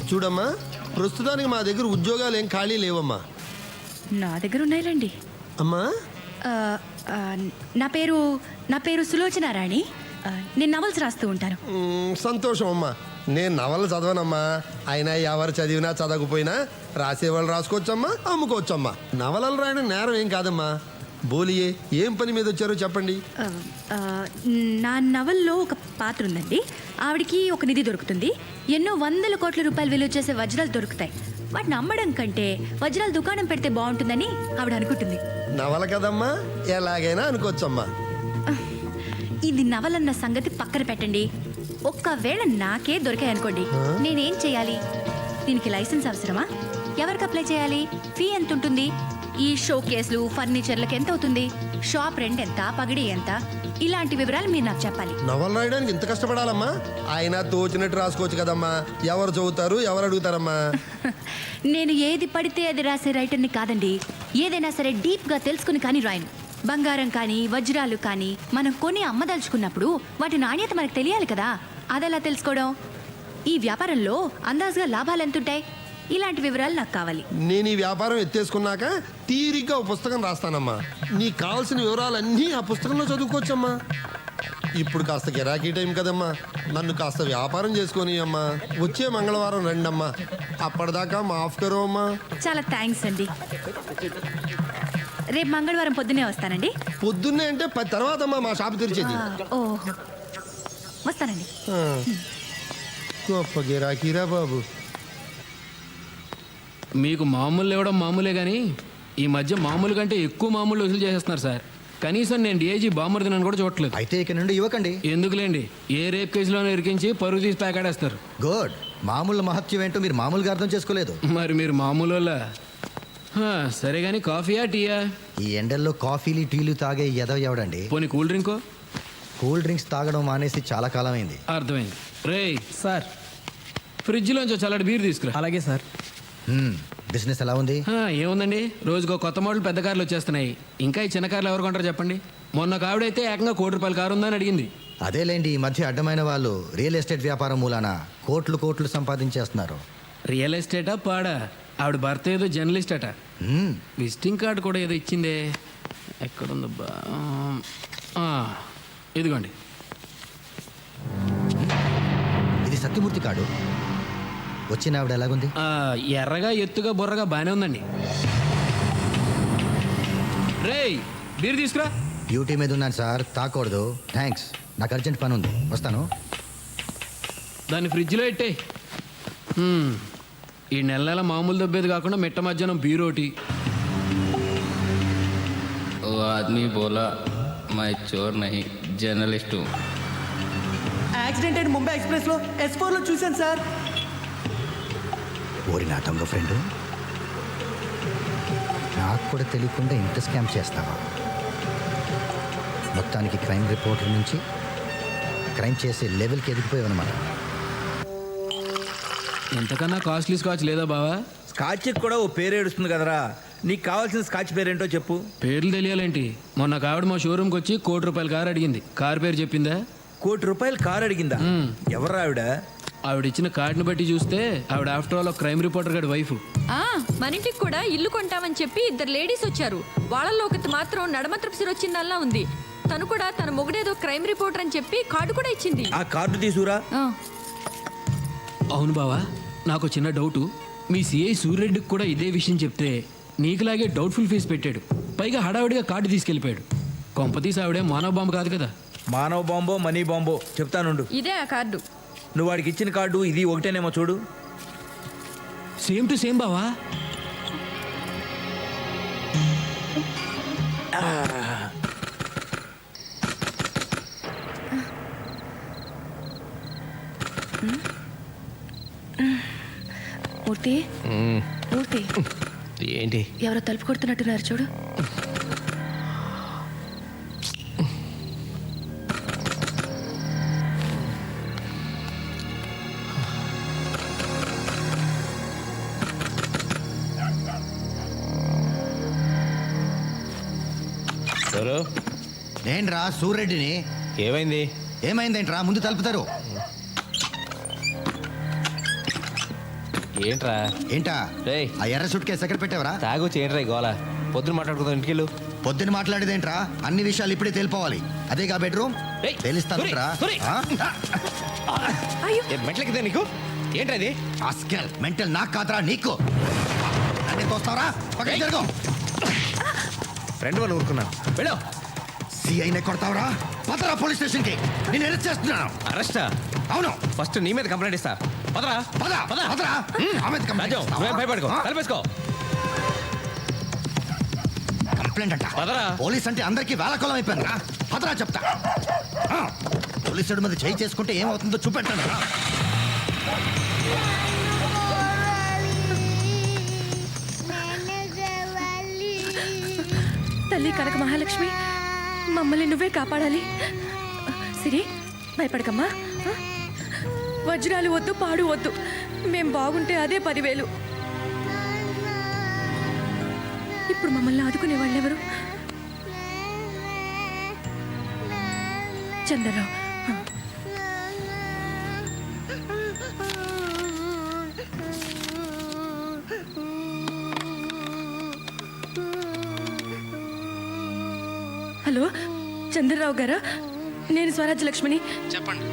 చూడమ్మా, ప్రస్తుతానికి మా దగ్గర ఉద్యోగాలు ఏం ఖాళీ లేవమ్మా. నా దగ్గర ఉన్నాయిలేండి. అమ్మా, నా పేరు సులోచన రాణి. నేను నవల్స్ రాస్తూ ఉంటాను. సంతోషం అమ్మా. నేను నవలు చదవనమ్మా. అయినా ఎవరు చదివినా చదవకపోయినా రాసేవాళ్ళు రాసుకోవచ్చమ్మా, అమ్ముకోవచ్చమ్మా. నవలలు రాయడం నేరం ఏం కాదమ్మా. బోలియే, ఏం పని మీద వచ్చారో చెప్పండి. నా నవల్లో ఒక పాత్ర ఉందండి. ఆవిడికి ఒక నిధి దొరుకుతుంది. ఎన్నో 100 కోట్ల రూపాయలు విలువ చేసే వజ్రాలు దొరుకుతాయి. వాటిని అమ్మడం కంటే వజ్రాల దుకాణం పెడితే బాగుంటుందని ఆవిడ అనుకుంటుంది. నవల కదమ్మా, ఎలాగైనా అనుకోవచ్చమ్మా. ఇది నవలన్న సంగతి పక్కన పెట్టండి. ఒక్కవేళ నాకే దొరికాయనుకోండి, నేనేం చేయాలి? దీనికి లైసెన్స్ అవసరమా? ఎవరికి అప్లై చేయాలి? ఫీ ఎంత ఉంటుంది? ఈ షో కేసులు ఫర్నిచర్లకు ఎంత అవుతుంది? షాప్ రెంట్ ఎంత? పగిడి ఎంత? ఇలాంటి వివరాలు మీరు నాకు చెప్పాలి. నవలు రాయడానికి ఇంత కష్టపడాలమ్మా? ఆయన తోచినట్టు రాసుకోవచ్చు కదమ్మా. ఎవరు చదువుతారు, ఎవరు అడుగుతారమ్మా? నేను ఏది పడితే అది రాసే రైటర్ని కాదండి. ఏదైనా సరే డీప్గా తెలుసుకుని కానీ రాయను. బంగారం కానీ వజ్రాలు కానీ మనం కొని అమ్మదలుచుకున్నప్పుడు వాటి నాణ్యత మనకు తెలియాలి కదా. అదెలా తెలుసుకోవడం? ఈ వ్యాపారంలో అందాజుగా లాభాలు ఎంతుంటాయి? ఇలాంటి వివరాలు నాకు కావాలి. నేను ఈ వ్యాపారం ఎత్తేసుకున్నాక తీరిగ్గా ఒక పుస్తకం రాస్తానమ్మా. నీకు కావాల్సిన వివరాలన్నీ ఆ పుస్తకంలో చదువుకోవచ్చమ్మా. ఇప్పుడు కాస్త గిరాకీ టైం కదమ్మా, నన్ను కాస్త వ్యాపారం చేసుకొని అమ్మా. వచ్చే మంగళవారం రండమ్మా. అప్పటిదాకా మాఫ్ కరో అమ్మా. చాలా థ్యాంక్స్ అండి. రేపు మంగళవారం పొద్దున్నే వస్తానండి. పొద్దున్నే అంటే 10 తర్వాత అమ్మా మా షాప్ తెరిచేది. ఓహో, వస్తానండి. గొప్ప గిరాకీరా బాబు. మీకు మామూలు ఇవ్వడం మామూలే కానీ ఈ మధ్య మామూలు కంటే ఎక్కువ మామూలు వసూలు చేసేస్తున్నారు సార్. కనీసం నేను డిఐజీ బామ్మర్దినని కూడా చూడట్లేదు. అయితే ఇక నుండి ఇవ్వకండి. ఎందుకులేండి, ఏ రేప్ కేసులోనే ఇరికించి పరుగు తీసి ప్యాకాడేస్తారు. గుడ్. మామూలు మహత్యం ఏంటో మీరు మామూలుగా అర్థం చేసుకోలేదు. మరి మీరు మామూలు సరే కానీ కాఫీయా టీయా? ఈ ఎండల్లో కాఫీలు టీలు తాగే ఎదవ ఎవడండి? పోనీ కూల్ డ్రింకో? కూల్ డ్రింక్స్ తాగడం మానేసి చాలా కాలం అయింది. అర్థమైంది. రేయ్ సార్, ఫ్రిడ్జ్లోంచి చల్లటి బీర్ తీసుకురా. అలాగే సార్. బిజినెస్ ఎలా ఉంది? ఏముందండి, రోజుకో కొత్త మోడల్ పెద్ద కార్లు వచ్చేస్తున్నాయి. ఇంకా ఈ చిన్న కార్లు ఎవరు కొంటారు చెప్పండి? మొన్న కావిడైతే ఏకంగా ₹1,00,00,000 కారు ఉందని అడిగింది. అదేలేండి, ఈ మధ్య అడ్డమైన వాళ్ళు రియల్ ఎస్టేట్ వ్యాపారం మూలాన కోట్లు సంపాదించేస్తున్నారు. రియల్ ఎస్టేటా పాడా? ఆవిడ భర్త ఏదో జర్నలిస్ట్ అట. విజిటింగ్ కార్డు కూడా ఏదో ఇచ్చిందే, ఎక్కడుందబ్బా? ఇదిగోండి. ఇది సత్యమూర్తి కార్డు. వచ్చిన ఆవిడ ఎలాగుంది? ఎర్రగా ఎత్తుగా బుర్రగా బాగానే ఉందండి. రేయ్ బీర్ తీసుకురా. డ్యూటీ మీద ఉన్నాను సార్, తాకూడదు. థ్యాంక్స్, నాకు అర్జెంట్ పని ఉంది, వస్తాను. దాన్ని ఫ్రిడ్జ్లో పెట్టే. ఈ నెల మామూలు దబ్బేది కాకుండా మిట్ట మధ్యాహ్నం బీర్ ఒకటి. ఓ ఆద్మీ బోలా my Chor Nahi journalist. Accident అయిన ముంబై ఎక్స్ప్రెస్లో S4లో చూశాను సార్. ఓరి నా దొంగ ఫ్రెండ్, నాకు కూడా తెలియకుండా ఇంత స్కామ్ చేస్తావా? మొత్తానికి క్రైమ్ రిపోర్టర్ నుంచి క్రైమ్ చేసే లెవెల్కి ఎదిగిపోయావు అనమాట. ఎంతకన్నా కాస్ట్లీ స్కాచ్ లేదా బావా? స్కాచ్ కూడా ఓ పేరు ఏడుస్తుంది కదరా. నీకు కావాల్సిన స్కాచ్ పేరేంటో చెప్పు. పేర్లు తెలియాలేంటి? మొన్న కావిడ మా షోరూమ్కి వచ్చి ₹1,00,00,000 కారు అడిగింది. కారు పేరు చెప్పిందా? ₹1,00,00,000 కారు అడిగిందా? ఎవరు ఆవిడ? ఆవిడ ఇచ్చిన కార్డుని బట్టి చూస్తే ఆవిడ ఆఫ్టర్ ఆల్ క్రైమ్ రిపోర్టర్ గారి వైఫ్. మన ఇంటికి కూడా ఇల్లు కొంటామని చెప్పి 2 లేడీస్ వచ్చారు. వాళ్ళల్లో ఒకటి మాత్రం నడమత్రపు సిరొచ్చిందల్లా ఉంది. తను కూడా తన మొగుడేదో క్రైమ్ రిపోర్టర్ అని చెప్పి కార్డు కూడా ఇచ్చింది. ఆ కార్డు తీసుకురా. అవును బావా, నాకు చిన్న డౌటు. మీ సిఐ సూర్యరెడ్డికి కూడా ఇదే విషయం చెప్తే నీకులాగే డౌట్ఫుల్ ఫేస్ పెట్టాడు. పైగా హడావిడిగా కార్డు తీసుకెళ్ళిపోయాడు. కొంపతీసి ఆవిడే మానవ బాంబు కాదు కదా? మానవ బాంబో మనీ బాంబో చెప్తానుండు. ఇదే ఆ కార్డు. నువ్వు వాడికి ఇచ్చిన కార్డు ఇది ఒకటేనేమో చూడు. సేమ్ టు సేమ్ బావా. మూర్తి, మూర్తి, ఏంటి? ఎవరో తలుపు కొడుతున్నట్టున్నారు చూడు. ఏంట్రా సూర్యరెడ్డిని? ఏమైంది? ఏమైందేంట్రా? ముందు తలుపుతారు. ఏంట్రా? ఏంటా ఆ ఎర్ర సూట్ కేసు ఎక్కడ పెట్టావరా? తాగొచ్చి ఏంట్రా గోలా? పొద్దున మాట్లాడుకుందాం, ఇంటికెళ్ళు. పొద్దున మాట్లాడేదేంట్రా? అన్ని విషయాలు ఇప్పుడే తెలిపోవాలి. అదేగా బెడ్రూమ్ తెలుస్తాను. మెట్లకిదే నీకు ఏంట్రా అది? ఆస్కెల్ మెంటల్ నాకు కాదురా నీకు. అన్నీ తోస్తావరా? పక్కన జరుగు. ఫ్రెండ్ వాళ్ళు ఊరుకున్నాను, వెళ్ళు. సిఐనే కొడతావరా? పదరా పోలీస్ స్టేషన్ కి. నేను అరెస్ట్ చేస్తున్నాను. అరెస్టా? అవును. ఫస్ట్ నీ మీద కంప్లైంట్ ఇస్తా. పదరా పద పదరా. భయపడుకో, తలపేసుకో. కంప్లైంట్ అంట. పదరా. పోలీస్ అంటే అందరికీ వేళకోళం అయిపోయింది రా. పదరా చెప్తా. పోలీసుడి మీద చేయి చేసుకుంటే ఏమవుతుందో చూపెట్టాను రా. తల్లి కనక మహాలక్ష్మి, మమ్మల్ని నువ్వే కాపాడాలి. సిరి, భయపడకమ్మా. వజ్రాలు వద్దు, పాడు వద్దు. మేం బాగుంటే అదే 10,000. ఇప్పుడు మమ్మల్ని ఆదుకునే వాళ్ళెవరు? చంద్రరావు. హలో, చంద్రరావు గారా? నేను స్వరాజ్య లక్ష్మిని. చెప్పండి.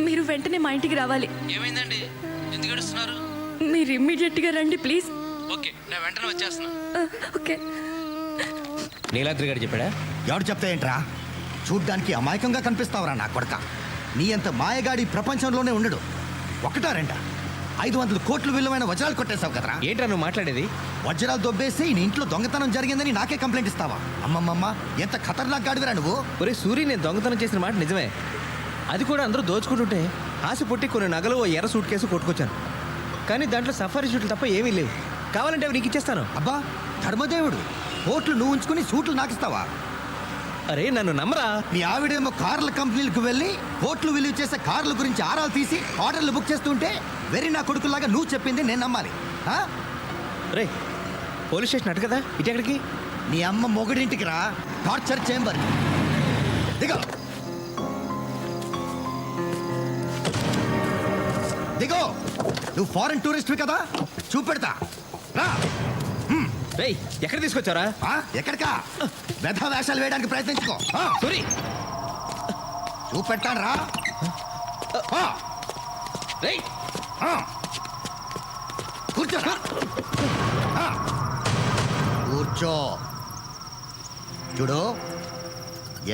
మీరు వెంటనే మా ఇంటికి రావాలి. ఏమైందండి? ఎందుకు ఏడుస్తున్నారు? మీరు ఇమ్మీడియట్గా రండి ప్లీజ్. ఓకే, నేను వెంటనే వచ్చేస్తున్నా. ఓకే. నీలాద్రి గారు చెప్పాడా? ఎవడు చెప్తా ఏంట్రా? చూడ్డానికి అమాయకంగా కనిపిస్తావురా నా కొడక. నీ అంత మాయగాడి ప్రపంచంలోనే ఉండడు. ఒకటా రెండా 500 కోట్ల విలువైన వజ్రాలు కొట్టేశావు కదరా. ఏంట్రా నువ్వు మాట్లాడేది? వజ్రాలు దొబ్బేసి నీ ఇంట్లో దొంగతనం జరిగిందని నాకే కంప్లైంట్ ఇస్తావా? అమ్మమ్మమ్మ, ఎంత ఖతర్నాక్ గాడివిరా నువ్వు. ఒరే సూరి, నేను దొంగతనం చేసిన మాట నిజమే. అది కూడా అందరూ దోచుకుంటుంటే ఆశ పుట్టి కొన్ని నగలు, ఓ ఎర్ర సూట్ కేసు కొట్టుకొచ్చాను. కానీ దాంట్లో సఫారీ షూట్లు తప్ప ఏమీ లేవు. కావాలంటే అవి నీకు ఇచ్చేస్తాను. అబ్బా ధర్మదేవుడు, కోట్లు నువ్వు ఉంచుకుని సూట్లు నాకిస్తావా? అరే నన్ను నమ్మరా. మీ ఆవిడేమో కార్ల కంపెనీలకు వెళ్ళి కోట్లు విలువ చేసే కార్ల గురించి ఆరాలు తీసి ఆర్డర్లు బుక్ చేస్తుంటే వెరీ నా కొడుకులాగా నువ్వు చెప్పింది నేను నమ్మాలి? రే పోలీస్ స్టేషన్ అటు కదా, ఇటు ఎక్కడికి? నీ అమ్మ మొగుడింటికి రా, టార్చర్ చేంబర్. దిగో దిగో, నువ్వు ఫారెన్ టూరిస్ట్వి కదా, చూపెడతా రా. రేయ్ ఎక్కడ తీసుకొచ్చారా? ఎక్కడికా? వ్యధ వేషాలు వేయడానికి ప్రయత్నించుకో. సారీ చూపెట్టాను రా. రేయ్ కూర్చో కూర్చో. చూడు,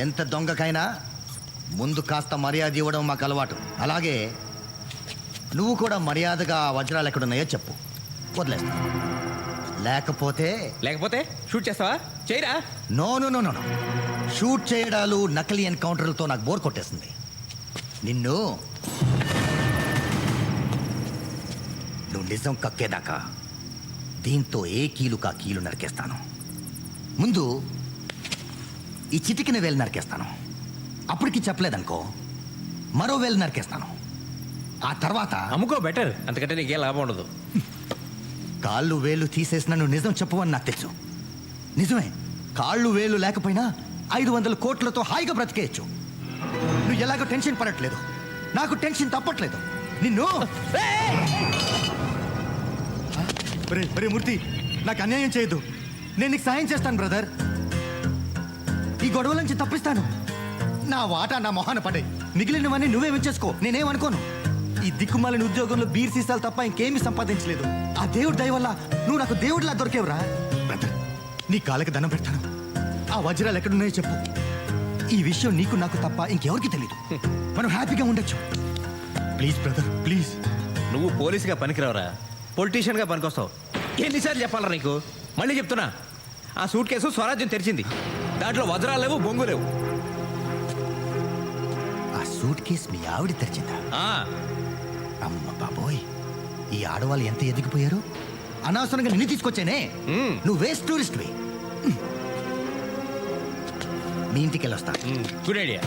ఎంత దొంగకైనా ముందు కాస్త మర్యాద ఇవ్వడం మాకు అలవాటు. అలాగే నువ్వు కూడా మర్యాదగా వజ్రాలు ఎక్కడున్నాయో చెప్పు, వదిలేస్తా. లేకపోతే షూట్ చేస్తావా? చేయరా. No no no no, shoot చేయడాలు నకిలీ ఎన్కౌంటర్లతో నాకు బోర్ కొట్టేస్తుంది. నువ్వు నిజం కక్కేదాకా దీంతో ఏ కీలు కా కీలు నరికేస్తాను. ముందు ఈ చిటికిన వేలు నరికేస్తాను, అప్పటికి చెప్పలేదనుకో మరో వేలు నరికేస్తాను. ఆ తర్వాత అమ్ముకో, బెటర్, అంతకంటే నీకేం లాభం ఉండదు. కాళ్ళు వేలు తీసేసిన నువ్వు నిజం చెప్పవని నాకు తెలుసు. నిజమే, కాళ్ళు వేలు లేకపోయినా 500 కోట్లతో హాయిగా బ్రతికేయచ్చు. నువ్వు ఎలాగో టెన్షన్ పడట్లేదు, నాకు టెన్షన్ తప్పట్లేదు. నిన్ను మూర్తి, నాకు అన్యాయం చేయదు. నేను నీకు సాయం చేస్తాను బ్రదర్. ఈ గొడవల నుంచి తప్పిస్తాను. నా వాటా నా మొహాన పడే, మిగిలినవన్నీ నువ్వే ఉంచేసుకో, నేనేమనుకోను. ఈ దిక్కుమాలిన ఉద్యోగంలో బీర్ సీసాలు తప్ప ఇంకేమీ సంపాదించలేదు. ఆ దేవుడి దయ వల్ల నువ్వు నాకు దేవుడిలా దొరికేవురా బ్రదర్. నీ కాళ్ళకి దండం పెడతాను. ఆ వజ్రాలు ఎక్కడున్నాయో చెప్పు. ఈ విషయం నీకు నాకు తప్ప ఇంకెవరికి తెలీదు. మనం హ్యాపీగా ఉండొచ్చు. Please brother, please. నువ్వు పోలీసుగా పనికిరావురా, పొలిటీషియన్గా పనికొస్తావు. ఎన్నిసార్లు చెప్పాలరా నీకు? మళ్ళీ చెప్తున్నా, ఆ సూట్ కేసు స్వరాజ్యం తెరిచింది, దాంట్లో వజ్రాలు లేవు, బొంగు లేవు. ఆ సూట్ కేసు మీ ఆవిడ తెరిచిందా? అమ్మ బాబోయ్, ఈ ఆడవాళ్ళు ఎంత ఎదిగిపోయారు. అనవసరంగా నిన్ను తీసుకొచ్చానే, నువ్వు వేస్ట్ టూరిస్ట్వి. మీ ఇంటికి వెళ్ళొస్తా. Good idea.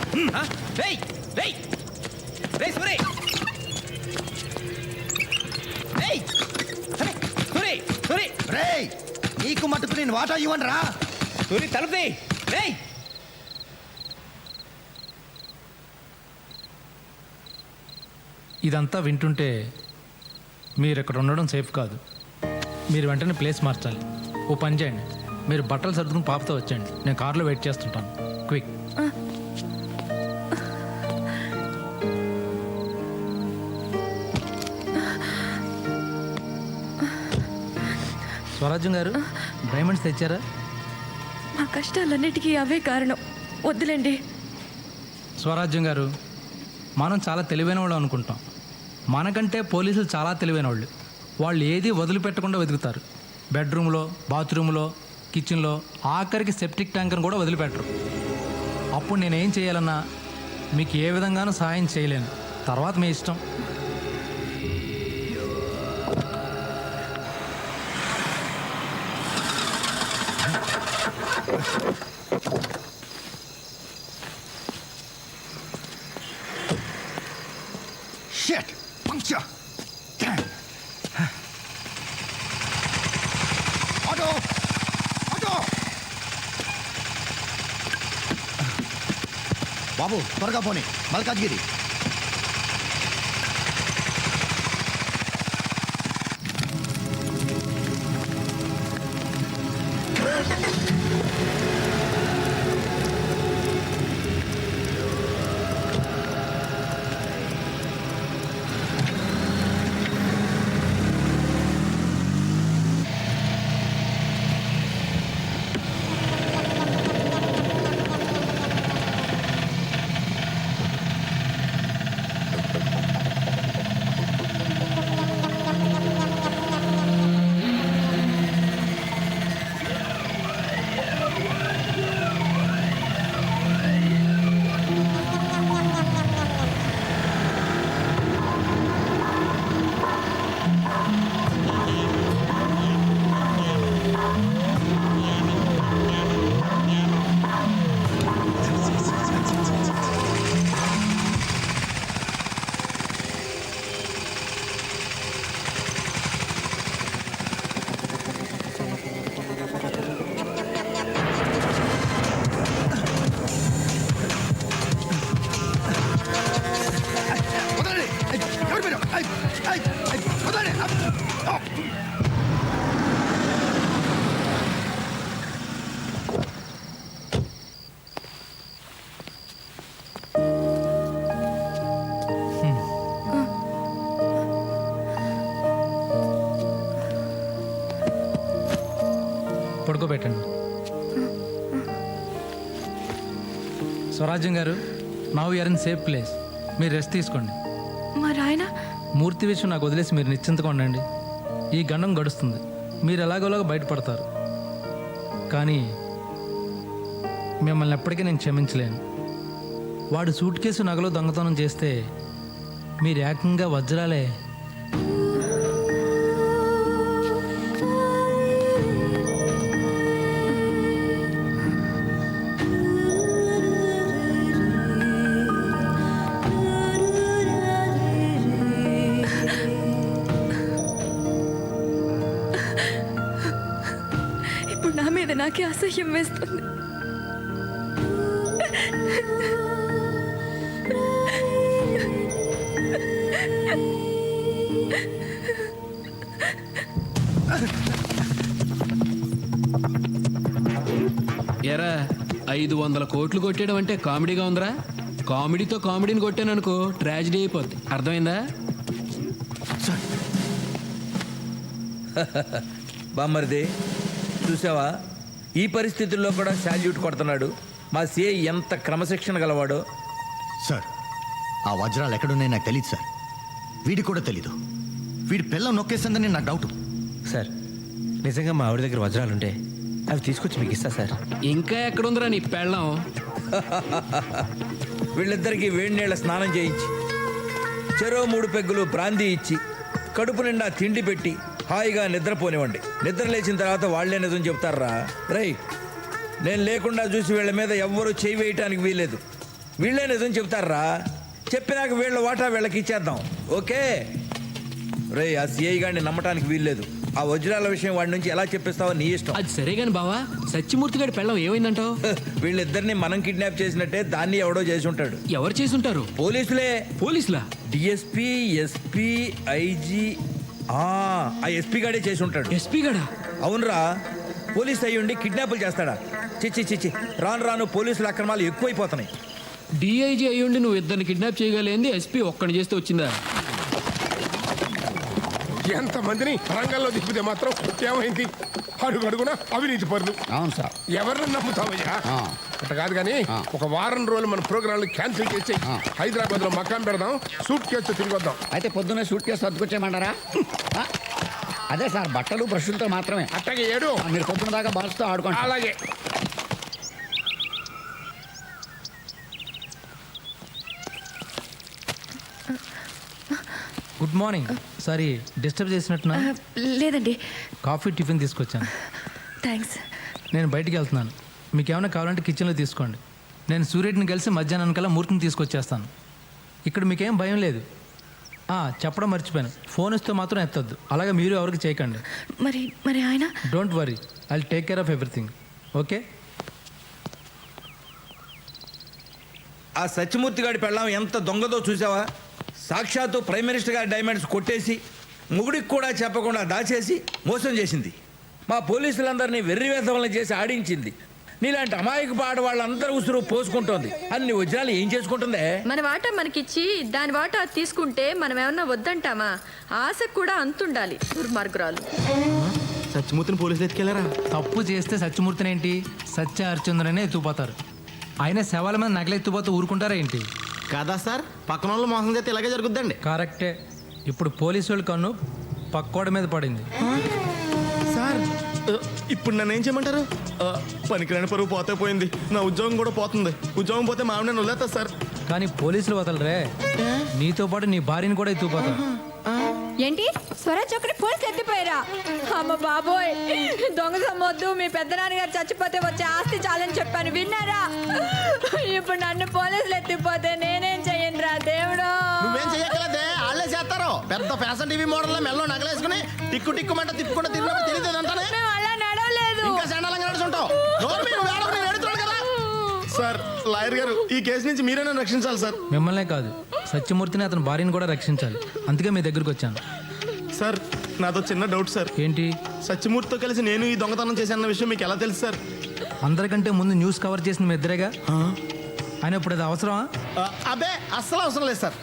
నీకు మటుకు నేను వాటా ఇవ్వను రా. తలుపుది. ఇదంతా వింటుంటే మీరు ఇక్కడ ఉండడం సేఫ్ కాదు. మీరు వెంటనే ప్లేస్ మార్చాలి. ఓ పని చేయండి, మీరు బట్టలు సర్దుకుని పాపతో వచ్చేయండి, నేను కార్లో వెయిట్ చేస్తుంటాను. క్విక్. స్వరాజ్యం గారు, డైమండ్స్ తెచ్చారా? మా కష్టాలన్నిటికీ అవే కారణం, వద్దులేండి. స్వరాజ్యం గారు, మనం చాలా తెలివైన వాళ్ళు అనుకుంటాం, మనకంటే పోలీసులు చాలా తెలివైన వాళ్ళు. వాళ్ళు ఏది వదిలిపెట్టకుండా వెతుకుతారు. బెడ్రూమ్లో, బాత్రూంలో, కిచెన్లో, ఆఖరికి సెప్టిక్ ట్యాంకర్ని కూడా వదిలిపెట్టరు. అప్పుడు నేనేం చేయాలన్నా మీకు ఏ విధంగానూ సహాయం చేయలేను. తర్వాత మీ ఇష్టం. Shit! Puncture! Damn! Auto! Auto! బాబు త్వరగా పోనీ, మల్కాజ్గిరి. పడుకోబెట్టండి. Swarajyam garu, now you are in safe place. మీరు రెస్ట్ తీసుకోండి. మరి ఆయన మూర్తి విషయం నాకు వదిలేసి మీరు నిశ్చింతగా ఉండండి. ఈ గండం గడుస్తుంది, మీరు ఎలాగోలాగా బయటపడతారు. కానీ మిమ్మల్ని ఎప్పటికీ నేను క్షమించలేను. వాడు సూట్ కేసు నగలు దొంగతనం చేస్తే మీరు ఏకంగా వజ్రాలే. ఇప్పుడు నా మీద నాకే అసహ్యం వేస్తుంది. ఎరా 500 కోట్లు కొట్టేయడం అంటే కామెడీగా ఉందిరా? కామెడీతో కామెడీని కొట్టాననుకో ట్రాజిడీ అయిపోద్ది. అర్థమైందా? బామ్మరిది చూసావా, ఈ పరిస్థితుల్లో కూడా శాల్యూట్ కొడుతున్నాడు. మా సిఐ ఎంత క్రమశిక్షణ గలవాడో. సార్, ఆ వజ్రాలు ఎక్కడున్నాయి నాకు తెలియదు సార్. వీడి కూడా తెలీదు. వీడి పిల్లం నొక్కేసిందని నాకు డౌట్. సార్, నిజంగా మా ఆవిడ దగ్గర వజ్రాలుంటే అవి తీసుకొచ్చి మీకు ఇస్తా సార్. ఇంకా ఎక్కడుందిరా నీ పెళ్ళం? వీళ్ళిద్దరికీ వేడి నీళ్ళ స్నానం చేయించి, చెరో 3 పెగ్గులు బ్రాందీ ఇచ్చి, కడుపు నిండా తిండి పెట్టి హాయిగా నిద్రపోనివ్వండి. నిద్ర లేచిన తర్వాత వాళ్లే నిజం చెప్తారా. రైట్, నేను లేకుండా చూసి వీళ్ళ మీద ఎవ్వరూ చేయి వేయటానికి వీలేదు. వీళ్ళే నిజం చెప్తారా. చెప్పినాక వీళ్ళ వాటా వీళ్ళకి ఇచ్చేద్దాం. ఓకే రే, ఆ సిఐ గారిని నమ్మటానికి వీల్లేదు. ఆ వజ్రాల విషయం వాడి నుంచి ఎలా చెప్పిస్తావో నీ ఇష్టం. అది సరే గాని బావా, సత్యమూర్తి గారి పెళ్ళం ఏమైందంటావు? వీళ్ళిద్దరిని మనం కిడ్నాప్ చేసినట్టే దాన్ని ఎవడో చేసి ఉంటాడు. ఎవరు చేసి ఉంటారు? పోలీసులే. పోలీసులా? DSP, SP, IG. ఆ ఎస్పీ గాడే చేసి ఉంటాడు. ఎస్పీ గాడా? అవునరా. పోలీస్ అయ్యి ఉండి కిడ్నాపులు చేస్తాడా? చిచ్చి చిచ్చి, రాను రాను పోలీసుల అక్రమాలు ఎక్కువైపోతున్నాయి. డిఐజీ అయ్యుండి నువ్వు ఇద్దరిని కిడ్నాప్ చేయగలిగింది ఎస్పీ ఒక్కడిని చేస్తే వచ్చిందా? ఎంతమందిని రంగంలో దిప్పితే మాత్రం ఏమైంది? అడుగడుగునా అవినీతి పరులు. అవును సార్. ఎవరిని నమ్ముతావయ్యా? అట్లా కాదు కానీ ఒక వారం రోజులు మన ప్రోగ్రాంలు క్యాన్సిల్ చేసి హైదరాబాద్ లో మకాం పెడదాం, సూట్ కేసు తిరిగి వద్దాం. అయితే పొద్దున్నే సూట్ కేసు సర్దుకొచ్చేయమంటారా? అదే సార్, బట్టలు బ్రష్లతో మాత్రమే. అట్టగే ఏడు మీరు పొద్దున దాకా బాల్స్తో ఆడుకోండి. అలాగే. Good morning. సారీ డిస్టర్బ్ చేసినట్టున్నా? లేదండి, కాఫీ టిఫిన్ తీసుకొచ్చాను. థ్యాంక్స్. నేను బయటికి వెళ్తున్నాను. మీకు ఏమైనా కావాలంటే కిచెన్లో తీసుకోండి. నేను సూర్యుడిని కలిసి మధ్యాహ్నం కల్లా మూర్తిని తీసుకొచ్చేస్తాను. ఇక్కడ మీకేం భయం లేదు. చెప్పడం మర్చిపోయాను, ఫోన్ ఇస్తే మాత్రం ఎత్తద్దు. అలాగే మీరు ఎవరికి చేయకండి. మరి ఆయన? Don't worry, I take care of everything. Okay? ఆ సత్యమూర్తి గారి పెళ్ళాం ఎంత దొంగదో చూసావా? సాక్షాత్తు ప్రైమ్ మినిస్టర్ గారి డైమండ్స్ కొట్టేసి మొగుడికి కూడా చెప్పకుండా దాచేసి మోసం చేసింది. మా పోలీసులందరినీ వెర్రివేధవలను చేసి ఆడించింది. నీలాంటి అమాయక పాట వాళ్ళందరూ ఉసురు పోసుకుంటోంది. అన్ని వజ్రాలు ఏం చేసుకుంటుందే? మన వాటా మనకిచ్చి దాని వాటా తీసుకుంటే మనం ఏమన్నా వద్దంటామా? ఆశకు కూడా అంతుండాలి. దుర్మార్గురాలు. సత్యమూర్తిని పోలీసులు ఎత్తుకెళ్ళారా? తప్పు చేస్తే సత్యమూర్తిని ఏంటి, సత్య హరిచంద్రనే ఎత్తుకుపోతారు. ఆయన శవాల మీద నగలెత్తుపోతూ ఊరుకుంటారా ఏంటి? కదా సార్, పక్కన వాళ్ళు మోసం చేస్తే ఇలాగే జరుగుద్దండి. కరెక్టే. ఇప్పుడు పోలీసు వాళ్ళ కన్ను పక్కోడ మీద పడింది. సార్, ఇప్పుడు నన్ను ఏం చేయమంటారు? పనికిరాని పరువు పోతే పోయింది, నా ఉద్యోగం కూడా పోతుంది. ఉద్యోగం పోతే మా ఆవిడ వదిలేస్తా సార్. కానీ పోలీసులు వదలరే, నీతో పాటు నీ భార్యని కూడా ఎత్తుకుపోతారు. ఏంటి స్వరాజ్ ఒకటి పోలీసు ఎత్తిపోయారా? అమ్మ బాబోయ్, దొంగ సమ్మొద్దు. మీ పెద్దనాన్నగారు చచ్చిపోతే వచ్చే ఆస్తి చాలని చెప్పాను, విన్నారా? ఇప్పుడు నన్ను పోలీసులు ఎత్తిపోతే నేనేం చెయ్యను రా దేవుడు. నువ్వేం చెయ్యగలదే, వాళ్ళే చేస్తారు. పెద్ద ఫ్యాషన్ టీవీ మోడల్ లో మెల్లో నగలేసుకుని టిక్కు టిక్కుమంట తిప్పుకుంటూ తిరిగినప్పుడు తెలియదు అంటానే. మేము అలా నడవలేదు. ఇంకా చండాలంగా నడుచుంటావు. సార్, లాయర్ గారు, ఈ కేసు నుంచి మీరే నన్ను రక్షించాలి సార్. మిమ్మల్నే కాదు, సత్యమూర్తిని అతని భార్యను కూడా రక్షించాలి. అందుకే మీ దగ్గరికి వచ్చాను. సార్, నాతో చిన్న డౌట్ సార్. ఏంటి? సత్యమూర్తితో కలిసి నేను ఈ దొంగతనం చేశానన్న విషయం మీకు ఎలా తెలుసు సార్? అందరికంటే ముందు న్యూస్ కవర్ చేసిన మీ ఇద్దరేగా. ఆయన ఇప్పుడు అది అవసరమా? అబ్బే, అస్సలు అవసరం లేదు సార్.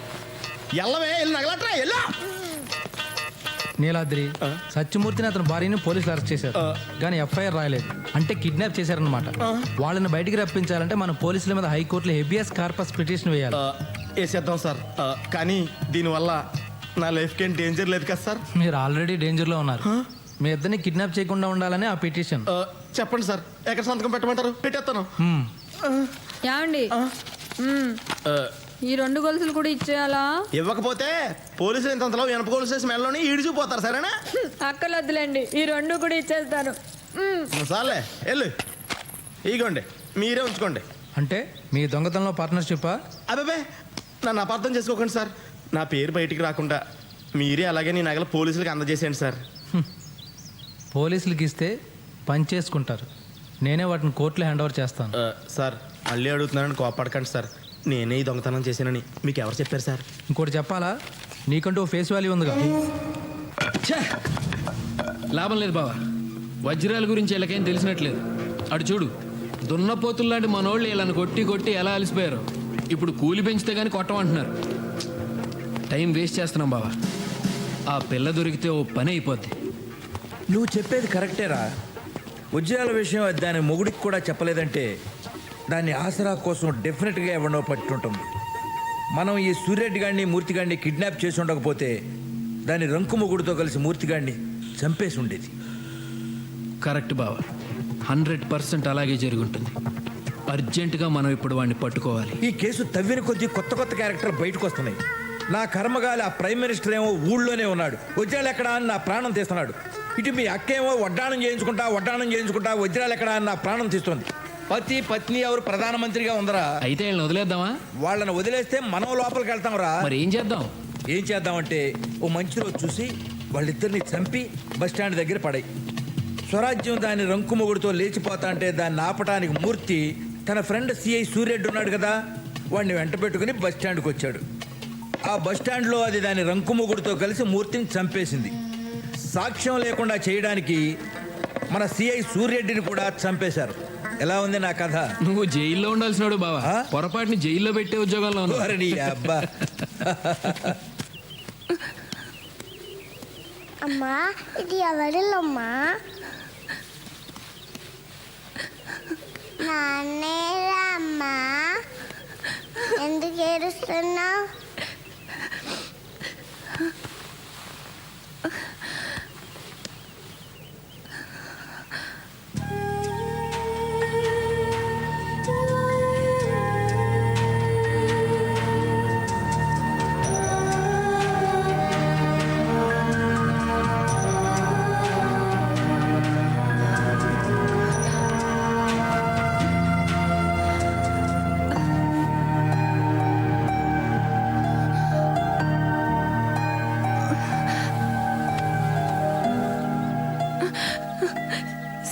ఎల్లవే, వెళ్ళి నగలట్రా, ఎల్లా. నీలాద్రి సత్యమూర్తిని అతని భార్యని పోలీసులు అరెస్ట్ చేశారు కానీ ఎఫ్ఐఆర్ రాయలేదు అంటే కిడ్నాప్ చేశారనమాట. వాళ్ళని బయటికి రప్పించాలంటే మన పోలీసుల మీద హైకోర్టులో హెబియస్ కార్పస్ పిటిషన్ వేయాలి. వేసేద్దాం సార్, కానీ దీనివల్ల నా లైఫ్కి ఏం డేంజర్ లేదు కదా సార్? మీరు ఆల్రెడీ డేంజర్లో ఉన్నారు. మీ ఇద్దరిని కిడ్నాప్ చేయకుండా ఉండాలని ఆ పిటిషన్. చెప్పండి సార్, ఎక్కడ సంతకం పెట్టమంటారు? పెట్టేస్తాను. ఏమండి ఈ 2 గొలుసులు కూడా ఇచ్చేయాలా? ఇవ్వకపోతే పోలీసులు ఇంతలో వెనప గొలుసు వేసి మెడలోని ఈడిచిపోతారు. సరేనా? అక్కలొద్దులేండి, ఈ 2 కూడా ఇచ్చేస్తాను. సార్లే వెళ్ళు, ఇగోండి మీరే ఉంచుకోండి. అంటే మీ దొంగతనంలో పార్ట్నర్షిప్పా? అబ్బాబే నన్ను అపార్థం చేసుకోకండి సార్. నా పేరు బయటికి రాకుండా మీరే అలాగే నీ నగలు పోలీసులకు అందజేసేయండి సార్. పోలీసులకి ఇస్తే పని చేసుకుంటారు, నేనే వాటిని కోర్టులో హ్యాండ్ ఓవర్ చేస్తాను. సార్ మళ్ళీ అడుగుతున్నానని కోపడకండి సార్. నేనే ఈ దొంగతనం చేశానని మీకు ఎవరు చెప్పారు సార్? ఇంకోటి చెప్పాలా, నీకంటూ ఫేస్ వాల్యూ ఉందిగా. లాభం లేదు బావా, వజ్రాల గురించి వీళ్ళకేం తెలిసినట్లేదు. అటు చూడు, దున్నపోతుల్లాంటి మనోళ్ళు వీళ్ళని కొట్టి కొట్టి ఎలా అలసిపోయారు. ఇప్పుడు కూలి పెంచితే కానీ కొట్టమంటున్నారు. టైం వేస్ట్ చేస్తున్నాం బావా. ఆ పిల్ల దొరికితే ఓ పని అయిపోద్ది. నువ్వు చెప్పేది కరెక్టేరా. వజ్రాల విషయం దాని మొగుడికి కూడా చెప్పలేదంటే దాన్ని ఆసరా కోసం డెఫినెట్గా ఎవరినో పట్టుంటుంది. మనం ఈ సూర్యరెడ్డి గారిని మూర్తిగాడిని కిడ్నాప్ చేసి ఉండకపోతే దాని రంకు మొగుడితో కలిసి మూర్తిగాడిని చంపేసి ఉండేది. కరెక్ట్ బావా, 100% అలాగే జరుగుంటుంది. అర్జెంటుగా మనం ఇప్పుడు వాడిని పట్టుకోవాలి. ఈ కేసు తవ్విన కొద్దీ కొత్త కొత్త క్యారెక్టర్లు బయటకు వస్తున్నాయి. నా కర్మగాలి ఆ ప్రైమ్ మినిస్టర్ ఏమో ఊళ్ళోనే ఉన్నాడు, వజ్రాలు ఎక్కడా అని నా ప్రాణం తీస్తున్నాడు. ఇటు మీ అక్కేమో వడ్డాణం చేయించుకుంటా వజ్రాలు ఎక్కడా అని నా ప్రాణం తీస్తుంది. పతి పత్ని ఎవరు ప్రధానమంత్రిగా ఉందరా? అయితే వీళ్ళని వదిలేద్దామా? వాళ్ళని వదిలేస్తే మనం లోపలికి వెళ్తాం రా. మరి ఏం చేద్దాం? ఏం చేద్దామంటే ఓ మంచి రోజు చూసి వాళ్ళిద్దరిని చంపి బస్టాండ్ దగ్గర పడాయి. స్వరాజ్యం దాని రంకు మొగుడుతో లేచిపోతా అంటే దాన్ని ఆపటానికి మూర్తి తన ఫ్రెండ్ సిఐ సూర్యరెడ్డి ఉన్నాడు కదా, వాడిని వెంట పెట్టుకుని బస్టాండ్కి వచ్చాడు. ఆ బస్టాండ్లో అది దాని రంకు మొగుడుతో కలిసి మూర్తిని చంపేసింది. సాక్ష్యం లేకుండా చేయడానికి మన సిఐ సూర్యరెడ్డిని కూడా చంపేశారు. ఎలా ఉంది నా కథ? నువ్వు జైల్లో ఉండాల్సినాడు బావా, పొరపాటుని జైల్లో పెట్టే ఉద్యోగంలో అబ్బా. అమ్మా ఇది ఎవరిల్లమ్మా? నాన్నేరా అమ్మా, ఎందుకు ఏడుస్తున్నావు?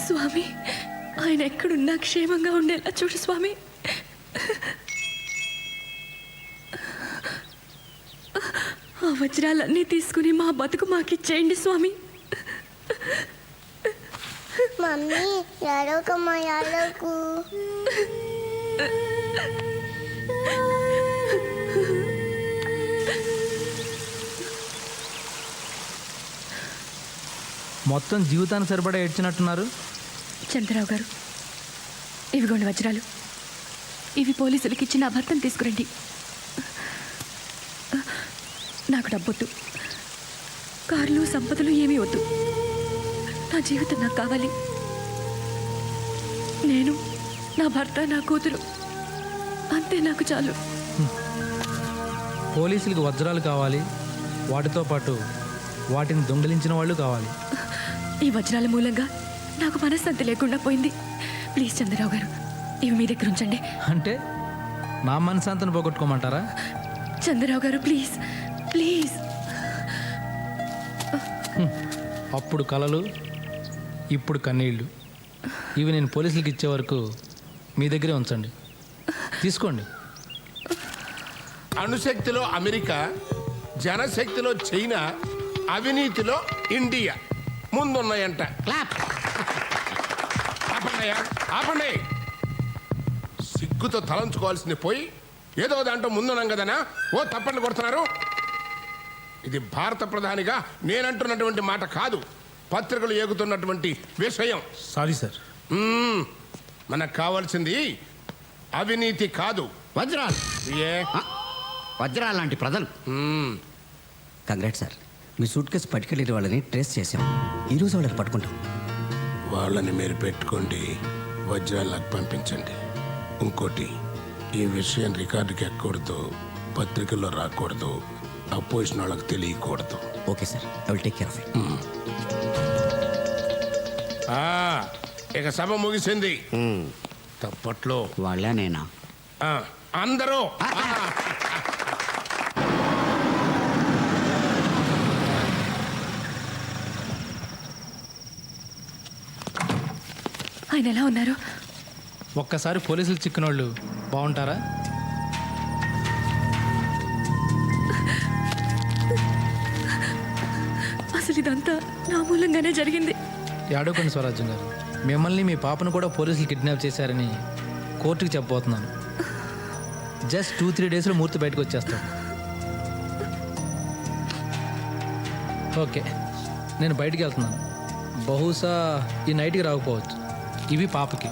స్వామి, ఆయన ఎక్కడున్నా క్షేమంగా ఉండేలా చూడు స్వామి. ఆ వజ్రాలన్నీ తీసుకుని మా బతుకు మాకిచ్చేయండి స్వామి. మమ్మీ ఎడవకమ్మా, ఎడవకు. మొత్తం జీవితానికి సరిపడా ఏడ్చినట్టున్నారు. చంద్రరావు గారు, ఇవిగోండి వజ్రాలు. ఇవి పోలీసులకి ఇచ్చి నా భర్తను తీసుకురండి. నాకు డబ్బొద్దు, కార్లు సంపదలు ఏమీ వద్దు. నా జీవితం నాకు కావాలి. నేను, నా భర్త, నా కూతురు, అంతే నాకు చాలు. పోలీసులకు వజ్రాలు కావాలి, వాటితో పాటు వాటిని దొంగిలించిన వాళ్ళు కావాలి. ఈ వజ్రాల మూలంగా నాకు మనశ్శాంతి లేకుండా పోయింది. ప్లీజ్ చంద్రరావు గారు, ఇవి మీ దగ్గర ఉంచండి. అంటే నా మనశ్శాంతిని పోగొట్టుకోమంటారా? చంద్రరావు గారు ప్లీజ్ ప్లీజ్. అప్పుడు కలలు, ఇప్పుడు కన్నీళ్ళు. ఇవి నేను పోలీసులకు ఇచ్చే వరకు మీ దగ్గరే ఉంచండి, తీసుకోండి. అణుశక్తిలో అమెరికా, జనశక్తిలో చైనా, అవినీతిలో ఇండియా ముందున్నాయంట. ఆపండి. సిగ్గుతో తలంచుకోవాల్సింది పోయి ఏదో దాంట్లో ముందున్నాం కదనా ఓ తప్పండి కొడుతున్నారు. ఇది భారత ప్రధానిగా నేనంటున్నటువంటి మాట కాదు, పత్రికలు ఏగుతున్నటువంటి విషయం. Sorry sir. మనకు కావాల్సింది అవినీతి కాదు, వజ్రాలు. వజ్రాలు లాంటి ప్రజలు. కంగ్రాట్ సార్, మీ సూట్ కేసు పట్టుకెళ్ళిన వాళ్ళని ట్రేస్ చేసాం. ఈరోజు వాళ్ళని పట్టుకుంటాం. వాళ్ళని మీరు పెట్టుకోండి, వజ్రాలకు పంపించండి. ఇంకోటి, ఈ విషయం రికార్డుకి ఎక్కకూడదు, పత్రికల్లో రాకూడదు, అపోజిషన్ వాళ్ళకి తెలియకూడదు. Okay sir, I will take care of it. ఇక సభ ముగిసింది. తప్పట్లో వాళ్ళే నేనా? అందరూ ఆయన ఎలా ఉన్నారు? ఒక్కసారి పోలీసులు చిక్కినోళ్ళు బాగుంటారా? అసలు ఇదంతా నా మూలంగానే జరిగింది. ఏడవకండి స్వరాజ్యం గారు, మిమ్మల్ని మీ పాపను కూడా పోలీసులు కిడ్నాప్ చేశారని కోర్టుకి చెప్పబోతున్నాను. జస్ట్ 2-3 డేస్లో మూర్తి బయటకు వచ్చేస్తాను. ఓకే, నేను బయటికి వెళ్తున్నాను. బహుశా ఈ నైట్కి రాకపోవచ్చు. ఇవి పాపకి.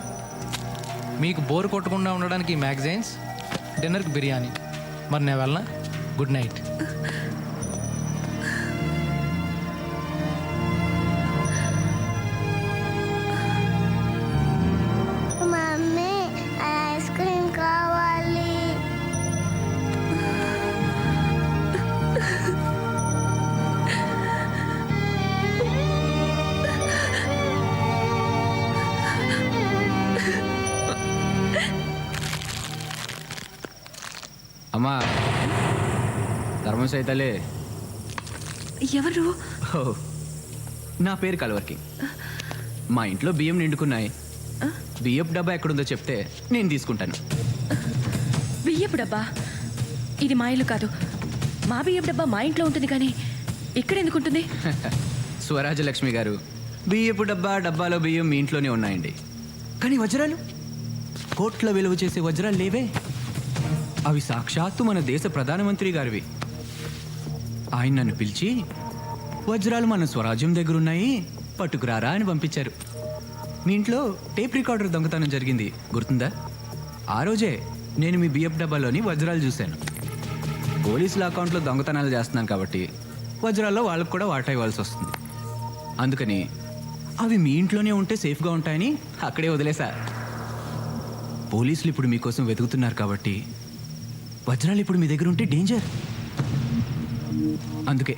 మీకు బోర్ కొట్టకుండా ఉండడానికి మ్యాగజైన్స్, డిన్నర్కి బిర్యానీ. మరి నేను వెళ్ళనా? Good night. Mummy ice cream కావాలి. అమ్మా ధర్మసైతలే. ఎవరు? నా పేరు కలవర్కి. మా ఇంట్లో బియ్యం నిండుకున్నాయి. బియ్యపు డబ్బా ఎక్కడుందో చెప్తే నేను తీసుకుంటాను. బియ్యపు డబ్బా? ఇది మా ఇల్లు కాదు. మా బియ్యపు డబ్బా మా ఇంట్లో ఉంటుంది, కానీ ఇక్కడ ఎందుకు ఉంటుంది? స్వరాజలక్ష్మి గారు, బియ్యపు డబ్బాలో బియ్యం మీ ఇంట్లోనే ఉన్నాయండి. కానీ వజ్రాలు, కోట్ల విలువ చేసే వజ్రాలు లేవే. అవి సాక్షాత్తు మన దేశ ప్రధానమంత్రి గారివి. ఆయన నన్ను పిలిచి వజ్రాలు మన స్వరాజ్యం దగ్గరున్నాయి, పట్టుకురారా అని పంపించారు. మీ ఇంట్లో టేప్ రికార్డర్ దొంగతనం జరిగింది, గుర్తుందా? ఆ రోజే నేను మీ బియ్యపు డబ్బాలోని వజ్రాలు చూశాను. పోలీసుల అకౌంట్లో దొంగతనాలు చేస్తున్నాను కాబట్టి వజ్రాల్లో వాళ్ళకు కూడా వాటా ఇవ్వాల్సి వస్తుంది. అందుకని అవి మీ ఇంట్లోనే ఉంటే సేఫ్గా ఉంటాయని అక్కడే వదిలేసా. పోలీసులు ఇప్పుడు మీకోసం వెతుకుతున్నారు కాబట్టి వజ్రాలు ఇప్పుడు మీ దగ్గర ఉంటే డేంజర్. అందుకే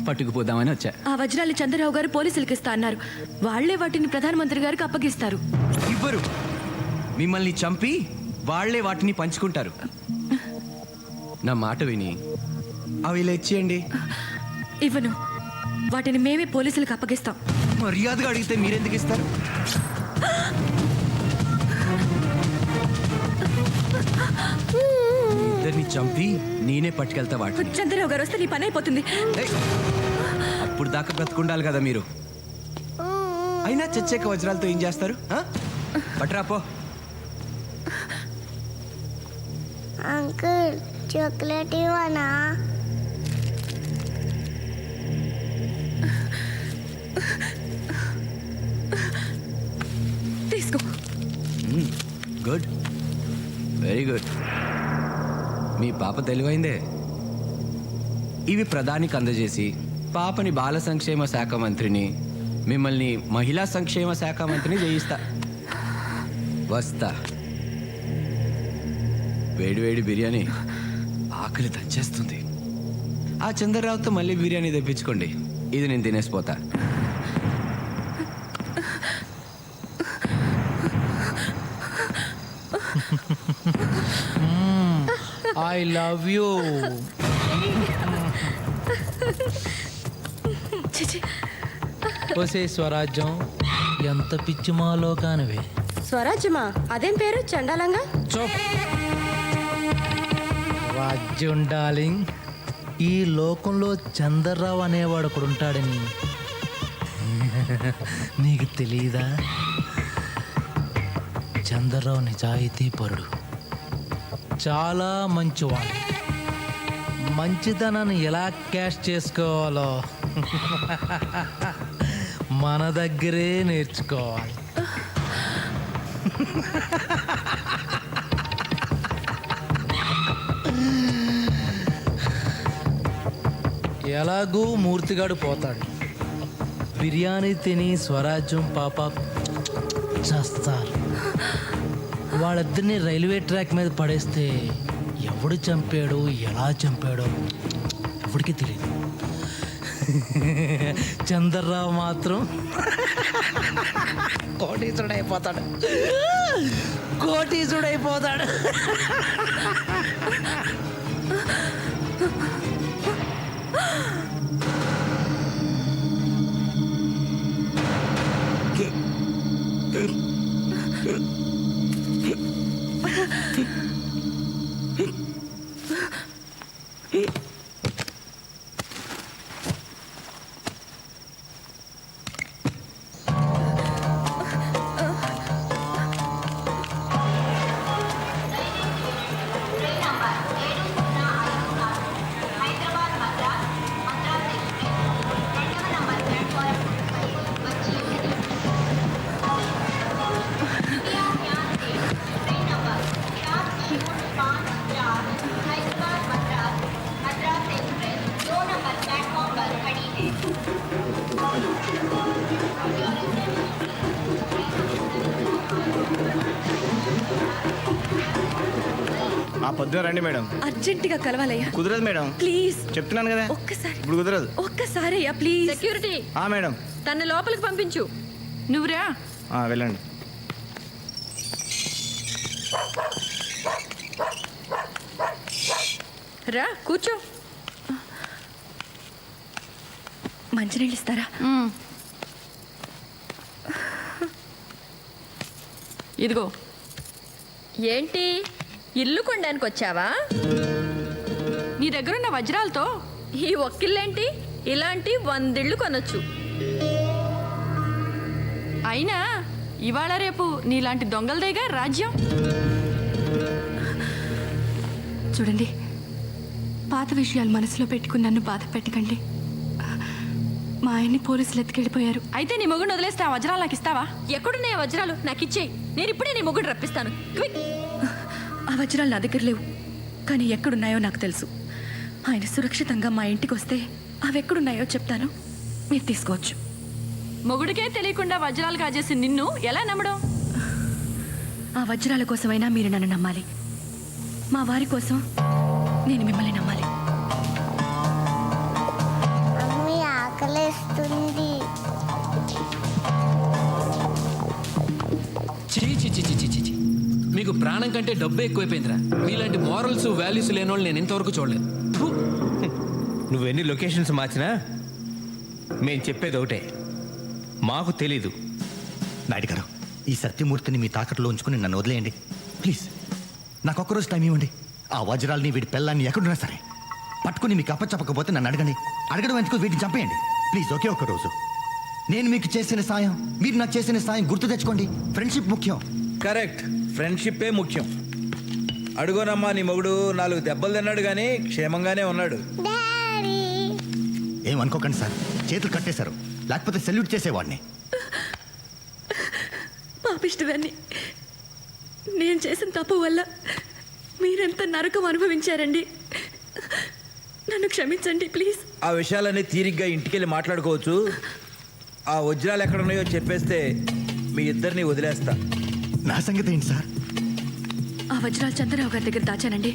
పట్టుకుపోదామని వచ్చా. ఆ వజ్రాలు చంద్రరావు గారు పోలీసులకి ఇస్తా అన్నారు. వాళ్లే వాటిని ప్రధానమంత్రి గారికి అప్పగిస్తారు. ఇవ్వరు. మిమ్మల్ని చంపి వాళ్లే వాటిని పంచుకుంటారు. నా మాట విని అవి ఇలా ఇచ్చేయండి. ఇవ్వను. వాటిని మేమే పోలీసులకు అప్పగిస్తాం. మర్యాదగా అడిగితే మీరెందుకు ఇస్తారు? ఇద్దరిని చంపి నేనే పట్టుకెళ్తా వాటిని. చంద్రరావు గారు వస్తే నీ పని అయిపోతుంది. అప్పుడు దాకా బ్రతుకుండాలి కదా మీరు. అయినా చచ్చాక వజ్రాలతో ఏం చేస్తారు? పట్రాపో. అంకుల్, చాక్లెట్ ఇవ్వనా? తీసుకో. Good, very good. మీ పాప తెలివైందే. ఇవి ప్రధానికి అందజేసి పాపని బాల సంక్షేమ శాఖ మంత్రిని, మిమ్మల్ని మహిళా సంక్షేమ శాఖ మంత్రిని చేయిస్తా. వస్తా. వేడివేడి బిర్యానీ ఆకలి దంచేస్తుంది. ఆ చంద్రరావుతో మళ్ళీ బిర్యానీ తెప్పించుకోండి. ఇది నేను తినేసిపోతా. I love you. ఒసే స్వరాజ్యం, ఎంత పిచ్చి మాలో కానివే. స్వరాజ్యమా? అదేం పేరు చండాలంగా? రాజ్యం డార్లింగ్, ఈ లోకంలో చంద్రరావు అనేవాడు ఒకడు ఉంటాడని నీకు తెలీదా? చంద్రరావు నిజాయితీ పరుడు, చాలా మంచివాడు. మంచితనాన్ని ఎలా క్యాష్ చేసుకోవాలో మన దగ్గరే నేర్చుకోవాలి. ఎలాగూ మూర్తిగాడు పోతాడు. బిర్యానీ తిని స్వరాజ్యం పాప చేస్తారు. వాళ్ళిద్దరిని రైల్వే ట్రాక్ మీద పడేస్తే ఎవడు చంపాడో ఎలా చంపాడో ఎవడికి తెలియదు. చంద్రరావు మాత్రం కోటీసుడైపోతాడు. కోటీసుడైపోతాడు. పొద్దున రండి మేడం. అర్జెంటుగా కలవాలయ్యా. కుదరదు మేడం. ప్లీజ్ చెప్తున్నాను కదా, ఒక్కసారి. ఇప్పుడు కుదరదు. ఒక్కసారి అయ్యా ప్లీజ్. సెక్యూరిటీ మేడం తన లోపలికి పంపించు. నువ్వురా. వెళ్ళండి. రా కూర్చో. మంచినీళ్ళు ఇస్తారా? ఇదిగో. ఏంటి ఇల్లు కొనడానికి వచ్చావా? నీ దగ్గరున్న వజ్రాలతో ఈ ఒక్కిళ్ళేంటి? ఇలాంటి 100 ఇళ్ళు కొనొచ్చు. అయినా ఇవాళ రేపు నీలాంటి దొంగలదేగా రాజ్యం. చూడండి, పాత విషయాలు మనసులో పెట్టుకుని నన్ను బాధ పెట్టకండి. మా ఆయన్ని పోలీసులు ఎత్తుకెళ్ళిపోయారు. అయితే నీ మొగుడు వదిలేస్తే ఆ వజ్రాలు నాకు ఇస్తావా? ఎక్కడున్నాయి ఆ వజ్రాలు? నాకు ఇచ్చేయి. నేను ఇప్పుడే నీ మొగుడు రప్పిస్తాను. క్విక్. ఆ వజ్రాలు నా దగ్గర లేవు, కానీ ఎక్కడున్నాయో నాకు తెలుసు. ఆయన సురక్షితంగా మా ఇంటికి వస్తే అవి ఎక్కడున్నాయో చెప్తాను, మీరు తీసుకోవచ్చు. మొగుడికే తెలియకుండా వజ్రాలు కాజేసి నిన్ను ఎలా నమ్మడం? ఆ వజ్రాల కోసమైనా మీరు నన్ను నమ్మాలి. మా వారి కోసం నేను మిమ్మల్ని నమ్మాలి. మమ్మీ ఆకలేస్తుంది. చీ మీకు ప్రాణం కంటే డబ్బు ఎక్కువైపోయిందిరా. మీలాంటి మోరల్స్ వాల్యూస్ లేని వాళ్ళు నేను ఇంతవరకు చూడలేదు. నువ్వెన్ని లొకేషన్స్ మార్చినా మేము చెప్పేది ఒకటే, మాకు తెలీదు. నాయుడు గారు, ఈ సత్యమూర్తిని మీ తాకట్లో ఉంచుకుని నన్ను వదిలేయండి ప్లీజ్. నాకు ఒక్కరోజు టైం ఇవ్వండి. ఆ వజ్రాలని వీడి పిల్లల్ని ఎక్కడున్నా సరే పట్టుకుని మీకు అప్పచెప్పకపోతే నన్ను అడగండి. అడగడం ఎందుకు, వీటిని చంపేయండి ప్లీజ్. ఒకే ఒక్క రోజు నేను మీకు చేసిన సాయం, మీరు నాకు చేసిన సాయం గుర్తు తెచ్చుకోండి. ఫ్రెండ్షిప్ ముఖ్యం. కరెక్ట్, ఫ్రెండ్షిప్పే ముఖ్యం. అడుగోనమ్మా, నీ మొగుడు 4 దెబ్బలు తిన్నాడు కానీ క్షేమంగానే ఉన్నాడు. ఏమనుకోకండి సార్, చేతులు కట్టేశారు, లేకపోతే సెల్యూట్ చేసేవాడిని. పాపిష్టిదాన్ని. నేను చేసిన తప్పు వల్ల మీరెంత నరకం అనుభవించారండి. నన్ను క్షమించండి ప్లీజ్. ఆ విషయాలన్నీ తీరిగ్గా ఇంటికెళ్ళి మాట్లాడుకోవచ్చు. ఆ వజ్రాలు ఎక్కడున్నాయో చెప్పేస్తే మీ ఇద్దరిని వదిలేస్తా. నా సంగతి ఏంటి సార్? ఆ వజ్రాలు చంద్రరావు గారి దగ్గర దాచానండి.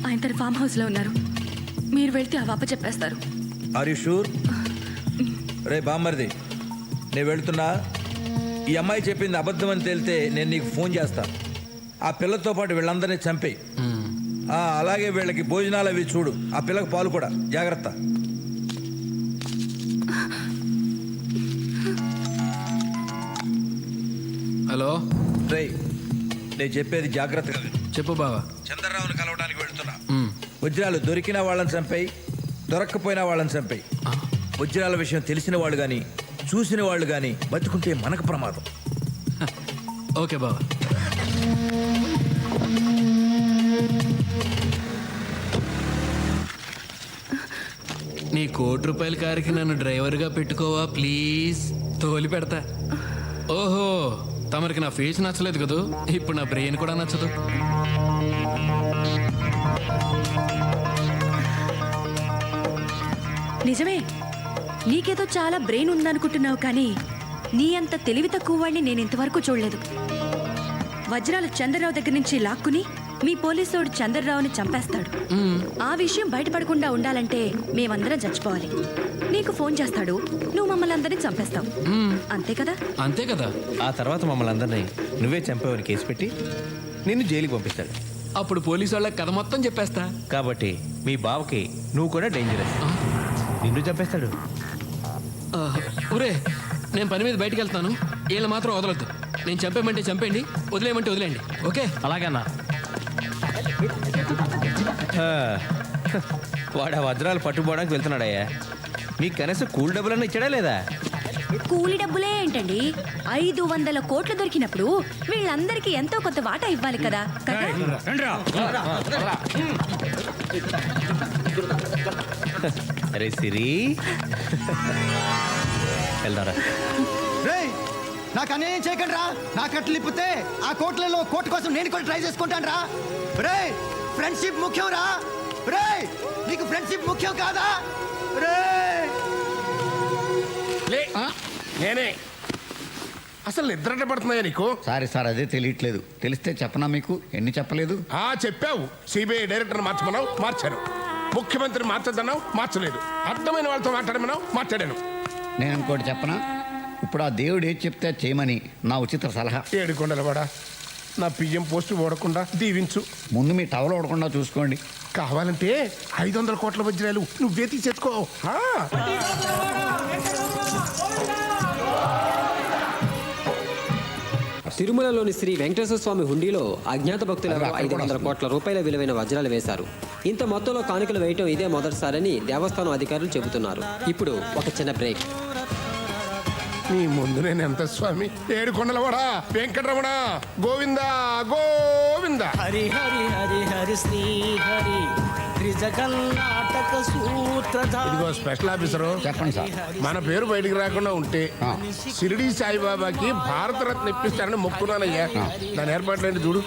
ఆయన తన ఫామ్ హౌస్లో ఉన్నారు. మీరు వెళ్తే ఆ వాప చెప్పేస్తారు. Are you sure? రే బామ్మర్ది, నేను వెళ్తున్నా. ఈ అమ్మాయి చెప్పింది అబద్ధం అని తేలితే నేను నీకు ఫోన్ చేస్తా. ఆ పిల్లతో పాటు వీళ్ళందరినీ చంపేయి. అలాగే వీళ్ళకి భోజనాలు అవి చూడు. ఆ పిల్లకి పాలు కూడా జాగ్రత్త. హలో రే, నేను చెప్పేది జాగ్రత్తగా విను. చెప్పు బావా. చంద్రరావుని కలవడానికి వెళ్తున్నా. వజ్రాలు దొరికిన వాళ్ళని చంపేయి, దొరక్కపోయినా వాళ్ళని చంపేయి. వజ్రాల విషయం తెలిసిన వాళ్ళు కానీ చూసిన వాళ్ళు కానీ బతుకుంటే మనకు ప్రమాదం. ఓకే బావా. నీ ₹1,00,00,000 కారుకి నన్ను డ్రైవర్గా పెట్టుకోవా ప్లీజ్? తోలి పెడతా. ఓహో, తమరికి నా ఫేస్ నచ్చలేదు కదూ, ఇప్పుడు నా బ్రెయిన్ కూడా నచ్చదు. నిజమే, నీకేదో చాలా బ్రెయిన్ ఉందనుకుంటున్నావు, కానీ నీ అంత తెలివి తక్కువ వాడిని నేను ఇంతవరకు చూడలేదు. వజ్రాలు చంద్రరావు దగ్గర నుంచి లాక్కుని మీ పోలీసోడు చంద్రరావుని చంపేస్తాడు. ఆ విషయం బయటపడకుండా ఉండాలంటే మేమందరం చచ్చిపోవాలి. నీకు ఫోన్ చేస్తాడు, నువ్వు మమ్మల్ని అందరినీ చంపేస్తావు. అంతే కదా? అంతే కదా. ఆ తర్వాత మమ్మల్ని అందరినీ నువ్వే చంపేవని కేసు పెట్టి నిన్ను జైలుకి పంపిస్తాడు. అప్పుడు పోలీసు వాళ్ళకి కథ మొత్తం చెప్పేస్తా. కాబట్టి మీ బావకి నువ్వు కూడా డేంజరస్. నిన్ను చంపేస్తాడు. ఊరే, నేను పని మీద బయటికి వెళ్తాను. వీళ్ళు మాత్రం వదలొద్దు. నేను చంపేయమంటే చంపేయండి, వదిలేయమంటే వదిలేయండి. ఓకే? అలాగన్నా. వాడు ఆ వజ్రాలు పట్టుకోవడానికి వెళ్తున్నాడయ్యా. మీకు కనీసం కూల్ డబ్బులన్నా ఇచ్చాడా లేదా? కూలి డబ్బులే ఏంటండి, 500 కోట్లు దొరికినప్పుడు వీళ్ళందరికీ ఎంతో కొంత వాటా ఇవ్వాలి కదా. అరే సిరి, వెళ్దారా. నాకు అన్యాయం చేయకండి రా. నా కట్లు ఇప్పితే ఆ కోట్లలో కోర్టు కోసం నేను కూడా ట్రై చేసుకుంటాను రా. రే, ఫ్రెండ్షిప్ ముఖ్యం రా. రే, నీకు ఫ్రెండ్షిప్ ముఖ్యం కాదా? రే, నేనే అసలు నిద్రట పడుతున్నాయా నీకు? సారీ సార్, అదే తెలియట్లేదు. తెలిస్తే చెప్పనా మీకు? ఎన్ని చెప్పలేదు? చెప్పావు. సిబిఐ డైరెక్టర్ మార్చమన్నావు, మార్చాను. ముఖ్యమంత్రిని మార్చద్దన్నావు, మార్చలేదు. అర్థమైన వాళ్ళతో మాట్లాడమన్నావు, మాట్లాడాను. నేను ఇంకోటి చెప్పనా? ఇప్పుడు ఆ దేవుడు ఏది చెప్తే చేయమని నా ఉచిత సలహా. ఏడుకొండలవాడా, నా పిఎం పోస్టు ఓడకుండా దీవించు. ముందు మీ టవల్ ఓడకుండా చూసుకోండి. కావాలంటే 500 కోట్ల వజ్రాలు నువ్వే తీసేసుకో. తిరుమలలోని శ్రీ వెంకటేశ్వర స్వామి హుండీలో అజ్ఞాత భక్తులకు 500 కోట్ల రూపాయల విలువైన వజ్రాలు వేశారు. ఇంత మొత్తంలో కానుకలు వేయటం ఇదే మొదటిసారని దేవస్థానం అధికారులు చెబుతున్నారు. ఇప్పుడు ఒక చిన్న బ్రేక్. నీ ముందు నేను ఎంత స్వామి? ఏడుకొండలవాడా, వెంకటరమణ, గోవింద గోవింద. హరి హరి హరి హరి శ్రీ హరి త్రిజగన్నాటక సూత్రధారి. ఇదిగో స్పెషల్ ఆఫీసరు, చెప్పండి సార్. మన పేరు బయటికి రాకుండా ఉంటే షిరిడి సాయిబాబాకి భారతరత్న ఇప్పిస్తానని మొక్కున్నానయ్యా. దాని ఏర్పాట్లేంటి చూడు.